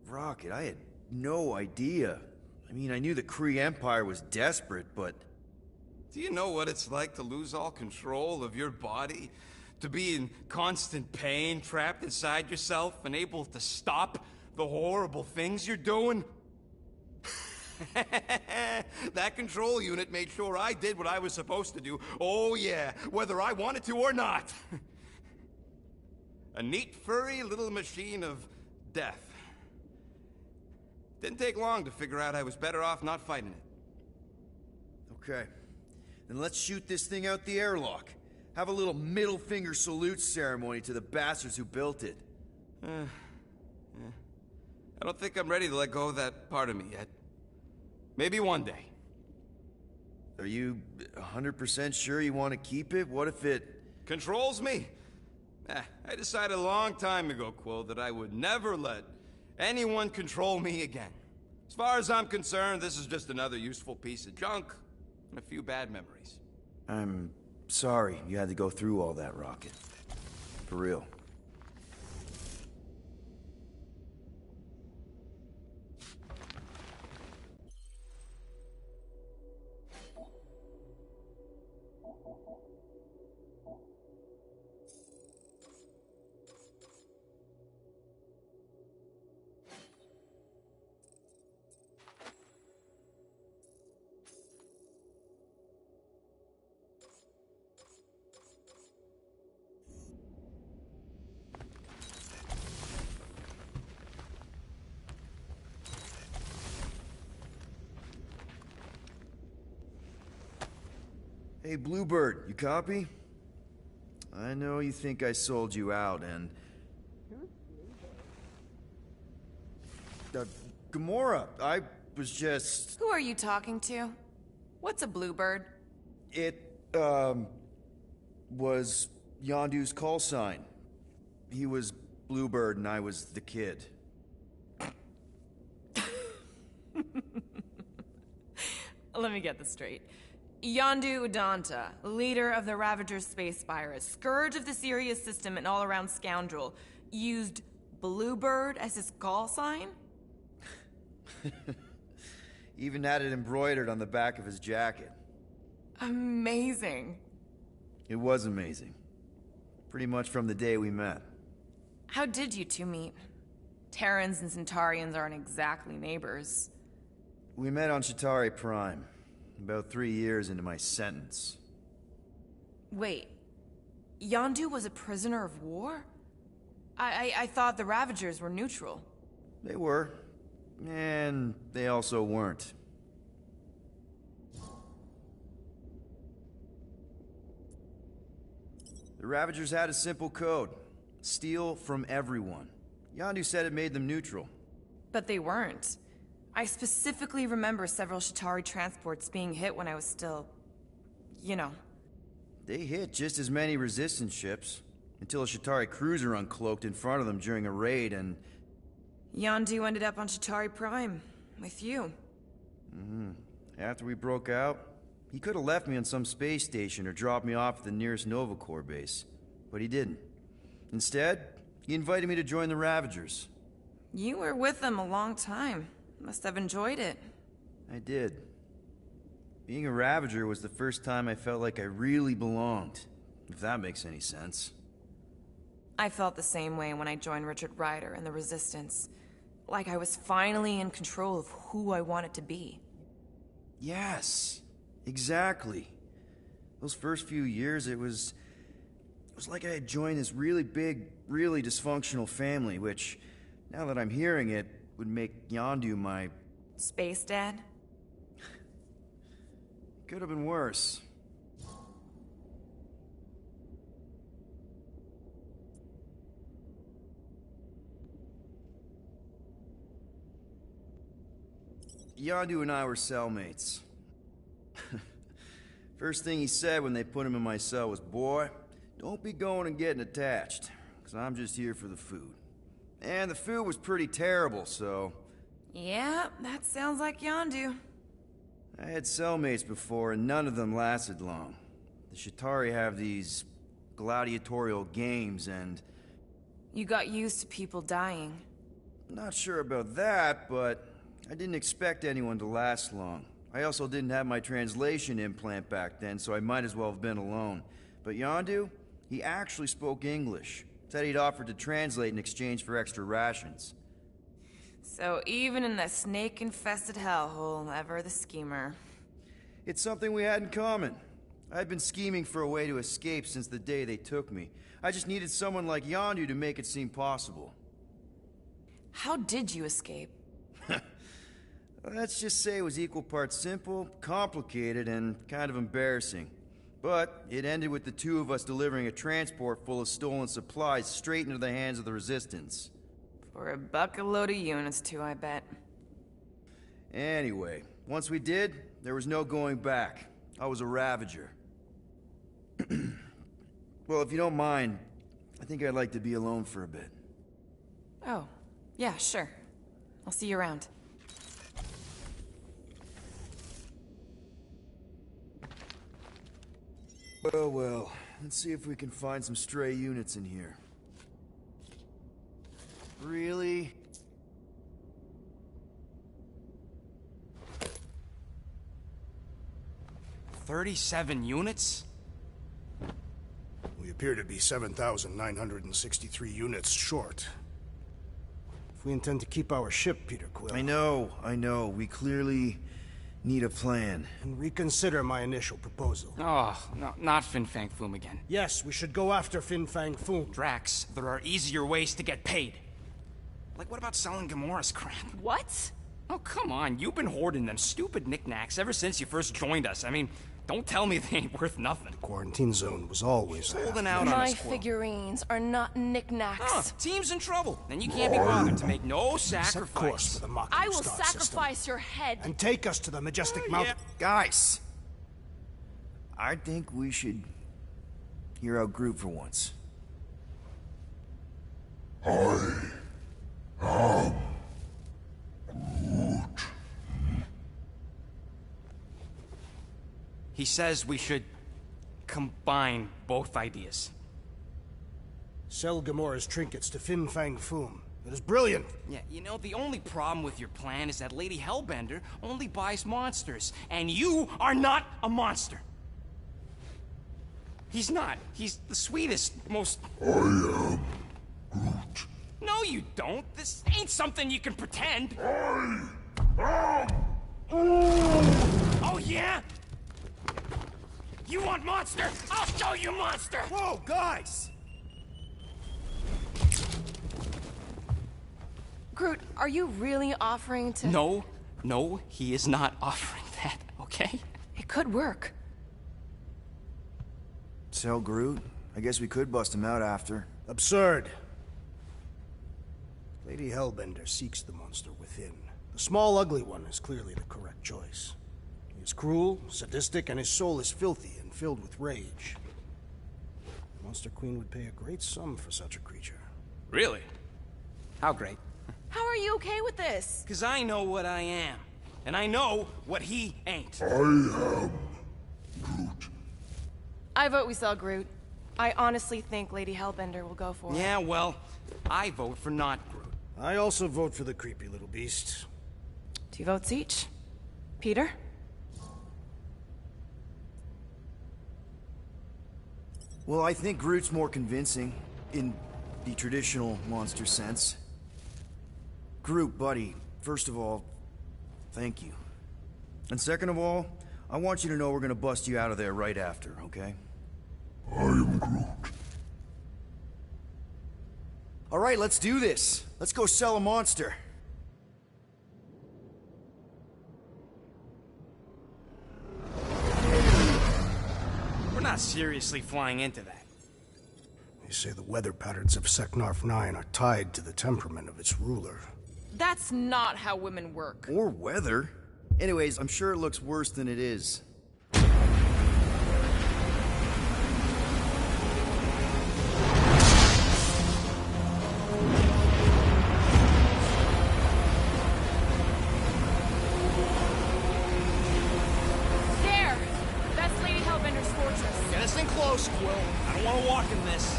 Rocket, I had no idea. I mean, I knew the Kree Empire was desperate, but... Do you know what it's like to lose all control of your body? To be in constant pain, trapped inside yourself, unable to stop the horrible things you're doing? That control unit made sure I did what I was supposed to do. Oh yeah, whether I wanted to or not. A neat, furry little machine of death. Didn't take long to figure out I was better off not fighting it. Okay. Then let's shoot this thing out the airlock. Have a little middle finger salute ceremony to the bastards who built it. I don't think I'm ready to let go of that part of me yet. Maybe one day. Are you 100% sure you want to keep it? What if it... controls me? I decided a long time ago, Quill, that I would never let anyone control me again. As far as I'm concerned, this is just another useful piece of junk and a few bad memories. I'm sorry you had to go through all that, Rocket. For real. Hey, Bluebird, you copy? I know you think I sold you out, and... Gamora, I was just... Who are you talking to? What's a bluebird? It, was Yondu's call sign. He was Bluebird and I was the kid. Let me get this straight. Yondu Udanta, leader of the Ravagers space virus, scourge of the Sirius system and all-around scoundrel, used Bluebird as his call sign? Even had it embroidered on the back of his jacket. Amazing. It was amazing. Pretty much from the day we met. How did you two meet? Terrans and Centaurians aren't exactly neighbors. We met on Chitauri Prime, about 3 years into my sentence. Wait, Yondu was a prisoner of war? I thought the Ravagers were neutral. They were. And they also weren't. The Ravagers had a simple code. Steal from everyone. Yondu said it made them neutral. But they weren't. I specifically remember several Chitauri transports being hit when I was still... you know. They hit just as many resistance ships. Until a Shatari cruiser uncloaked in front of them during a raid and... Yondu ended up on Shatari Prime. With you. After we broke out, he could have left me on some space station or dropped me off at the nearest Nova Corps base. But he didn't. Instead, he invited me to join the Ravagers. You were with them a long time. Must have enjoyed it. I did. Being a Ravager was the first time I felt like I really belonged, if that makes any sense. I felt the same way when I joined Richard Ryder and the Resistance. Like I was finally in control of who I wanted to be. Yes, exactly. Those first few years, it was like I had joined this really big, really dysfunctional family, which, now that I'm hearing it, would make Yondu my... Space Dad? Could have been worse. Yondu and I were cellmates. First thing he said when they put him in my cell was, "Boy, don't be going and getting attached, because I'm just here for the food." And the food was pretty terrible, so... Yeah, that sounds like Yondu. I had cellmates before, and none of them lasted long. The Shatari have these gladiatorial games, and... You got used to people dying. Not sure about that, but I didn't expect anyone to last long. I also didn't have my translation implant back then, so I might as well have been alone. But Yondu, he actually spoke English. Said he'd offered to translate in exchange for extra rations. So even in the snake-infested hellhole, ever the schemer. It's something we had in common. I'd been scheming for a way to escape since the day they took me. I just needed someone like Yondu to make it seem possible. How did you escape? Let's just say it was equal parts simple, complicated, and kind of embarrassing. But it ended with the two of us delivering a transport full of stolen supplies straight into the hands of the Resistance. For a bucket load of units too, I bet. Anyway, once we did, there was no going back. I was a Ravager. Well, if you don't mind, I think I'd like to be alone for a bit. Oh, yeah, sure. I'll see you around. Well, let's see if we can find some stray units in here. Really? $37 units? We appear to be 7,963 units short. If we intend to keep our ship, Peter Quill... I know. We clearly need a plan. And reconsider my initial proposal. Oh, no, not Fin Fang Foom again. Yes, we should go after Fin Fang Foom. Drax, there are easier ways to get paid. Like, what about selling Gamora's crap? What? Oh, come on. You've been hoarding them stupid knickknacks ever since you first joined us. I mean, don't tell me they ain't worth nothing. The quarantine zone was always there. Holding out on My us, Quill. figurines are not knickknacks. Team's in trouble. Then you can't be bothered to make no Set course sacrifice. for the Mach I will Star sacrifice system. your head. And take us to the majestic mountain. Guys! I think we should hear out Groot for once. He says we should combine both ideas. Sell Gamora's trinkets to Fin Fang Foom. It is brilliant. Yeah, you know, the only problem with your plan is that Lady Hellbender only buys monsters, and you are not a monster. He's not. He's the sweetest, most... I am Groot. No, you don't. This ain't something you can pretend. Oh, yeah? You want monster? I'll show you monster! Whoa, guys! Groot, are you really offering to... No, he is not offering that, okay? It could work. Sell Groot? I guess we could bust him out after. Absurd. Lady Hellbender seeks the monster within. The small, ugly one is clearly the correct choice. He is cruel, sadistic, and his soul is filthy and filled with rage. Monster Queen would pay a great sum for such a creature. Really? How great? How are you okay with this? Because I know what I am. And I know what he ain't. I am Groot. I vote we sell Groot. I honestly think Lady Hellbender will go for it. Yeah, well, I vote for not Groot. I also vote for the creepy little beast. 2 votes each. Peter? Well, I think Groot's more convincing, in the traditional monster sense. Groot, buddy, first of all, thank you. And second of all, I want you to know we're gonna bust you out of there right after, okay? I am Groot. Alright, let's do this. Let's go sell a monster. We're not seriously flying into that. They say the weather patterns of Seknarf 9 are tied to the temperament of its ruler. That's not how women work. Or weather. Anyways, I'm sure it looks worse than it is. There! That's Lady Hellbender's fortress. Get us in close, Quill. I don't want to walk in this.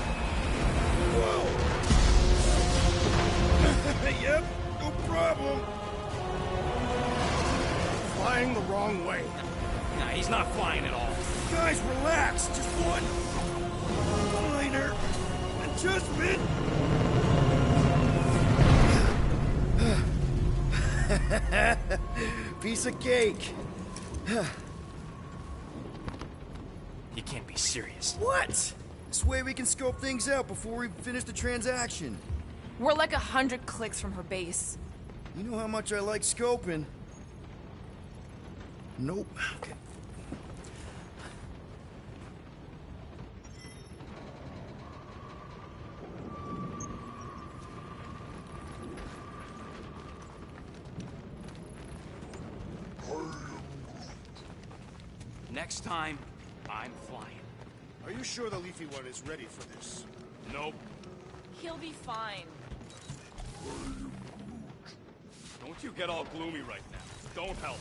Yep, no problem. Flying the wrong way. Nah, he's not flying at all. Guys, relax. Just one minor adjustment. Piece of cake. You can't be serious. What? This way we can scope things out before we finish the transaction. We're like 100 clicks from her base. You know how much I like scoping. Nope. Okay. Next time, I'm flying. Are you sure the leafy one is ready for this? Nope. He'll be fine. Don't you get all gloomy right now. Don't help.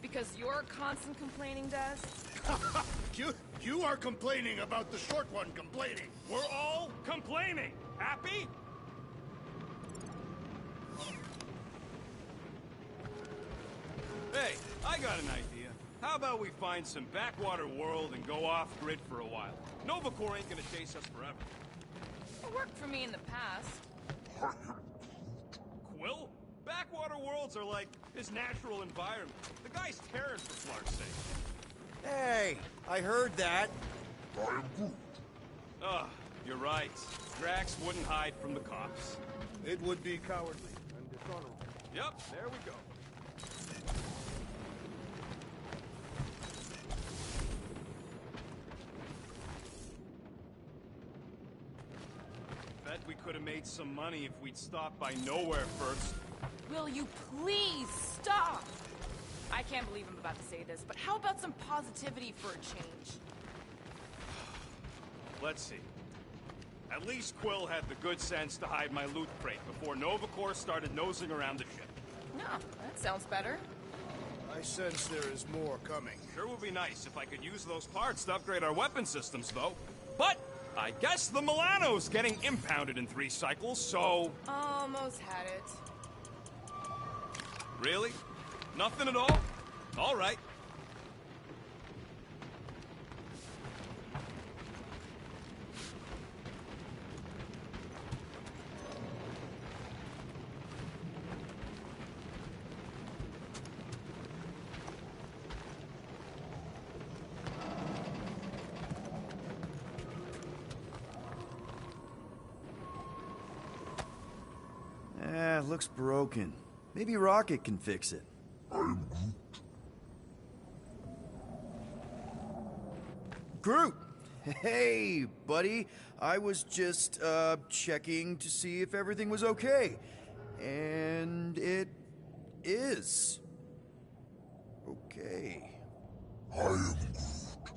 Because you're constant complaining, Des? You are complaining about the short one complaining. We're all complaining. Happy? Hey, I got an idea. How about we find some backwater world and go off-grid for a while? Nova Corps ain't gonna chase us forever. It worked for me in the past. Quill? Backwater worlds are like his natural environment. The guy's tearing for Clark's sake. Hey, I heard that. I am Groot. Ugh, you're right. Drax wouldn't hide from the cops. It would be cowardly and dishonorable. Yep, there we go. Bet we could have made some money if we'd stopped by Nowhere first. Will you please stop? I can't believe I'm about to say this, but how about some positivity for a change? Let's see. At least Quill had the good sense to hide my loot crate before Nova Corps started nosing around the ship. No, that sounds better. I sense there is more coming. Sure would be nice if I could use those parts to upgrade our weapon systems, though. But I guess the Milano's getting impounded in 3 cycles, so... Almost had it. Really? Nothing at all? All right. Looks broken. Maybe Rocket can fix it. I am Groot! Groot. Hey, buddy. I was just, checking to see if everything was okay. And it is. Okay. I am Groot.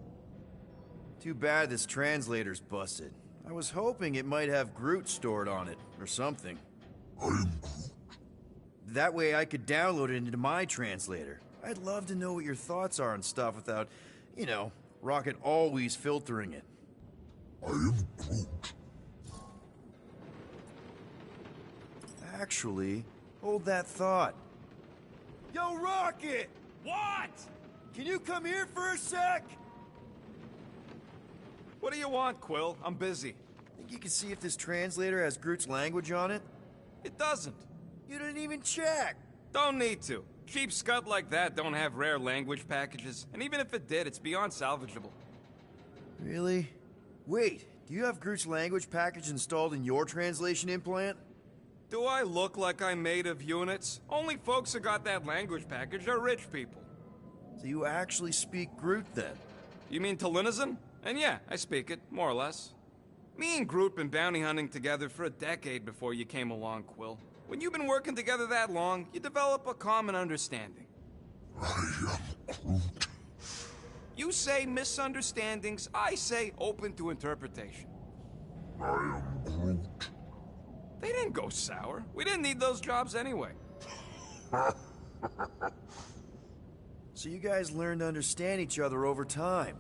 Too bad this translator's busted. I was hoping it might have Groot stored on it, or something. That way I could download it into my translator. I'd love to know what your thoughts are on stuff without, you know, Rocket always filtering it. Actually, hold that thought. Yo, Rocket! What? Can you come here for a sec? What do you want, Quill? I'm busy. Think you can see if this translator has Groot's language on it? It doesn't. You didn't even check. Don't need to. Cheap scud like that don't have rare language packages, and even if it did, it's beyond salvageable. Really? Wait, do you have Groot's language package installed in your translation implant? Do I look like I'm made of units? Only folks who got that language package are rich people. So you actually speak Groot then? You mean Talinisan? And yeah, I speak it, more or less. Me and Groot been bounty hunting together for a decade before you came along, Quill. When you've been working together that long, you develop a common understanding. I am Groot. You say misunderstandings, I say open to interpretation. I am Groot. They didn't go sour. We didn't need those jobs anyway. So you guys learned to understand each other over time.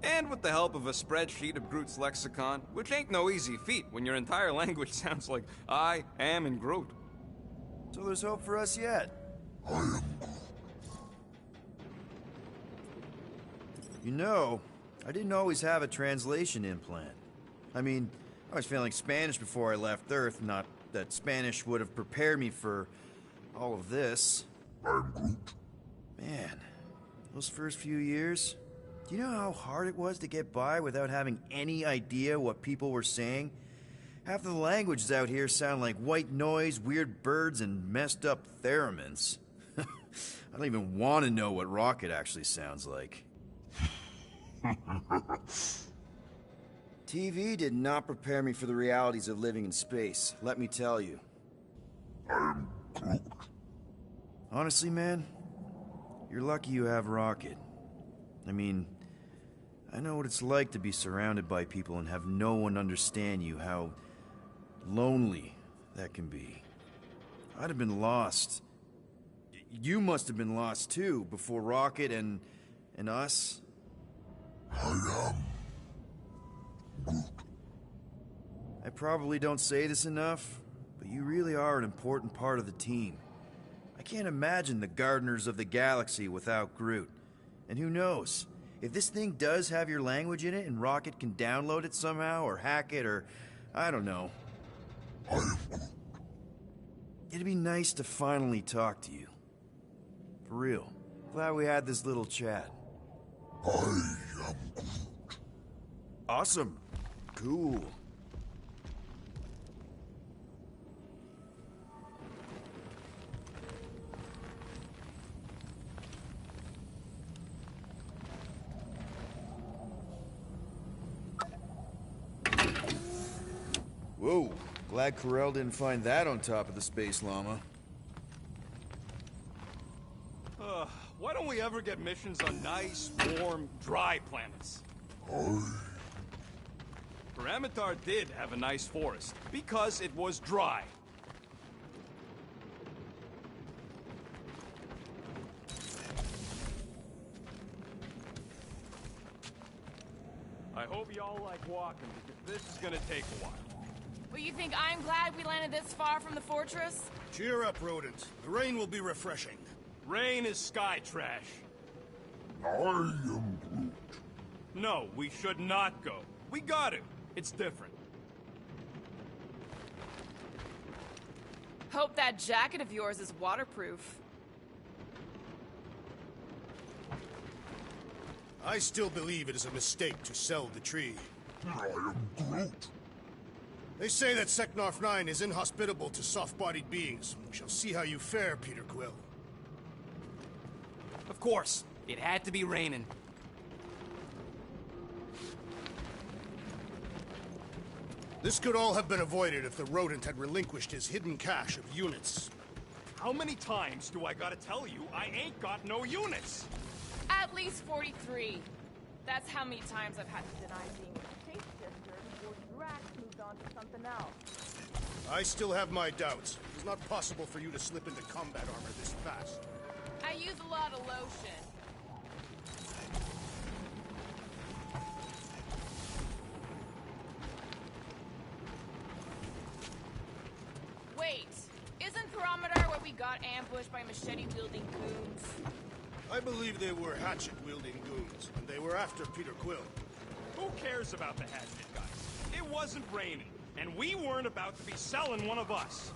And with the help of a spreadsheet of Groot's lexicon, which ain't no easy feat when your entire language sounds like I am in Groot. So there's hope for us yet. I am Groot. You know, I didn't always have a translation implant. I mean, I was failing Spanish before I left Earth, not that Spanish would have prepared me for all of this. I'm Groot. Man, those first few years, do you know how hard it was to get by without having any idea what people were saying? Half of the languages out here sound like white noise, weird birds, and messed up theremins. I don't even want to know what Rocket actually sounds like. TV did not prepare me for the realities of living in space, let me tell you. I'm Groot. Honestly, man, you're lucky you have Rocket. I mean, I know what it's like to be surrounded by people and have no one understand you, how lonely that can be. I'd have been lost. You must have been lost too, before Rocket and us. I am Groot. I probably don't say this enough, but you really are an important part of the team. I can't imagine the Gardeners of the Galaxy without Groot. And who knows? If this thing does have your language in it and Rocket can download it somehow or hack it or I don't know. I am Groot. It'd be nice to finally talk to you. For real. Glad we had this little chat. I am Groot. Awesome. Cool. Whoa. Glad Corel didn't find that on top of the space llama. Why don't we ever get missions on nice, warm, dry planets? Paramitar did have a nice forest, because it was dry. I hope y'all like walking, because this is gonna take a while. Well, you think I'm glad we landed this far from the fortress? Cheer up, rodent. The rain will be refreshing. Rain is sky trash. I am Groot. No, we should not go. We got it. It's different. Hope that jacket of yours is waterproof. I still believe it is a mistake to sell the tree. I am Groot. They say that Seknarf 9 is inhospitable to soft-bodied beings. We shall see how you fare, Peter Quill. Of course. It had to be raining. This could all have been avoided if the rodent had relinquished his hidden cache of units. How many times do I gotta tell you I ain't got no units? At least 43. That's how many times I've had to deny being a shape-shifter before Drax moved on to something else. I still have my doubts. It's not possible for you to slip into combat armor this fast. I use a lot of lotion. Wait, isn't Pyramidar where we got ambushed by machete-wielding goons? I believe they were hatchet-wielding goons, and they were after Peter Quill. Who cares about the hatchet guys? It wasn't raining, and we weren't about to be selling one of us.